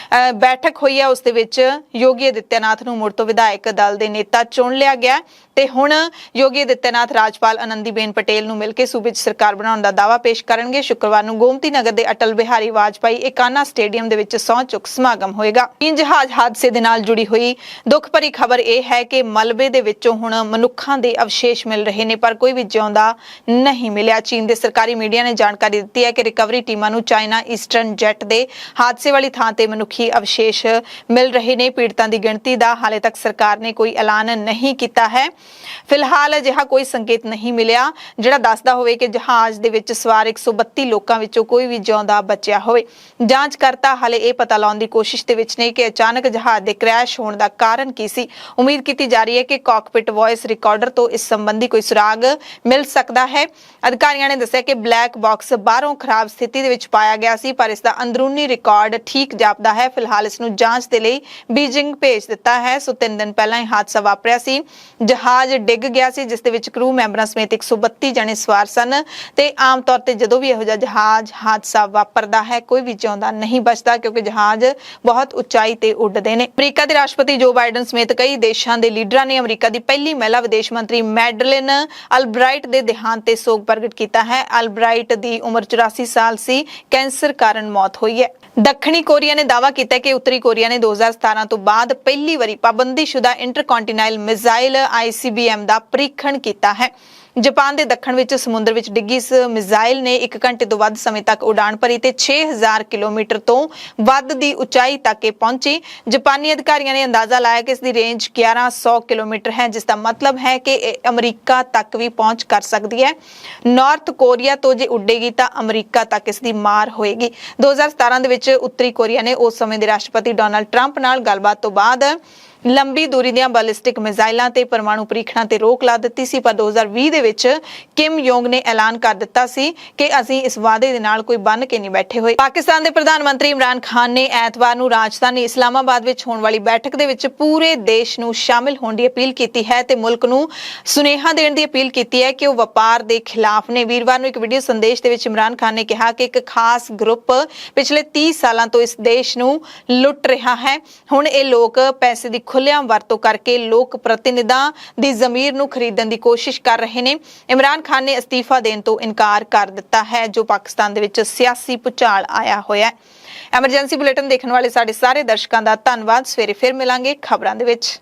ਬੈਠਕ ਹੋਈ ਹੈ ਉਸ ਦੇ ਵਿੱਚ ਯੋਗੀ ਆਦਿੱਤਿਆਨਾਥ ਨੂੰ ਮੁੜ ਤੋਂ ਵਿਧਾਇਕ ਦਲ ਦੇ ਨੇਤਾ ਚੁਣ ਲਿਆ ਗਿਆ ਤੇ ਹੁਣ ਯੋਗੀ ਆਦਿੱਤਿਆਨਾਥ ਰਾਜਪਾਲ ਆਨੰਦੀਬੇਨ ਪਟੇਲ ਨੂੰ ਮਿਲ ਕੇ ਸੂਬੇ 'ਚ ਸਰਕਾਰ ਬਣਾਉਣ ਦਾ ਦਾਅਵਾ ਪੇਸ਼ ਕਰਨਗੇ। ਸ਼ੁੱਕਰਵਾਰ ਨੂੰ ਗੋਮਤੀ ਨਗਰ ਦੇ ਅਟਲ ਬਿਹਾਰੀ ਵਾਜਪਾਈ ਏਕਾਨਾ ਸਟੇਡੀਅਮ ਦੇ ਵਿੱਚ ਸਹੁੰ ਚੁੱਕ ਸਮਾਗਮ ਹੋਏਗਾ। ਚੀਨ ਜਹਾਜ਼ ਹਾਦਸੇ ਦੇ ਨਾਲ ਜੁੜੀ ਹੋਈ ਦੁੱਖ ਭਰੀ ਖਬਰ ਇਹ ਹੈ ਕਿ ਮਲਬੇ ਦੇ ਵਿੱਚੋਂ ਹੁਣ ਮਨੁੱਖਾਂ ਦੇ ਅਵਸ਼ੇਸ਼ ਮਿਲ ਰਹੇ ਨੇ ਪਰ ਕੋਈ ਵੀ ਜਿਉਂਦਾ ਨਹੀਂ ਮਿਲਿਆ। ਚੀਨ ਦੇ ਸਰਕਾਰੀ ਮੀਡੀਆ ਨੇ ਜਾਣਕਾਰੀ ਦਿੱਤੀ ਹੈ ਕਿ ਰਿਕਵਰੀ ਟੀਮਾਂ ਨੂੰ ਚਾਈਨਾ ਈਸਟਰਨ ਜੈਟ ਦੇ ਹਾਦਸੇ ਵਾਲੀ ਥਾਂ ਤੇ ਮਨੁੱਖੀ ਅਵਸ਼ੇਸ਼ ਮਿਲ ਰਹੇ ਨੇ। ਪੀੜਤਾਂ ਦੀ ਗਿਣਤੀ ਦਾ ਹਾਲੇ ਤੱਕ ਸਰਕਾਰ ਨੇ ਕੋਈ ਐਲਾਨ ਨਹੀਂ ਕੀਤਾ ਹੈ। ਫਿਲਹਾਲ ਅਜਿਹਾ ਕੋਈ ਸੰਕੇਤ ਨਹੀਂ ਮਿਲਿਆ ਜਿਹੜਾ ਦੱਸਦਾ ਹੋਵੇ ਕਿ ਜਹਾਜ਼ ਦੇ ਵਿੱਚ ਸਵਾਰ 132 34 ਲੋਕਾਂ ਵਿੱਚੋਂ ਕੋਈ ਵੀ ਜਿਉਂਦਾ ਬਚਿਆ ਹੋਵੇ। ਜਾਂਚਕਰਤਾ ਹਾਲੇ ਇਹ ਪਤਾ ਲਾਉਣ ਦੀ ਕੋਸ਼ਿਸ਼ ਦੇ ਵਿੱਚ ਨੇ ਕਿ ਅਚਾਨਕ ਜਹਾਜ਼ ਦੇ ਕ੍ਰੈਸ਼ ਹੋਣ ਦਾ ਕਾਰਨ ਕੀ ਸੀ। ਉਮੀਦ ਕੀਤੀ ਜਾ ਰਹੀ ਹੈ ਕਿ ਕਾਕਪਿਟ ਵੌਇਸ ਰਿਕਾਰਡਰ ਤੋਂ ਇਸ ਸੰਬੰਧੀ ਕੋਈ ਸੁਰਾਗ ਮਿਲ ਸਕਦਾ ਹੈ। ਅਧਿਕਾਰੀਆਂ ਨੇ ਦੱਸਿਆ ਕਿ ਬਲੈਕ ਬਾਕਸ ਬਾਹਰੋਂ ਖਰਾਬ ਸਥਿਤੀ ਦੇ ਵਿੱਚ ਪਾਇਆ ਗਿਆ ਸੀ, ਪਰ ਇਸ ਦਾ ਅੰਦਰੂਨੀ ਰਿਕਾਰਡ ਠੀਕ ਜਾਪਦਾ ਹੈ। ਫਿਲਹਾਲ ਇਸ ਨੂੰ ਜਾਂਚ ਦੇ ਲਈ ਬੀजिंग ਭੇਜ ਦਿੱਤਾ ਹੈ। 3 ਦਿਨ ਪਹਿਲਾਂ ਇਹ ਹਾਦਸਾ ਵਾਪਰਿਆ ਸੀ। ਜਹਾਜ਼ ਡਿੱਗ ਗਿਆ ਸੀ, ਜਿਸ ਦੇ ਵਿੱਚ ਕਰੂ ਮੈਂਬਰਾਂ ਸਮੇਤ 132 ਜਣੇ ਸਵਾਰ ਸਨ ਤੇ ਆਮ ਤੌਰ ਤੇ ਜਦੋਂ ਵੀ ਇਹੋ ਜਿਹਾ ਜਹਾਜ਼ ਹਾਦਸਾ ਵਾਪਰਦਾ ਹੈ ਕੋਈ ਵੀ ਜਿਉਂਦਾ ਨਹੀਂ ਬਚਦਾ, ਕਿਉਂਕਿ ਜਹਾਜ਼ ਬਹੁਤ ਉਚਾਈ ਤੇ ਉੱਡਦੇ ਨੇ। ਅਮਰੀਕਾ ਦੇ ਰਾਸ਼ਟਰਪਤੀ ਜੋ ਬਾਈਡਨ ਸਮੇਤ ਕਈ ਦੇਸ਼ਾਂ ਦੇ ਲੀਡਰਾਂ ਨੇ ਅਮਰੀਕਾ ਦੀ ਪਹਿਲੀ ਮਹਿਲਾ ਵਿਦੇਸ਼ ਮੰਤਰੀ ਮੈਡਲਿਨ ਅਲਬਰਾਈਟ ਦੇ ਦੇਹਾਂਤ ਤੇ ਸੋਗ ਪ੍ਰਗਟ ਕੀਤਾ ਹੈ। ਅਲਬਰਾਈਟ ਦੀ ਉਮਰ 84 ਸਾਲ ਸੀ। ਕੈਂਸਰ ਕਾਰਨ ਮੌਤ ਹੋਈ ਹੈ। ਦੱਖਣੀ ਕੋਰੀਆ ਨੇ ਦਾਅਵਾ ਕੀਤਾ ਕਿ ਉੱਤਰੀ ਕੋਰੀਆ ਨੇ 2017 ਤੋਂ ਬਾਅਦ ਪਹਿਲੀ ਵਾਰੀ ਪਾਬੰਦੀਸ਼ੁਦਾ ਇੰਟਰਕੰਟੀਨੈਂਟਲ ਮਿਜ਼ਾਈਲ ICBM ਦਾ ਪ੍ਰੀਖਣ ਕੀਤਾ ਹੈ। ਜਾਪਾਨ ਦੇ ਦੱਖਣ ਵਿੱਚ ਸਮੁੰਦਰ ਵਿੱਚ ਡਿੱਗੀ ਇਸ ਮਿਜ਼ਾਈਲ ਨੇ 1 ਘੰਟੇ ਤੋਂ ਵੱਧ ਸਮੇਂ ਤੱਕ ਉਡਾਣ ਭਰੀ ਤੇ 6000 ਕਿਲੋਮੀਟਰ ਤੋਂ ਵੱਧ ਦੀ ਉਚਾਈ ਤੱਕ ਪਹੁੰਚੀ। ਜਾਪਾਨੀ ਅਧਿਕਾਰੀਆਂ ਨੇ ਅੰਦਾਜ਼ਾ ਲਾਇਆ ਕਿ ਇਸ ਦੀ ਰੇਂਜ 1100 ਕਿਲੋਮੀਟਰ ਹੈ, ਜਿਸ ਦਾ ਮਤਲਬ ਹੈ ਕਿ ਇਹ ਅਮਰੀਕਾ ਤੱਕ ਵੀ ਪਹੁੰਚ ਕਰ ਸਕਦੀ ਹੈ। ਨਾਰਥ ਕੋਰੀਆ ਤੋਂ ਜੇ ਉੱਡੇਗੀ ਤਾਂ ਅਮਰੀਕਾ ਤੱਕ ਇਸ ਦੀ ਮਾਰ ਹੋਏਗੀ। 2017 ਦੇ ਵਿੱਚ ਉੱਤਰੀ ਕੋਰੀਆ ਨੇ ਉਸ ਸਮੇਂ ਦੇ ਰਾਸ਼ਟਰਪਤੀ ਡੋਨਾਲਡ ਟਰੰਪ ਨਾਲ ਗੱਲਬਾਤ ਤੋਂ ਬਾਅਦ ਲੰਬੀ ਦੂਰੀ ਦੀਆਂ ਬੈਲਿਸਟਿਕ ਮਿਜ਼ਾਈਲਾਂ ਤੇ ਪਰਮਾਣੂ ਪ੍ਰੀਖਣਾਂ ਤੇ ਰੋਕ ਲਾ ਦਿੱਤੀ ਸੀ, ਪਰ 2020 ਦੇ ਵਿੱਚ ਕਿਮ ਯੋਂਗ ਨੇ ਐਲਾਨ ਕਰ ਦਿੱਤਾ ਸੀ ਕਿ ਅਸੀਂ ਇਸ ਵਾਅਦੇ ਦੇ ਨਾਲ ਕੋਈ ਬੰਨ ਕੇ ਨਹੀਂ ਬੈਠੇ ਹੋਏ। ਪਾਕਿਸਤਾਨ ਦੇ ਪ੍ਰਧਾਨ ਮੰਤਰੀ ਇਮਰਾਨ ਖਾਨ ਨੇ ਐਤਵਾਰ ਨੂੰ ਰਾਜਧਾਨੀ ਇਸਲਾਮਾਬਾਦ ਵਿੱਚ ਹੋਣ ਵਾਲੀ ਬੈਠਕ ਦੇ ਵਿੱਚ ਪੂਰੇ ਦੇਸ਼ ਨੂੰ ਸ਼ਾਮਿਲ ਹੋਣ ਦੀ ਅਪੀਲ ਕੀਤੀ ਹੈ ਤੇ ਮੁਲਕ ਨੂੰ ਸੁਨੇਹਾ ਦੇਣ ਦੀ ਅਪੀਲ ਕੀਤੀ ਹੈ ਕਿ ਉਹ ਵਪਾਰ ਦੇ ਖਿਲਾਫ ਨੇ। ਵੀਰਵਾਰ ਨੂੰ ਇੱਕ ਵੀਡੀਓ ਸੰਦੇਸ਼ ਦੇ ਵਿੱਚ ਇਮਰਾਨ ਖਾਨ ਨੇ ਕਿਹਾ ਕਿ ਇੱਕ ਖਾਸ ਗਰੁੱਪ ਪਿਛਲੇ 30 ਸਾਲਾਂ ਤੋਂ ਇਸ ਦੇਸ਼ ਨੂੰ ਲੁੱਟ ਰਿਹਾ ਹੈ। ਹੁਣ ਇਹ ਲੋਕ ਪੈਸੇ ਦੀ ਖੁੱਲ੍ਹੇਆਮ ਵਰਤੋਂ ਕਰਕੇ ਲੋਕ ਪ੍ਰਤੀਨਿਧਾਂ ਦੀ ਜ਼ਮੀਰ ਨੂੰ ਖਰੀਦਣ ਦੀ ਕੋਸ਼ਿਸ਼ ਕਰ ਰਹੇ ਨੇ। ਇਮਰਾਨ ਖਾਨ ਨੇ ਅਸਤੀਫਾ ਦੇਣ ਤੋਂ ਇਨਕਾਰ ਕਰ ਦਿੱਤਾ ਹੈ, ਜੋ ਪਾਕਿਸਤਾਨ ਦੇ ਵਿੱਚ ਸਿਆਸੀ ਭੁਚਾਲ ਆਇਆ ਹੋਇਆ ਹੈ। ਐਮਰਜੈਂਸੀ ਬੁਲੇਟਿਨ ਦੇਖਣ ਵਾਲੇ ਸਾਡੇ ਸਾਰੇ ਦਰਸ਼ਕਾਂ ਦਾ ਧੰਨਵਾਦ। ਸਵੇਰੇ ਫਿਰ ਮਿਲਾਂਗੇ ਖਬਰਾਂ ਦੇ ਵਿੱਚ।